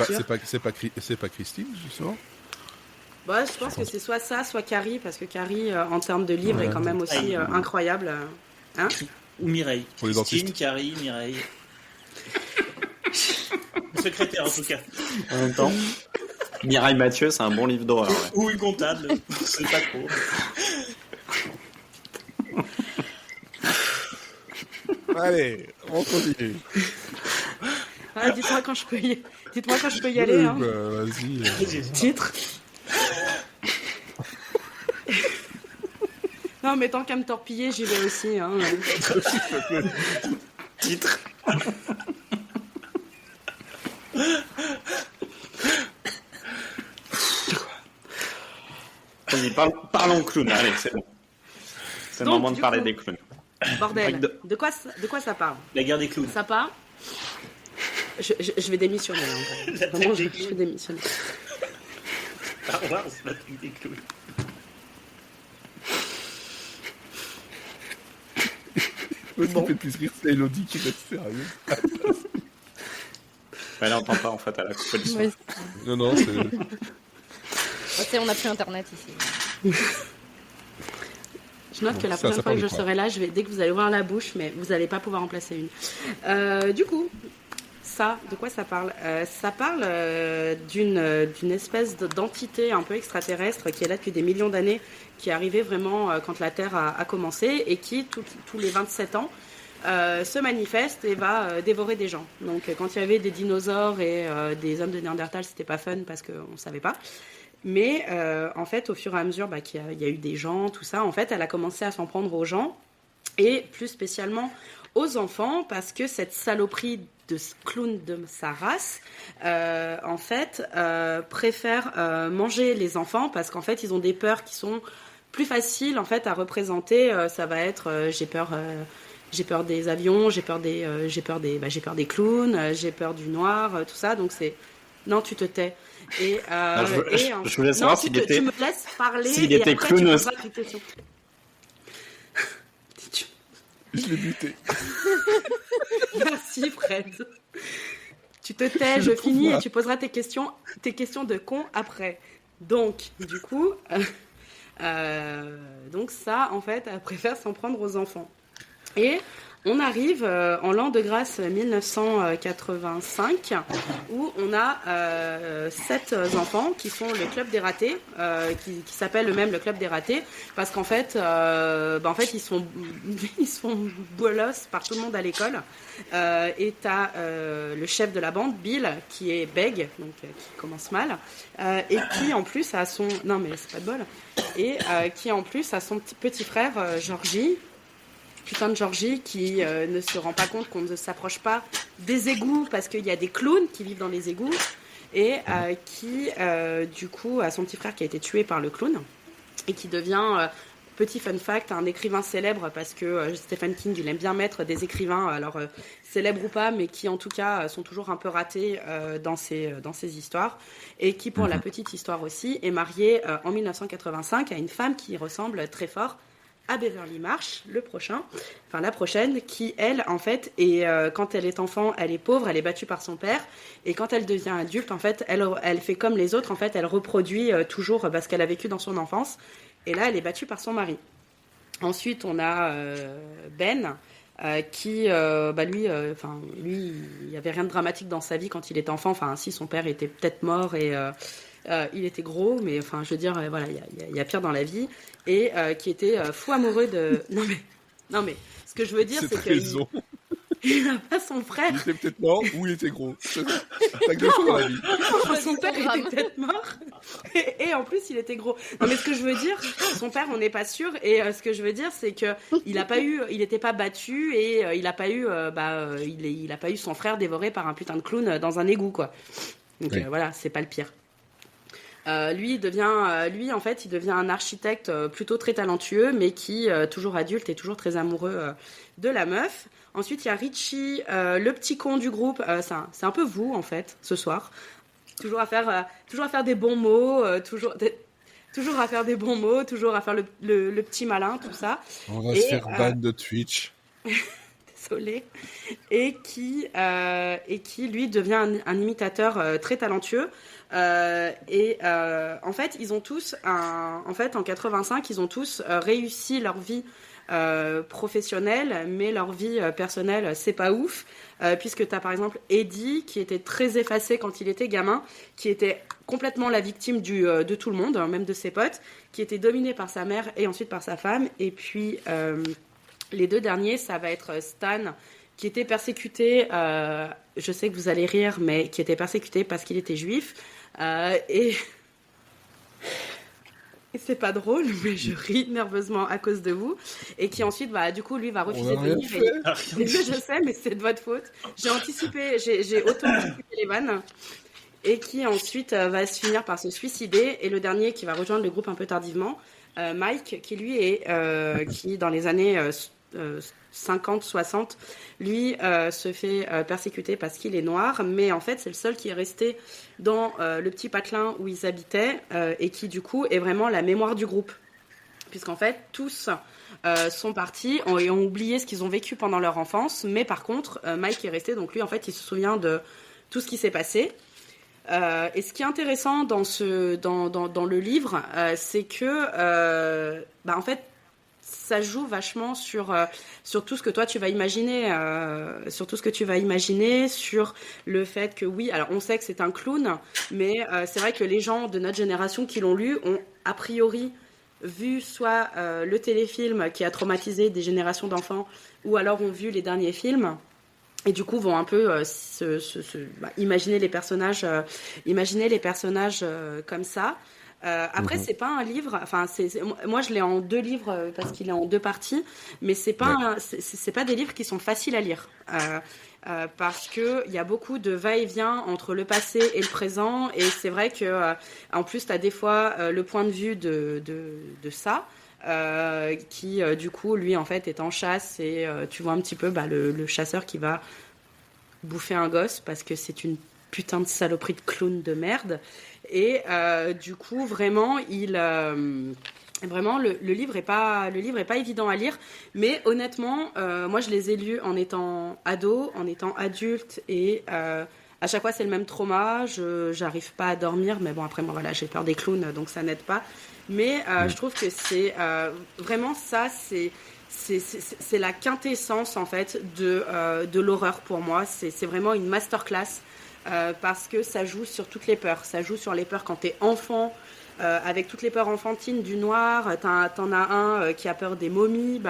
Speaker 5: dur.
Speaker 1: C'est pas Christine, justement?
Speaker 5: Bah, je pense que c'est soit ça, soit Carrie, parce que Carrie, en termes de livre, est quand même aussi incroyable. Hein?
Speaker 3: Ou Mireille.
Speaker 1: Pour les
Speaker 3: Christine,
Speaker 1: dentistes.
Speaker 3: Carrie, Mireille. Secrétaire en tout cas.
Speaker 4: En même temps, Mireille Mathieu, c'est un bon livre d'horreur. Ouais.
Speaker 3: Ou une comptable. C'est pas trop.
Speaker 1: Allez, on continue.
Speaker 5: Ah, dites-moi quand je peux y aller. Hein.
Speaker 1: Bah, vas-y.
Speaker 5: Titre. Non, mais tant qu'à me torpiller, j'y vais aussi. Hein.
Speaker 4: Titre. Vas-y, parlons clown. Allez, c'est bon. C'est le
Speaker 5: Donc,
Speaker 4: moment de
Speaker 5: du
Speaker 4: parler
Speaker 5: coup-
Speaker 4: des clowns.
Speaker 5: Bordel. De quoi ça parle?
Speaker 3: La guerre des clowns.
Speaker 5: Ça part. Je vais démissionner. Hein.
Speaker 3: La
Speaker 5: Vraiment, je
Speaker 3: des clowns.
Speaker 5: vais démissionner.
Speaker 3: Star Wars, la truc des clowns.
Speaker 1: Ce qui fait plus rire, c'est Elodie qui reste sérieux.
Speaker 4: Elle n'entend pas en fait, elle a coupé le son.
Speaker 2: Ouais,
Speaker 1: Non, c'est...
Speaker 2: on a plus internet ici.
Speaker 5: Je note que la
Speaker 1: Ça,
Speaker 5: prochaine
Speaker 1: ça
Speaker 5: fois que
Speaker 1: parle
Speaker 5: je
Speaker 1: de quoi
Speaker 5: serai là, dès que vous allez ouvrir la bouche, mais vous n'allez pas pouvoir en placer une. Du coup, ça, de quoi ça parle? Ça parle d'une espèce d'entité un peu extraterrestre qui est là depuis des millions d'années, qui est arrivée vraiment quand la Terre a commencé et qui, tous les 27 ans, se manifeste et va dévorer des gens. Donc, quand il y avait des dinosaures et des hommes de Néandertal, c'était pas fun parce qu'on ne savait pas. Mais en fait, au fur et à mesure qu'il y a eu des gens, tout ça, en fait, elle a commencé à s'en prendre aux gens et plus spécialement aux enfants, parce que cette saloperie de ce clown de sa race, en fait, préfère manger les enfants, parce qu'en fait, ils ont des peurs qui sont plus faciles en fait à représenter. Ça va être j'ai peur des avions, j'ai peur des clowns, j'ai peur du noir, tout ça. Donc c'est non, tu te tais. Et
Speaker 4: je voulais savoir
Speaker 5: tu me laisses parler.
Speaker 4: S'il
Speaker 5: et
Speaker 4: était
Speaker 5: après,
Speaker 4: clown
Speaker 5: tu
Speaker 4: aussi.
Speaker 5: poseras tes questions.
Speaker 1: Je l'ai buté.
Speaker 5: Merci Fred. Tu te tais, je finis et tu poseras tes questions de con après. Donc, du coup, donc ça, en fait, elle préfère s'en prendre aux enfants. Et on arrive en l'an de grâce 1985, où on a 7 enfants qui sont le club des ratés, qui s'appelle eux-mêmes le club des ratés, parce qu'en fait, ils sont bolos par tout le monde à l'école. Et t'as le chef de la bande, Bill, qui est bègue, donc qui commence mal, et qui en plus a son... Non mais c'est pas de bol. Et qui en plus a son petit frère, Georgie, putain de Georgie, qui ne se rend pas compte qu'on ne s'approche pas des égouts parce qu'il y a des clowns qui vivent dans les égouts, et qui du coup a son petit frère qui a été tué par le clown, et qui devient... Petit fun fact, un écrivain célèbre, parce que Stephen King, il aime bien mettre des écrivains, alors célèbres ou pas, mais qui en tout cas sont toujours un peu ratés dans ses histoires, et qui, pour la petite histoire aussi, est marié en 1985 à une femme qui ressemble très fort à Beverly Marsh, la prochaine, qui elle, en fait, quand elle est enfant, elle est pauvre, elle est battue par son père, et quand elle devient adulte, en fait, elle fait comme les autres, en fait, elle reproduit toujours ce qu'elle a vécu dans son enfance. Et là, elle est battue par son mari. Ensuite, on a Ben, qui, lui, il n'y avait rien de dramatique dans sa vie quand il était enfant. Enfin, si, son père était peut-être mort et il était gros, mais enfin, je veux dire, voilà, il y a pire dans la vie. Et qui était fou amoureux de... Non mais, ce que je veux dire, c'est qu'il n'a pas son frère.
Speaker 1: Il était peut-être mort ou il était gros. T'as que deux choses dans la vie.
Speaker 5: Son père était peut-être mort. Et en plus, il était gros. Non, mais ce que je veux dire, son père, on n'est pas sûr. Et ce que je veux dire, c'est que il n'était pas battu, et il n'a pas eu son frère dévoré par un putain de clown dans un égout, quoi. Donc
Speaker 1: Oui.
Speaker 5: voilà, c'est pas le pire. Lui, il devient un architecte plutôt très talentueux, mais qui, toujours adulte, est toujours très amoureux de la meuf. Ensuite, il y a Richie, le petit con du groupe. C'est un peu vous, en fait, ce soir. Toujours à faire des bons mots, toujours à faire des bons mots, toujours à faire le petit malin, tout ça.
Speaker 1: On va se faire ban de Twitch.
Speaker 5: Désolée. Et qui lui devient un imitateur très talentueux. En fait, ils ont tous en 85, ils ont tous réussi leur vie professionnelle, mais leur vie personnelle, c'est pas ouf, puisque t'as par exemple Eddie, qui était très effacé quand il était gamin, qui était complètement la victime de tout le monde, même de ses potes, qui était dominé par sa mère et ensuite par sa femme. Et puis les deux derniers, ça va être Stan, qui était persécuté, je sais que vous allez rire, mais qui était persécuté parce qu'il était juif, et c'est pas drôle, mais je ris nerveusement à cause de vous, et qui ensuite, du coup, lui va refuser de venir. Je sais, mais c'est de votre faute. J'ai anticipé, j'ai auto-anticipé les vannes, et qui ensuite va se finir par se suicider. Et le dernier qui va rejoindre le groupe un peu tardivement, Mike, qui lui est, qui dans les années 50-60, lui se fait persécuter parce qu'il est noir, mais en fait c'est le seul qui est resté dans le petit patelin où ils habitaient, et qui du coup est vraiment la mémoire du groupe, puisqu'en fait tous sont partis et ont oublié ce qu'ils ont vécu pendant leur enfance, mais par contre Mike est resté, donc lui en fait il se souvient de tout ce qui s'est passé. Et ce qui est intéressant dans le livre, c'est que en fait ça joue vachement sur tout ce que toi tu vas imaginer, sur le fait que oui, alors on sait que c'est un clown, mais c'est vrai que les gens de notre génération qui l'ont lu ont a priori vu soit le téléfilm qui a traumatisé des générations d'enfants, ou alors ont vu les derniers films. Et du coup, vont un peu imaginer les personnages comme ça. Après, c'est pas un livre. Enfin, moi, je l'ai en 2 livres parce qu'il est en 2 parties, mais c'est pas, c'est pas des livres qui sont faciles à lire. Parce que il y a beaucoup de va-et-vient entre le passé et le présent, et c'est vrai que en plus, tu as des fois le point de vue de ça. Qui du coup lui en fait est en chasse, et tu vois un petit peu le chasseur qui va bouffer un gosse parce que c'est une putain de saloperie de clown de merde, et du coup vraiment vraiment le livre est pas évident à lire, mais honnêtement moi je les ai lus en étant ado, en étant adulte, et à chaque fois c'est le même trauma, j'arrive pas à dormir, mais bon après moi voilà, j'ai peur des clowns donc ça n'aide pas. Mais je trouve que c'est vraiment ça, c'est la quintessence en fait de l'horreur pour moi. C'est vraiment une masterclass parce que ça joue sur toutes les peurs. Ça joue sur les peurs quand t'es enfant, avec toutes les peurs enfantines du noir. T'en as un qui a peur des momies,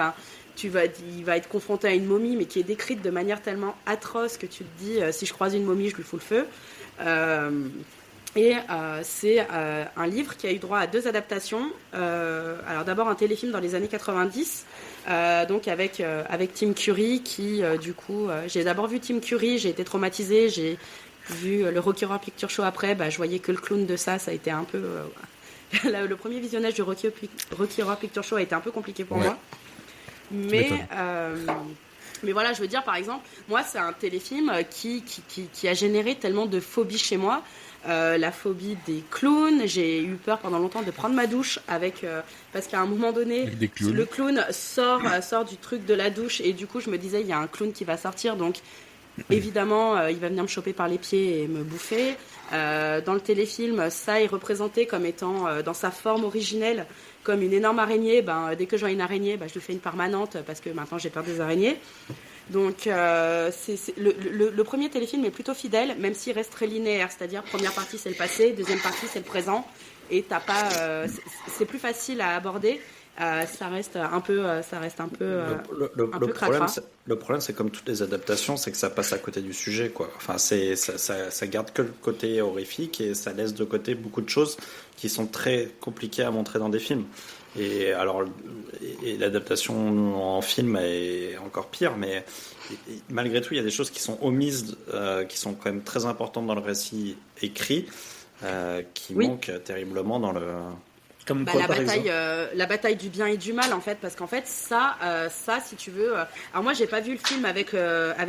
Speaker 5: il va être confronté à une momie, mais qui est décrite de manière tellement atroce que tu te dis si je croise une momie, je lui fous le feu. Et c'est un livre qui a eu droit à 2 adaptations. Alors d'abord un téléfilm dans les années 90, donc avec Tim Curry, qui du coup, j'ai d'abord vu Tim Curry, j'ai été traumatisée, j'ai vu le Rocky Horror Picture Show après, je voyais que le clown de ça a été un peu... le premier visionnage du Rocky Horror Picture Show a été un peu compliqué pour moi. Mais voilà, je veux dire, par exemple, moi, c'est un téléfilm qui a généré tellement de phobies chez moi. La phobie des clowns. J'ai eu peur pendant longtemps de prendre ma douche parce qu'à un moment donné, le clown sort du truc de la douche, et du coup, je me disais, il y a un clown qui va sortir, donc évidemment, il va venir me choper par les pieds et me bouffer. Dans le téléfilm, ça est représenté comme étant, dans sa forme originelle, comme une énorme araignée. Dès que je vois une araignée, je lui fais une permanente parce que maintenant j'ai peur des araignées. Donc le premier téléfilm est plutôt fidèle, même s'il reste très linéaire, c'est-à-dire première partie c'est le passé, deuxième partie c'est le présent, et t'as pas, c'est plus facile à aborder. Ça reste un peu
Speaker 4: le problème, c'est comme toutes les adaptations, c'est que ça passe à côté du sujet, quoi. Enfin, ça garde que le côté horrifique, et ça laisse de côté beaucoup de choses qui sont très compliquées à montrer dans des films. Et alors, l'adaptation en film est encore pire, mais malgré tout, il y a des choses qui sont omises, qui sont quand même très importantes dans le récit écrit, qui manquent terriblement dans le...
Speaker 3: Comme quoi,
Speaker 5: la bataille du bien et du mal, en fait, parce qu'en fait ça si tu veux, alors moi j'ai pas vu le film avec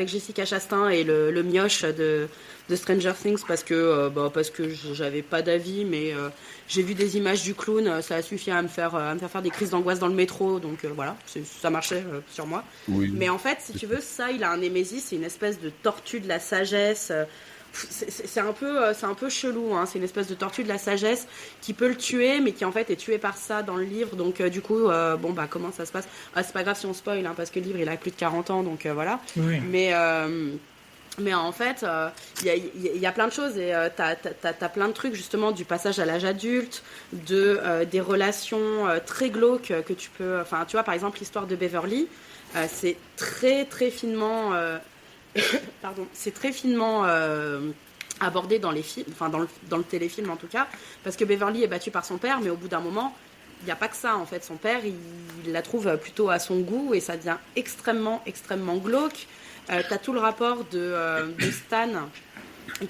Speaker 5: Jessica Chastain et le mioche de Stranger Things parce que j'avais pas d'avis, mais j'ai vu des images du clown, ça a suffi à me faire des crises d'angoisse dans le métro, donc voilà, ça marchait sur moi.
Speaker 1: Oui.
Speaker 5: Mais en fait, si tu veux, ça, il a un némésis, c'est une espèce de tortue de la sagesse. C'est un peu chelou, hein. C'est une espèce de tortue de la sagesse qui peut le tuer, mais qui en fait est tué par ça dans le livre. Donc du coup, comment ça se passe? C'est pas grave si on spoil, hein, parce que le livre il a plus de 40 ans, donc voilà.
Speaker 3: Oui.
Speaker 5: Mais en fait, il y a plein de choses, et t'as plein de trucs justement du passage à l'âge adulte, des relations très glauques que tu peux... Enfin, tu vois, par exemple, l'histoire de Beverly, c'est très très finement... Pardon, c'est très finement abordé dans les films, enfin dans le téléfilm en tout cas, parce que Beverly est battue par son père, mais au bout d'un moment, il n'y a pas que ça en fait. Son père, il la trouve plutôt à son goût, et ça devient extrêmement glauque. T'as tout le rapport de Stan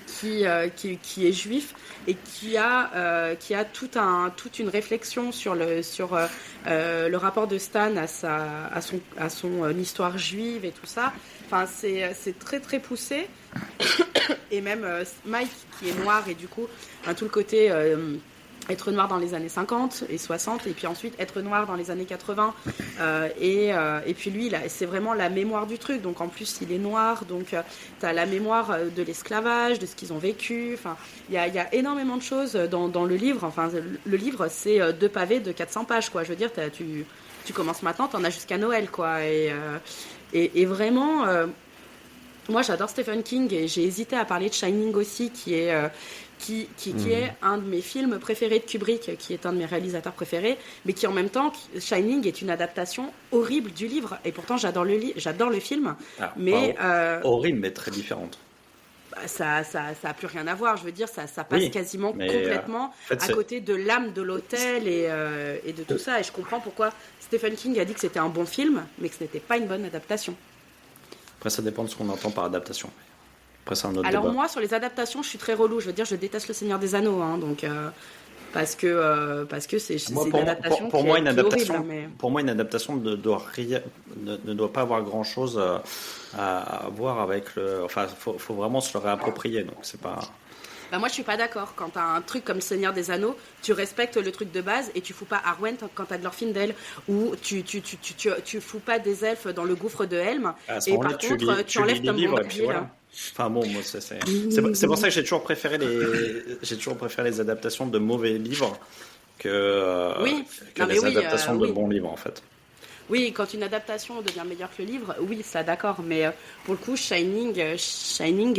Speaker 5: qui est juif, et qui a toute une réflexion sur le rapport de Stan à son histoire juive et tout ça. Enfin, c'est très très poussé. Et même Mike qui est noir, et du coup tout le côté être noir dans les années 50 et 60, et puis ensuite être noir dans les années 80, et puis lui c'est vraiment la mémoire du truc, donc en plus il est noir, donc t'as la mémoire de l'esclavage, de ce qu'ils ont vécu. Enfin, il y a énormément de choses dans le livre. Enfin, le livre c'est 2 pavés de 400 pages, quoi. Je veux dire, tu commences maintenant, t'en as jusqu'à Noël, quoi. Et vraiment, moi j'adore Stephen King, et j'ai hésité à parler de Shining aussi, qui est un de mes films préférés de Kubrick, qui est un de mes réalisateurs préférés, mais qui en même temps, Shining est une adaptation horrible du livre, et pourtant j'adore le film.
Speaker 4: Ah,
Speaker 5: mais
Speaker 4: horrible, mais très différente.
Speaker 5: bah, ça a plus rien à voir. Je veux dire, ça passe
Speaker 4: Oui,
Speaker 5: quasiment
Speaker 4: mais,
Speaker 5: complètement
Speaker 4: en fait,
Speaker 5: à
Speaker 4: c'est-
Speaker 5: côté de l'âme de l'hôtel et de tout ça. Et je comprends pourquoi Stephen King a dit que c'était un bon film, mais que ce n'était pas une bonne adaptation.
Speaker 4: Après, ça dépend de ce qu'on entend par adaptation. Après, c'est un autre
Speaker 5: Alors
Speaker 4: débat.
Speaker 5: moi, sur les adaptations, je suis très relou. Je veux dire, je déteste Le Seigneur des Anneaux, hein, donc parce que c'est
Speaker 4: Moi,
Speaker 5: une
Speaker 4: pour,
Speaker 5: adaptation
Speaker 4: pour
Speaker 5: qui
Speaker 4: moi,
Speaker 5: est
Speaker 4: une
Speaker 5: horrible.
Speaker 4: adaptation,
Speaker 5: Hein, mais...
Speaker 4: pour moi, une adaptation ne doit pas avoir grand-chose à voir avec le. Enfin, faut vraiment se le réapproprier. Donc, c'est pas.
Speaker 5: Bah moi je suis pas d'accord. Quand t'as un truc comme Le Seigneur des Anneaux, tu respectes le truc de base et tu fous pas Arwen quand t'as de Glorfindel, ou tu fous pas des elfes dans le gouffre de Helm.
Speaker 4: À ce
Speaker 5: Et
Speaker 4: moment-là,
Speaker 5: par contre, tu
Speaker 4: tu
Speaker 5: enlèves
Speaker 4: lis
Speaker 5: Tom
Speaker 4: les livres et puis
Speaker 5: Bombadil.
Speaker 4: voilà. Enfin bon, moi, c'est pour ça que j'ai toujours préféré les adaptations de mauvais livres que,
Speaker 5: Oui.
Speaker 4: que
Speaker 5: Non, mais
Speaker 4: les
Speaker 5: oui,
Speaker 4: adaptations de
Speaker 5: oui.
Speaker 4: bons livres en fait.
Speaker 5: Oui, quand une adaptation devient meilleure que le livre, oui, ça d'accord. Mais pour le coup, Shining,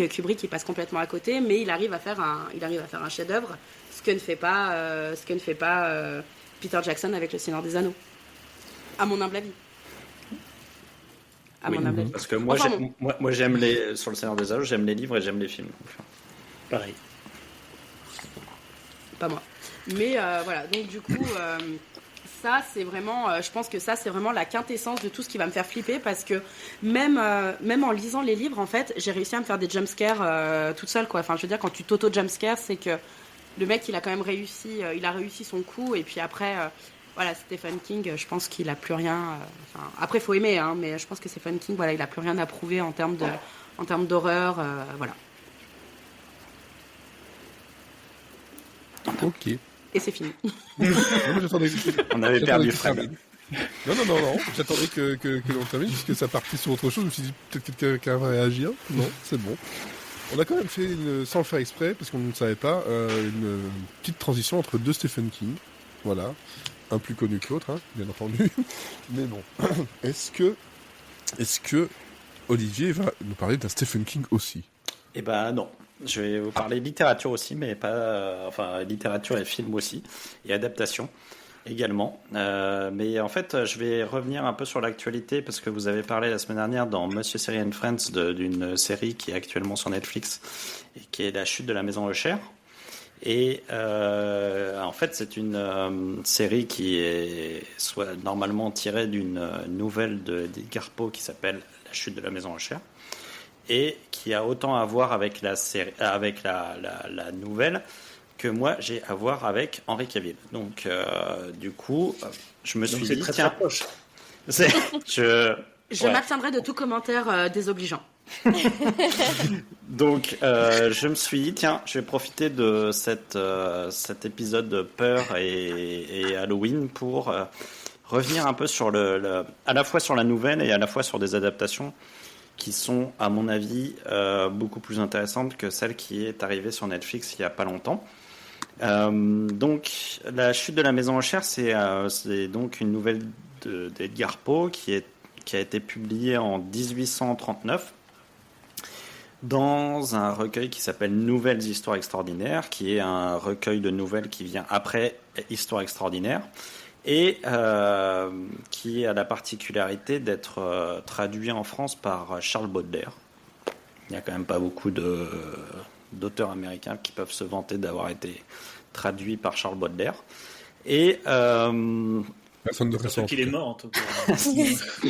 Speaker 5: Kubrick, il passe complètement à côté, mais il arrive à faire un chef-d'œuvre, ce que ne fait pas Peter Jackson avec Le Seigneur des Anneaux. À mon humble avis. À
Speaker 4: Oui,
Speaker 5: mon humble avis.
Speaker 4: parce que moi,
Speaker 5: Enfin,
Speaker 4: moi j'aime sur le Seigneur des Anneaux, j'aime les livres et j'aime les films.
Speaker 3: Pareil.
Speaker 5: Pas moi. Mais voilà, donc du coup, ça c'est vraiment, je pense que ça c'est vraiment la quintessence de tout ce qui va me faire flipper, parce que même en lisant les livres, en fait, j'ai réussi à me faire des jumpscares toute seule, quoi. Enfin, je veux dire, quand tu t'auto-jumpscares, c'est que le mec, il a quand même réussi, il a réussi son coup, et puis après, voilà, Stephen King, je pense qu'il a plus rien. Enfin, après, faut aimer, hein, mais je pense que Stephen King, voilà, il a plus rien à prouver en termes d'horreur, voilà.
Speaker 1: Ok.
Speaker 5: Et c'est fini.
Speaker 1: Non, mais j'attendais.
Speaker 4: On avait
Speaker 1: J'attendais
Speaker 4: perdu
Speaker 1: que tu
Speaker 4: Fred.
Speaker 1: termines. Non. J'attendais que l'on termine, puisque ça partait sur autre chose. Je me suis dit, peut-être que quelqu'un va réagir. Non, c'est bon. On a quand même fait, sans le faire exprès, parce qu'on ne savait pas, une petite transition entre deux Stephen King. Voilà. Un plus connu que l'autre, hein, bien entendu. Mais bon. Est-ce que Olivier va nous parler d'un Stephen King aussi?
Speaker 4: Eh ben non. Je vais vous parler littérature aussi, mais pas. Enfin, littérature et film aussi, et adaptation également. Mais en fait, je vais revenir un peu sur l'actualité, parce que vous avez parlé la semaine dernière dans Monsieur Série and Friends d'une série qui est actuellement sur Netflix et qui est La Chute de la Maison Usher. Et en fait, c'est une série qui est soit normalement tirée d'une nouvelle d'Edgar Poe qui s'appelle La Chute de la Maison Usher, et qui a autant à voir avec la série, avec la nouvelle, que moi j'ai à voir avec Henry Cavill. Donc du coup, je me suis
Speaker 3: Donc c'est
Speaker 4: dit
Speaker 3: très
Speaker 4: tiens,
Speaker 3: très proche.
Speaker 4: je
Speaker 5: Je m'abstiendrai de tout commentaire désobligeant.
Speaker 4: Donc, je me suis dit, tiens, je vais profiter de cet épisode de peur et Halloween pour revenir un peu sur à la fois sur la nouvelle et à la fois sur des adaptations qui sont, à mon avis, beaucoup plus intéressantes que celle qui est arrivée sur Netflix il n'y a pas longtemps. Donc, La Chute de la Maison Usher, c'est donc une nouvelle d'Edgar Poe qui a été publiée en 1839. Dans un recueil qui s'appelle Nouvelles Histoires Extraordinaires, qui est un recueil de nouvelles qui vient après Histoires Extraordinaires, et qui a la particularité d'être traduit en France par Charles Baudelaire. Il n'y a quand même pas beaucoup d'auteurs américains qui peuvent se vanter d'avoir été traduits par Charles Baudelaire. Et
Speaker 1: Personne ne
Speaker 3: Parce
Speaker 1: ressent.
Speaker 3: qu'il est mort en tout cas.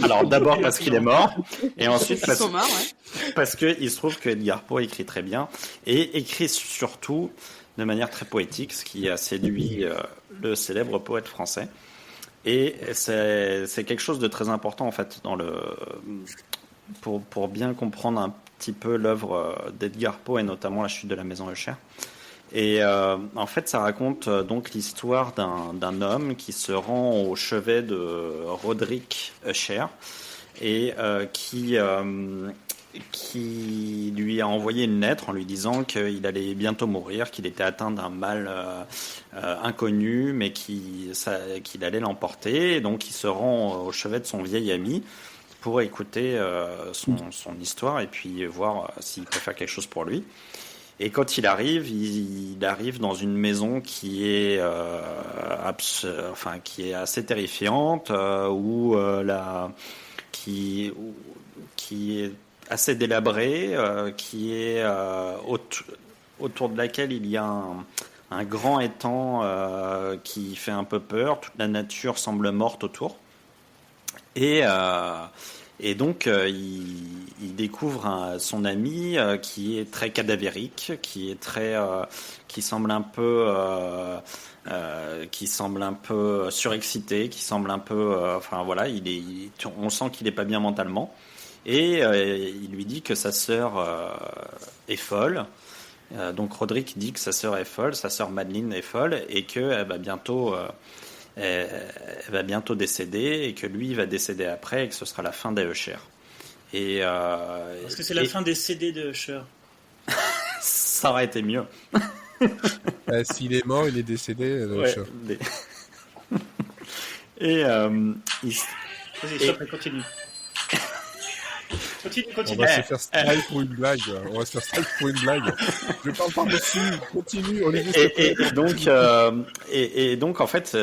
Speaker 4: alors d'abord parce qu'il est mort, et ensuite
Speaker 5: Ils sont morts, ouais.
Speaker 4: parce qu'il se trouve que Edgar Poe écrit très bien, et écrit surtout de manière très poétique, ce qui a séduit le célèbre poète français. Et c'est quelque chose de très important en fait pour bien comprendre un petit peu l'œuvre d'Edgar Poe, et notamment La Chute de la Maison Usher. Et en fait, ça raconte donc l'histoire d'un homme qui se rend au chevet de Roderick Usher et qui lui a envoyé une lettre en lui disant qu'il allait bientôt mourir, qu'il était atteint d'un mal inconnu, mais qu'il allait l'emporter. Et donc, il se rend au chevet de son vieil ami pour écouter son histoire et puis voir s'il peut faire quelque chose pour lui. Et quand il arrive dans une maison qui est assez terrifiante, qui est assez délabrée, qui est autour de laquelle il y a un grand étang qui fait un peu peur. Toute la nature semble morte autour. Et donc, il découvre son ami qui est très cadavérique, qui semble un peu surexcité, qui semble un peu, enfin voilà, on sent qu'il est pas bien mentalement. Et il lui dit que sa sœur est folle. Donc Roderick dit que sa sœur est folle, sa sœur Madeleine est folle, et qu'elle va bientôt décéder, et que lui va décéder après, et que ce sera la fin des Usher.
Speaker 3: Parce que c'est la fin des CD de Usher.
Speaker 4: Ça aurait été mieux.
Speaker 1: S'il est mort, il est décédé.
Speaker 4: Ouais, et
Speaker 3: Vas-y, stop, continue. Continue.
Speaker 1: On va se faire strike pour une blague. Je parle par-dessus. Continue, Olivier.
Speaker 4: Et donc en fait,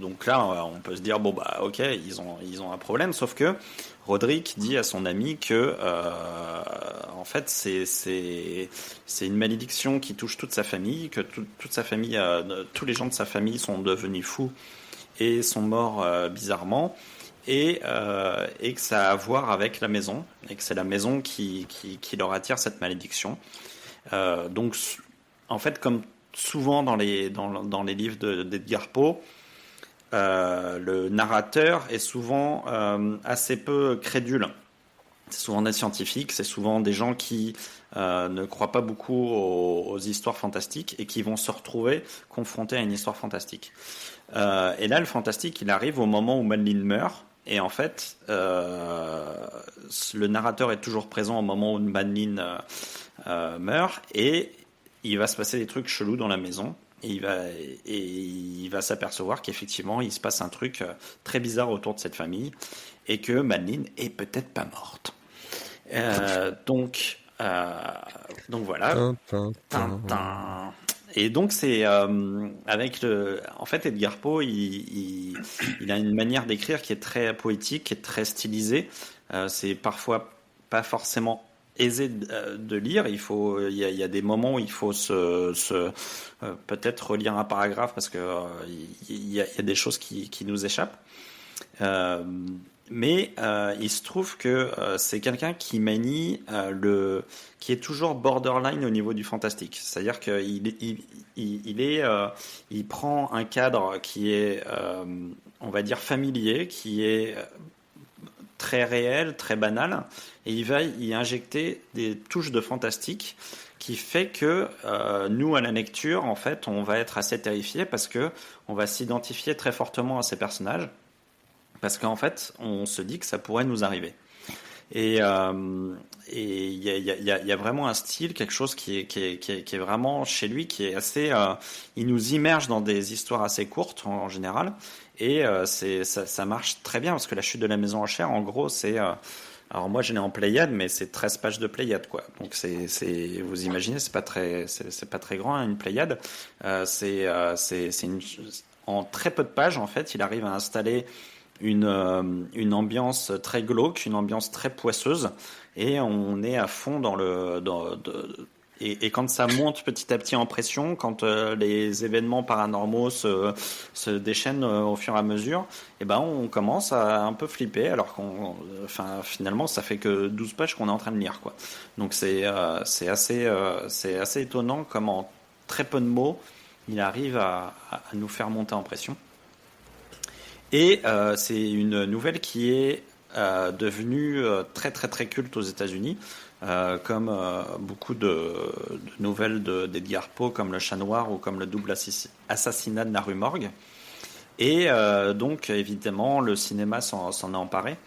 Speaker 4: donc là, on peut se dire bon bah ok, ils ont un problème, sauf que Roderick dit à son ami que en fait c'est une malédiction qui touche toute sa famille, que toute sa famille, tous les gens de sa famille sont devenus fous et sont morts bizarrement. Et que ça a à voir avec la maison, et que c'est la maison qui leur attire cette malédiction. Donc, en fait, comme souvent dans les livres d'Edgar Poe, le narrateur est souvent assez peu crédule. C'est souvent des scientifiques, c'est souvent des gens qui ne croient pas beaucoup aux histoires fantastiques et qui vont se retrouver confrontés à une histoire fantastique. Et là, le fantastique, il arrive au moment où Madeleine meurt. Et en fait, le narrateur est toujours présent au moment où Madeleine meurt, et il va se passer des trucs chelous dans la maison. Et il va s'apercevoir qu'effectivement, il se passe un truc très bizarre autour de cette famille, et que Madeleine est peut-être pas morte. Donc voilà. Tintin. Et donc c'est avec en fait Edgar Poe, il a une manière d'écrire qui est très poétique, qui est très stylisée. C'est parfois pas forcément aisé de lire. Il y a des moments où il faut peut-être relire un paragraphe parce que il y a des choses qui nous échappent. Mais il se trouve que c'est quelqu'un qui manie qui est toujours borderline au niveau du fantastique. C'est-à-dire qu'il il prend un cadre qui est, on va dire, familier, qui est très réel, très banal, et il va y injecter des touches de fantastique qui fait que nous, à la lecture, en fait, on va être assez terrifiés parce que on va s'identifier très fortement à ces personnages. Parce qu'en fait, on se dit que ça pourrait nous arriver. Et il y a vraiment un style, quelque chose qui est vraiment chez lui, qui est assez. Il nous immerge dans des histoires assez courtes en général, et ça marche très bien parce que la chute de la maison Usher, en gros, c'est. Alors moi, je l'ai en Pléiade, mais c'est 13 pages de Pléiade, quoi. Donc vous imaginez, c'est pas très grand, hein, une Pléiade. En très peu de pages, en fait, il arrive à installer une ambiance très glauque, une ambiance très poisseuse, et on est à fond et quand ça monte petit à petit en pression, quand les événements paranormaux se déchaînent au fur et à mesure, et ben on commence à un peu flipper, alors finalement ça fait que 12 pages qu'on est en train de lire, quoi. Donc c'est assez étonnant comme en très peu de mots il arrive à nous faire monter en pression. Et c'est une nouvelle qui est devenue très très très culte aux États-Unis, comme beaucoup de nouvelles d'Edgar Poe, comme Le Chat Noir ou comme Le double assassinat de la rue Morgue. Et donc évidemment le cinéma s'en est emparé.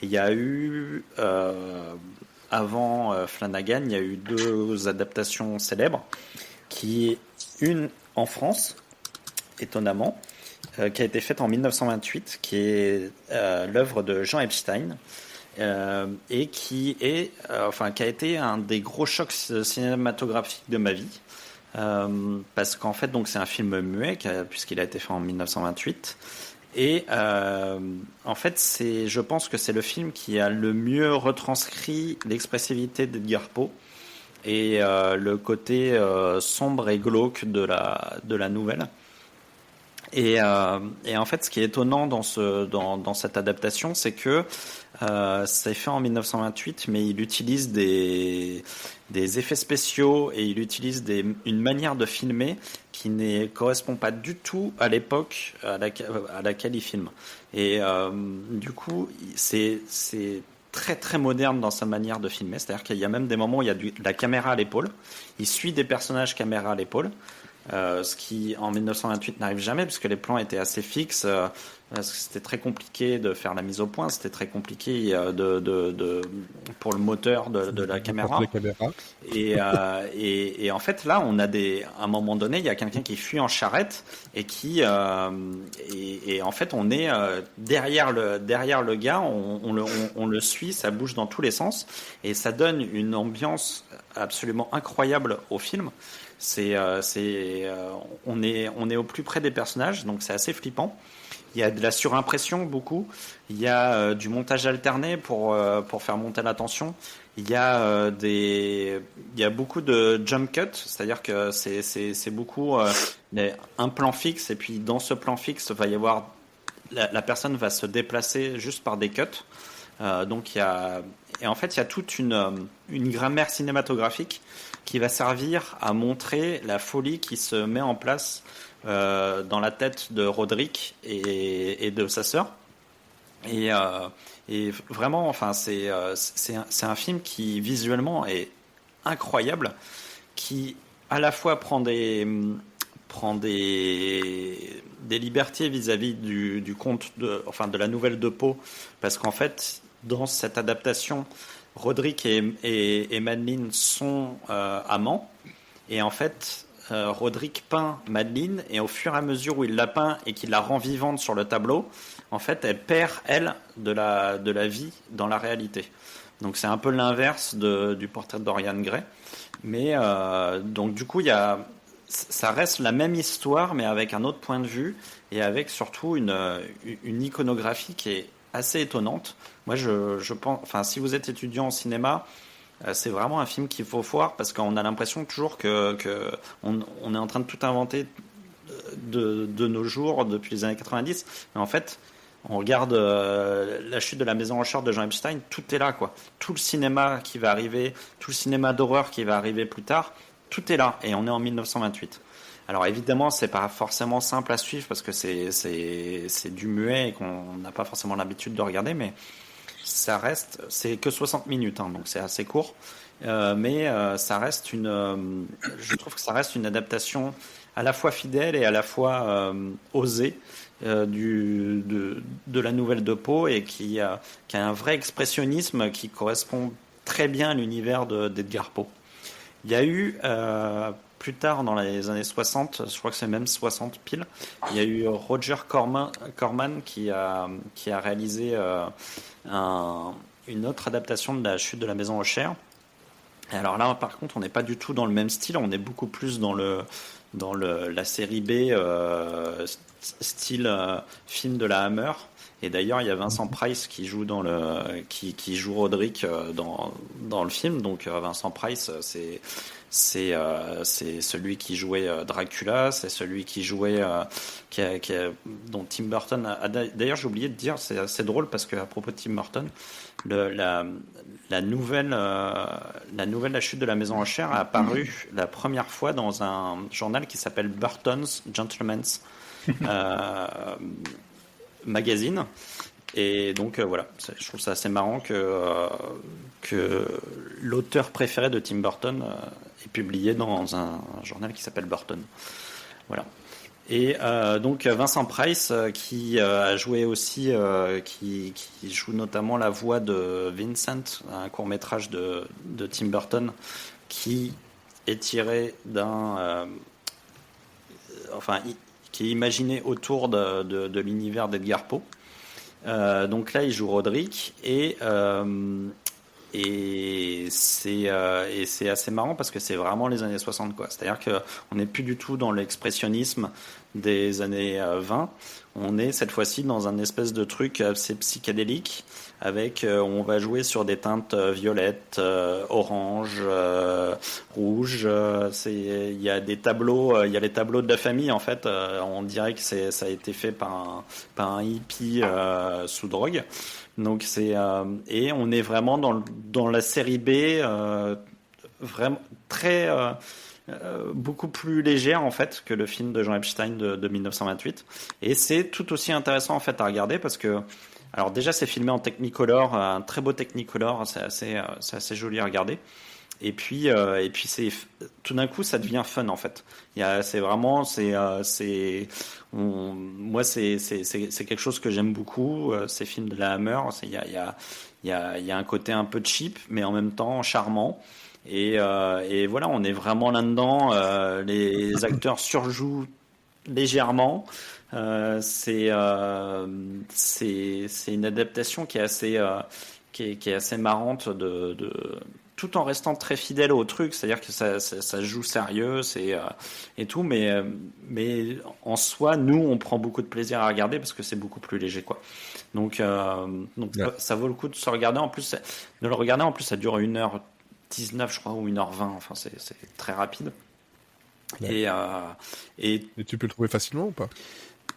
Speaker 4: Et il y a eu avant Flanagan, il y a eu 2 adaptations célèbres, une en France, étonnamment, qui a été faite en 1928, qui est l'œuvre de Jean Epstein, et qui a été un des gros chocs cinématographiques de ma vie, parce qu'en fait, donc c'est un film muet puisqu'il a été fait en 1928, Et en fait, je pense que c'est le film qui a le mieux retranscrit l'expressivité d'Edgar Poe et le côté sombre et glauque de la nouvelle. Et en fait, ce qui est étonnant dans cette adaptation, c'est que c'est fait en 1928, mais il utilise des effets spéciaux et il utilise une manière de filmer qui ne correspond pas du tout à l'époque à laquelle il filme. Et du coup, c'est très très moderne dans sa manière de filmer. C'est-à-dire qu'il y a même des moments où il y a de la caméra à l'épaule. Il suit des personnages caméra à l'épaule. Ce qui en 1928 n'arrive jamais puisque les plans étaient assez fixes, parce que c'était très compliqué de faire la mise au point, c'était très compliqué pour le moteur de la caméra. Et en fait là à un moment donné il y a quelqu'un qui fuit en charrette et et en fait on est derrière le gars, on le suit, ça bouge dans tous les sens et ça donne une ambiance absolument incroyable au film. On est au plus près des personnages, donc c'est assez flippant. Il y a de la surimpression beaucoup. Il y a du montage alterné pour faire monter la tension. Il y a beaucoup de jump cut, c'est-à-dire que c'est beaucoup un plan fixe et puis dans ce plan fixe va y avoir la personne va se déplacer juste par des cuts. Donc et en fait il y a toute une grammaire cinématographique qui va servir à montrer la folie qui se met en place dans la tête de Roderick et de sa sœur. Et vraiment, enfin, c'est un film qui visuellement est incroyable, qui à la fois prend des libertés vis-à-vis du conte de la nouvelle de Poe, parce qu'en fait, dans cette adaptation, Roderick et Madeleine sont amants, et en fait Roderick peint Madeleine et au fur et à mesure où il la peint et qu'il la rend vivante sur le tableau, en fait elle perd de la vie dans la réalité. Donc c'est un peu l'inverse du portrait de Dorian Gray, mais donc du coup ça reste la même histoire mais avec un autre point de vue et avec surtout une iconographie qui est assez étonnante. Moi, je pense, enfin, si vous êtes étudiant en cinéma, c'est vraiment un film qu'il faut voir parce qu'on a l'impression toujours que on est en train de tout inventer de nos jours depuis les années 90. Mais en fait, on regarde La chute de la maison Usher de Jean Epstein, tout est là, quoi. Tout le cinéma qui va arriver, tout le cinéma d'horreur qui va arriver plus tard, tout est là. Et on est en 1928. Alors évidemment, c'est pas forcément simple à suivre parce que c'est du muet et qu'on n'a pas forcément l'habitude de regarder, mais c'est que 60 minutes, hein, donc c'est assez court, mais je trouve que ça reste une adaptation à la fois fidèle et à la fois osée de la nouvelle de Poe et qui a un vrai expressionnisme qui correspond très bien à l'univers d'Edgar Poe. Il y a eu plus tard dans les années 60, je crois que c'est même 60 pile, il y a eu Roger Corman qui a réalisé une autre adaptation de La chute de la maison Usher. Et alors là, par contre, on n'est pas du tout dans le même style, on est beaucoup plus dans la série B, style film de la Hammer. Et d'ailleurs, il y a Vincent Price qui joue qui joue Roderick dans le film. Donc Vincent Price, c'est celui qui jouait Dracula, c'est celui qui jouait dont Tim Burton d'ailleurs j'ai oublié de dire, c'est assez drôle parce que à propos de Tim Burton, la nouvelle La chute de la maison Usher a apparu la première fois dans un journal qui s'appelle Burton's Gentleman's Magazine. Et donc voilà, je trouve ça assez marrant que l'auteur préféré de Tim Burton est publié dans un journal qui s'appelle Burton. Voilà. Et donc Vincent Price qui a joué aussi, qui joue notamment la voix de Vincent, un court métrage de Tim Burton qui est tiré qui est imaginé autour de l'univers d'Edgar Poe. Donc là, il joue Roderick et et c'est assez marrant parce que c'est vraiment les années 60 quoi. C'est-à-dire que on n'est plus du tout dans l'expressionnisme des années 20. On est cette fois-ci dans un espèce de truc assez psychédélique avec on va jouer sur des teintes violettes, orange, rouge. Il y a des tableaux, il y a les tableaux de la famille en fait. On dirait que ça a été fait par un hippie sous drogue. Donc et on est vraiment dans la série B, vraiment très beaucoup plus légère en fait que le film de Jean Epstein de 1928. Et c'est tout aussi intéressant en fait à regarder parce que alors déjà c'est filmé en Technicolor, un très beau Technicolor, c'est assez joli à regarder. Et puis c'est tout d'un coup ça devient fun en fait. C'est vraiment moi c'est quelque chose que j'aime beaucoup. Ces films de la Hammer, il y a un côté un peu cheap mais en même temps charmant. Et voilà, on est vraiment là-dedans. Les acteurs surjouent légèrement. C'est une adaptation qui est assez marrante tout en restant très fidèle au truc, c'est-à-dire que ça joue sérieux, et tout, mais en soi, nous, on prend beaucoup de plaisir à regarder parce que c'est beaucoup plus léger, quoi. Donc ouais. Ça vaut le coup de se regarder. En plus, de le regarder, en plus, ça dure 1h19, je crois, ou 1h20. Enfin, c'est très rapide. Ouais. Et
Speaker 1: tu peux le trouver facilement ou pas?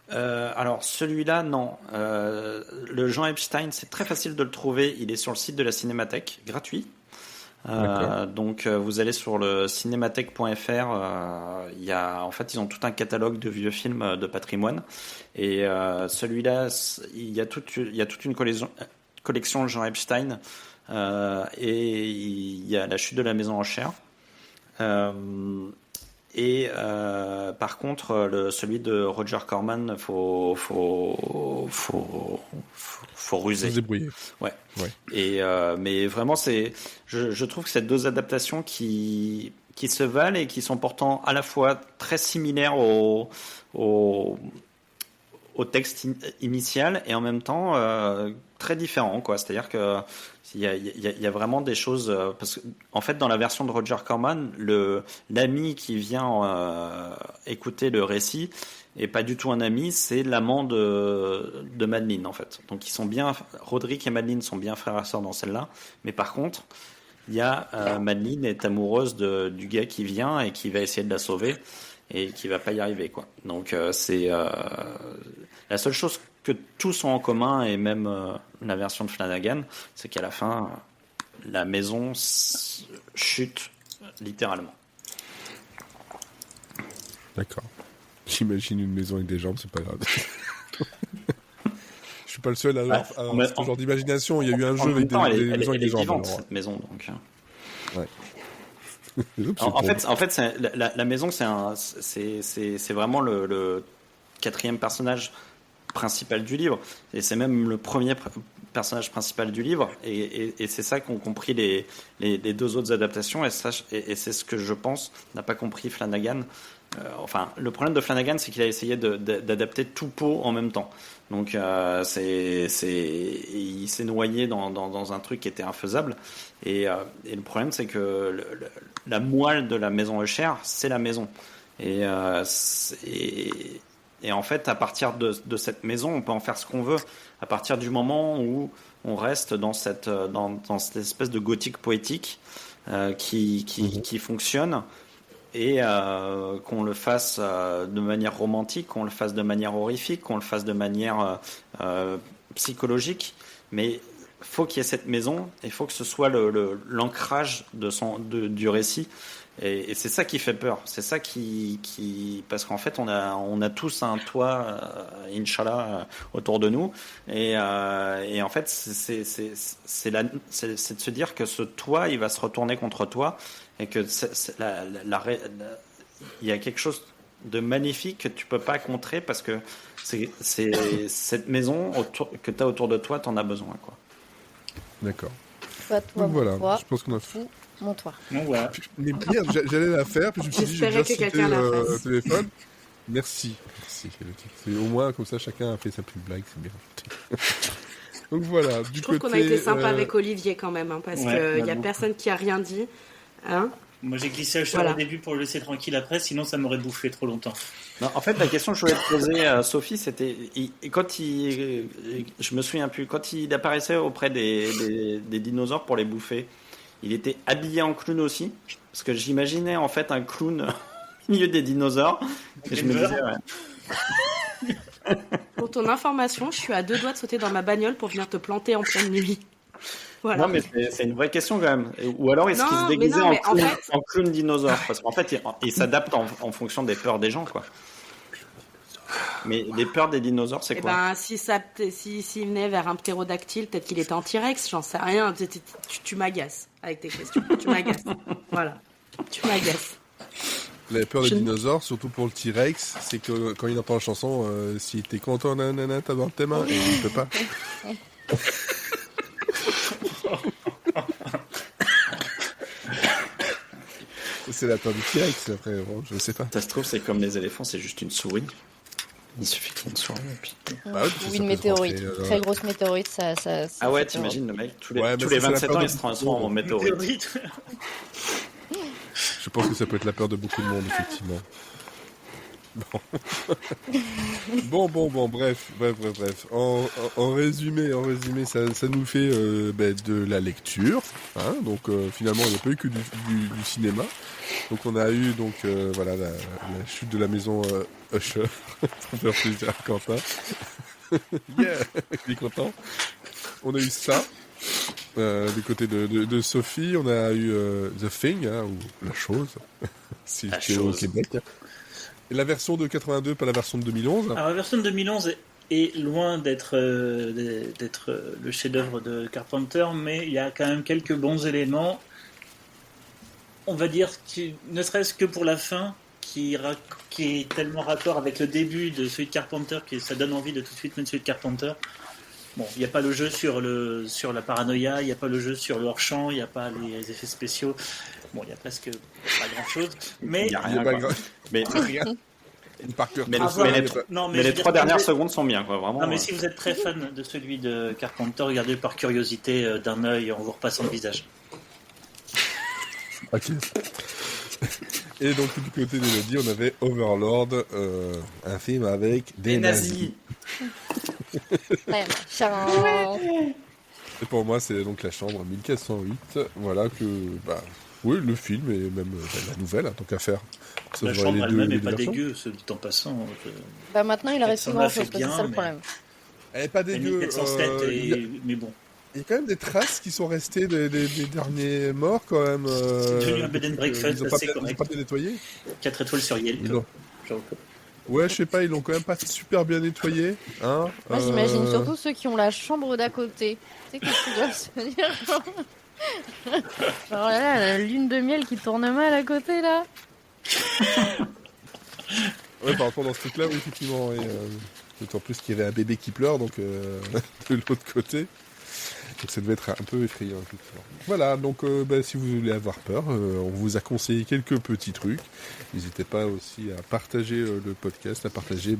Speaker 4: Alors celui-là non. Le Jean Epstein, c'est très facile de le trouver. Il est sur le site de la Cinémathèque, gratuit. Donc vous allez sur le cinémathèque.fr. En fait ils ont tout un catalogue de vieux films de patrimoine. Et celui-là, il y a toute une collection de Jean Epstein. Et il y a La chute de la maison Usher. Et par contre, celui de Roger Corman, faut ruser.
Speaker 1: Faut se débrouiller.
Speaker 4: Ouais. Et mais vraiment, je trouve que c'est deux adaptations qui se valent et qui sont pourtant à la fois très similaires au texte initial et en même temps très différents, quoi. C'est-à-dire que il y a vraiment des choses parce que en fait dans la version de Roger Corman, l'ami qui vient écouter le récit est pas du tout un ami, c'est l'amant de Madeleine en fait. Donc Roderick et Madeleine sont bien frères et sœurs dans celle-là, mais par contre il y a Madeleine est amoureuse du gars qui vient et qui va essayer de la sauver et qui va pas y arriver, quoi. Donc c'est la seule chose que tous ont en commun, et même la version de Flanagan, c'est qu'à la fin la maison chute littéralement.
Speaker 1: D'accord. J'imagine une maison avec des jambes, c'est pas grave. Je suis pas le seul à avoir ce genre d'imagination. Il y a eu un jeu avec des maisons avec des jambes.
Speaker 4: Vivante, cette maison, donc.
Speaker 1: Ouais.
Speaker 4: En fait, la maison, c'est vraiment le quatrième personnage principal du livre, et c'est même le premier personnage principal du livre, et c'est ça qu'ont compris les deux autres adaptations, et c'est ce que je pense n'a pas compris Flanagan. Enfin, le problème de Flanagan, c'est qu'il a essayé d'adapter tout Poe en même temps. Donc, il s'est noyé dans un truc qui était infaisable. Et le problème, c'est que la moelle de la maison Usher, c'est la maison. Et en fait, à partir de cette maison, on peut en faire ce qu'on veut. À partir du moment où on reste dans cette espèce de gothique poétique qui fonctionne, et qu'on le fasse de manière romantique, qu'on le fasse de manière horrifique, qu'on le fasse de manière psychologique, mais faut qu'il y ait cette maison, et faut que ce soit l'ancrage du récit, et c'est ça qui fait peur, c'est ça qui parce qu'en fait on a tous un toit, Inch'Allah, autour de nous, et en fait c'est de se dire que ce toit il va se retourner contre toi, et que il y a quelque chose de magnifique que tu peux pas contrer, parce que c'est cette maison que tu as autour de toi, t'en as besoin, quoi.
Speaker 1: D'accord.
Speaker 2: Pas toi,
Speaker 1: voilà,
Speaker 2: toi,
Speaker 1: je pense qu'on a fait.
Speaker 2: mon toit.
Speaker 3: Donc voilà.
Speaker 1: Mais merde, j'allais la faire, puis je me suis dit, j'ai déjà
Speaker 5: J'espérais que
Speaker 1: cité
Speaker 5: quelqu'un la
Speaker 1: le
Speaker 5: fasse.
Speaker 1: téléphone. Merci. C'est au moins comme ça, chacun a fait sa petite blague, c'est bien. Donc voilà, du
Speaker 5: Je trouve
Speaker 1: côté...
Speaker 5: qu'on a été sympa avec Olivier quand même, hein, parce
Speaker 3: Ouais,
Speaker 5: qu'il n'y a
Speaker 3: bon.
Speaker 5: personne qui a rien dit. Hein.
Speaker 3: Moi, j'ai glissé à cheval
Speaker 5: Voilà.
Speaker 3: au début pour le laisser tranquille après, sinon ça m'aurait bouffé trop longtemps.
Speaker 4: Non, en fait, la question que je voulais te poser à Sophie, c'était je me souviens plus, quand il apparaissait auprès des dinosaures pour les bouffer, il était habillé en clown aussi, parce que j'imaginais en fait un clown au milieu des dinosaures, et je me disais, ouais.
Speaker 5: Pour ton information, je suis à 2 doigts de sauter dans ma bagnole pour venir te planter en pleine nuit. Voilà.
Speaker 4: Non, mais c'est une vraie question quand même. Ou alors est-ce qu'il
Speaker 5: Non,
Speaker 4: se
Speaker 5: mais
Speaker 4: déguisait
Speaker 5: non, mais en fait-
Speaker 4: en clown dinosaure? Parce qu'en fait, il s'adapte en fonction des peurs des gens, quoi. Mais les peurs des dinosaures, c'est
Speaker 5: Eh
Speaker 4: quoi?
Speaker 5: ben, s'il venait vers un ptérodactyle, peut-être qu'il était en T-Rex, j'en sais rien. Tu m'agaces avec tes questions. Tu m'agaces. Voilà. Tu m'agaces.
Speaker 1: La peur des
Speaker 5: Je-
Speaker 1: dinosaures, surtout pour le T-Rex, c'est que quand il entend la chanson, si t'es content, nanana, t'as dans tes mains, et il peut pas. C'est la peur du T-Rex, après, bon, je sais pas.
Speaker 4: Ça se trouve, c'est comme les éléphants, c'est juste une souris. Il suffit qu'il y ait une souris. Et puis...
Speaker 1: Bah ouais,
Speaker 2: Ou
Speaker 1: ça
Speaker 2: une
Speaker 1: peut
Speaker 2: météorite.
Speaker 1: se rentrer,
Speaker 2: Très grosse météorite, ça
Speaker 4: Ah ouais,
Speaker 2: ça fait
Speaker 4: t'imagines le mec, tous les,
Speaker 1: Ouais, mais
Speaker 4: tous
Speaker 1: ça,
Speaker 4: les
Speaker 1: c'est la
Speaker 4: 27
Speaker 1: peur
Speaker 4: ans,
Speaker 1: de-
Speaker 4: il se transforme en météorite.
Speaker 3: Météorite.
Speaker 1: Je pense que ça peut être la peur de beaucoup de monde, effectivement. Bon, bref. En résumé, ça nous fait de la lecture. Hein, donc finalement, il n'y a pas eu que du cinéma. Donc on a eu voilà la chute de la maison Usher. Pour faire plaisir à Quentin. Yeah, il est content. On a eu ça. Du côté de Sophie, on a eu The Thing, hein, ou La Chose, si
Speaker 4: La
Speaker 1: j'étais au
Speaker 4: Chose.
Speaker 1: Québec. Et la version de 82, pas la version de 2011.
Speaker 3: Alors la version de 2011 est loin d'être le chef-d'œuvre de Carpenter, mais il y a quand même quelques bons éléments. On va dire ne serait-ce que pour la fin, qui est tellement raccord avec le début de celui de Carpenter que ça donne envie de tout de suite mettre celui de Carpenter. Bon, il n'y a pas le jeu sur la paranoïa, il n'y a pas le jeu sur le hors-champ, il n'y a pas les effets spéciaux. Bon, il y a presque pas grand-chose, mais
Speaker 4: Il y a
Speaker 1: Il y
Speaker 4: rien,
Speaker 1: a pas
Speaker 4: quoi.
Speaker 1: grave.
Speaker 4: Mais,
Speaker 1: Rien. Une Parker.
Speaker 4: mais,
Speaker 3: Ah,
Speaker 4: les,
Speaker 3: voilà.
Speaker 4: mais les trois-
Speaker 3: non,
Speaker 4: mais
Speaker 3: je
Speaker 4: les
Speaker 3: veux dire,
Speaker 4: 3 dernières
Speaker 3: si vous êtes-
Speaker 4: secondes sont bien, quoi, vraiment.
Speaker 3: Non, mais si vous êtes très fan de celui de Carpenter, regardez par curiosité d'un œil en vous repassant le visage.
Speaker 1: Ok. Et donc du côté d'Elodie, on avait Overlord, un film avec des nazis.
Speaker 2: Ouais, machin.
Speaker 1: Et pour moi, c'est donc La Chambre 1408. Voilà que, oui, le film et même la nouvelle, hein, tant qu'à faire. Ça,
Speaker 3: La
Speaker 1: je vois
Speaker 3: chambre
Speaker 1: les deux-
Speaker 3: elle-même
Speaker 1: les
Speaker 3: est
Speaker 1: deux
Speaker 3: pas
Speaker 1: versions.
Speaker 3: dégueu, ce dit en passant.
Speaker 2: Bah maintenant, il reste
Speaker 3: Ça
Speaker 2: plus
Speaker 3: m'a
Speaker 2: grand
Speaker 3: fait
Speaker 2: chose, c'est
Speaker 3: bien,
Speaker 2: ça le
Speaker 3: mais-
Speaker 2: problème.
Speaker 1: Elle est pas dégueu.
Speaker 3: 1407,
Speaker 1: Il y a-
Speaker 3: mais bon.
Speaker 1: il y a quand même des traces qui sont restées des derniers morts, quand même.
Speaker 3: C'est devenu un bed and breakfast
Speaker 1: ils ont pas
Speaker 3: assez
Speaker 1: bien- ils ont
Speaker 3: correct.
Speaker 1: pas bien nettoyé.
Speaker 3: 4 étoiles sur Yelp.
Speaker 1: Ils l'ont-
Speaker 3: Genre,
Speaker 1: Ouais, je sais pas, ils l'ont quand même pas super bien nettoyé. Hein.
Speaker 2: Moi, j'imagine surtout ceux qui ont la chambre d'à côté. Tu sais que tu dois se dire. Alors là, la lune de miel qui tourne mal à côté, là.
Speaker 1: Ouais, par rapport dans ce truc-là, oui, effectivement. Et, d'autant plus qu'il y avait un bébé qui pleure, donc de l'autre côté. Donc ça devait être un peu effrayant, effectivement. Voilà, donc si vous voulez avoir peur, on vous a conseillé quelques petits trucs. N'hésitez pas aussi à partager le podcast, à partager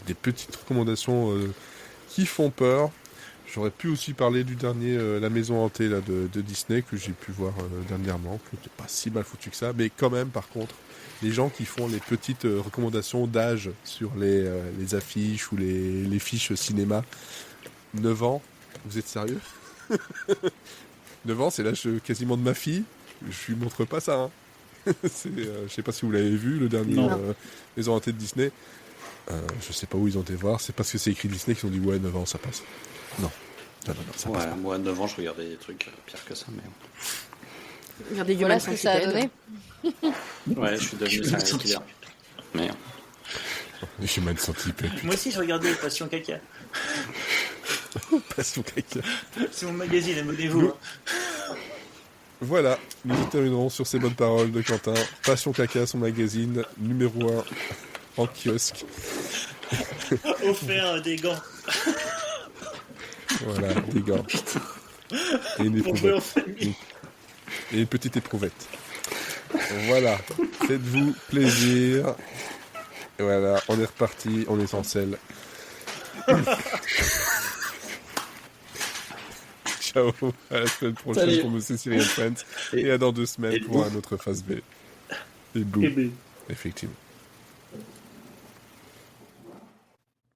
Speaker 1: des petites recommandations qui font peur. J'aurais pu aussi parler du dernier La Maison Hantée là, de Disney que j'ai pu voir dernièrement, qui n'était pas si mal foutu que ça, mais quand même, par contre, les gens qui font les petites recommandations d'âge sur les affiches ou les fiches cinéma, 9 ans, vous êtes sérieux? 9 ans, c'est l'âge quasiment de ma fille, je lui montre pas ça. Hein. Je sais pas si vous l'avez vu, le dernier
Speaker 3: Non.
Speaker 1: Maison Hantée de Disney. Je sais pas où ils ont été voir, c'est parce que c'est écrit Disney qu'ils ont dit ouais, 9 ans, ça passe. Non, ça passe
Speaker 4: Ouais,
Speaker 1: pas.
Speaker 4: moi, à 9 ans, je regardais des trucs pires que ça. Mais...
Speaker 5: Regardez
Speaker 2: Voilà
Speaker 5: Human
Speaker 2: ce que ça a
Speaker 5: Centipede.
Speaker 2: donné.
Speaker 4: Ouais, je suis devenu serial killer. Mais
Speaker 1: J'ai mal senti,
Speaker 3: Moi aussi, je regardais Passion Caca.
Speaker 1: passion caca.
Speaker 3: C'est mon magazine, abonnez-vous. hein.
Speaker 1: Voilà, nous terminerons sur ces bonnes paroles de Quentin. Passion caca, son magazine numéro 1 en kiosque.
Speaker 3: Offert des gants.
Speaker 1: Voilà, des gants. Et une
Speaker 3: Pour jouer en
Speaker 1: éprouvette.
Speaker 3: famille.
Speaker 1: Et une petite éprouvette. Voilà, faites-vous plaisir. Et voilà, on est reparti, on est sans sel. Ciao, à la semaine prochaine
Speaker 3: Salut.
Speaker 1: pour Monsieur Cyril Friends et à dans 2 semaines
Speaker 3: Et
Speaker 1: pour un autre Phase B. Et boum,
Speaker 3: Et ben,
Speaker 1: effectivement.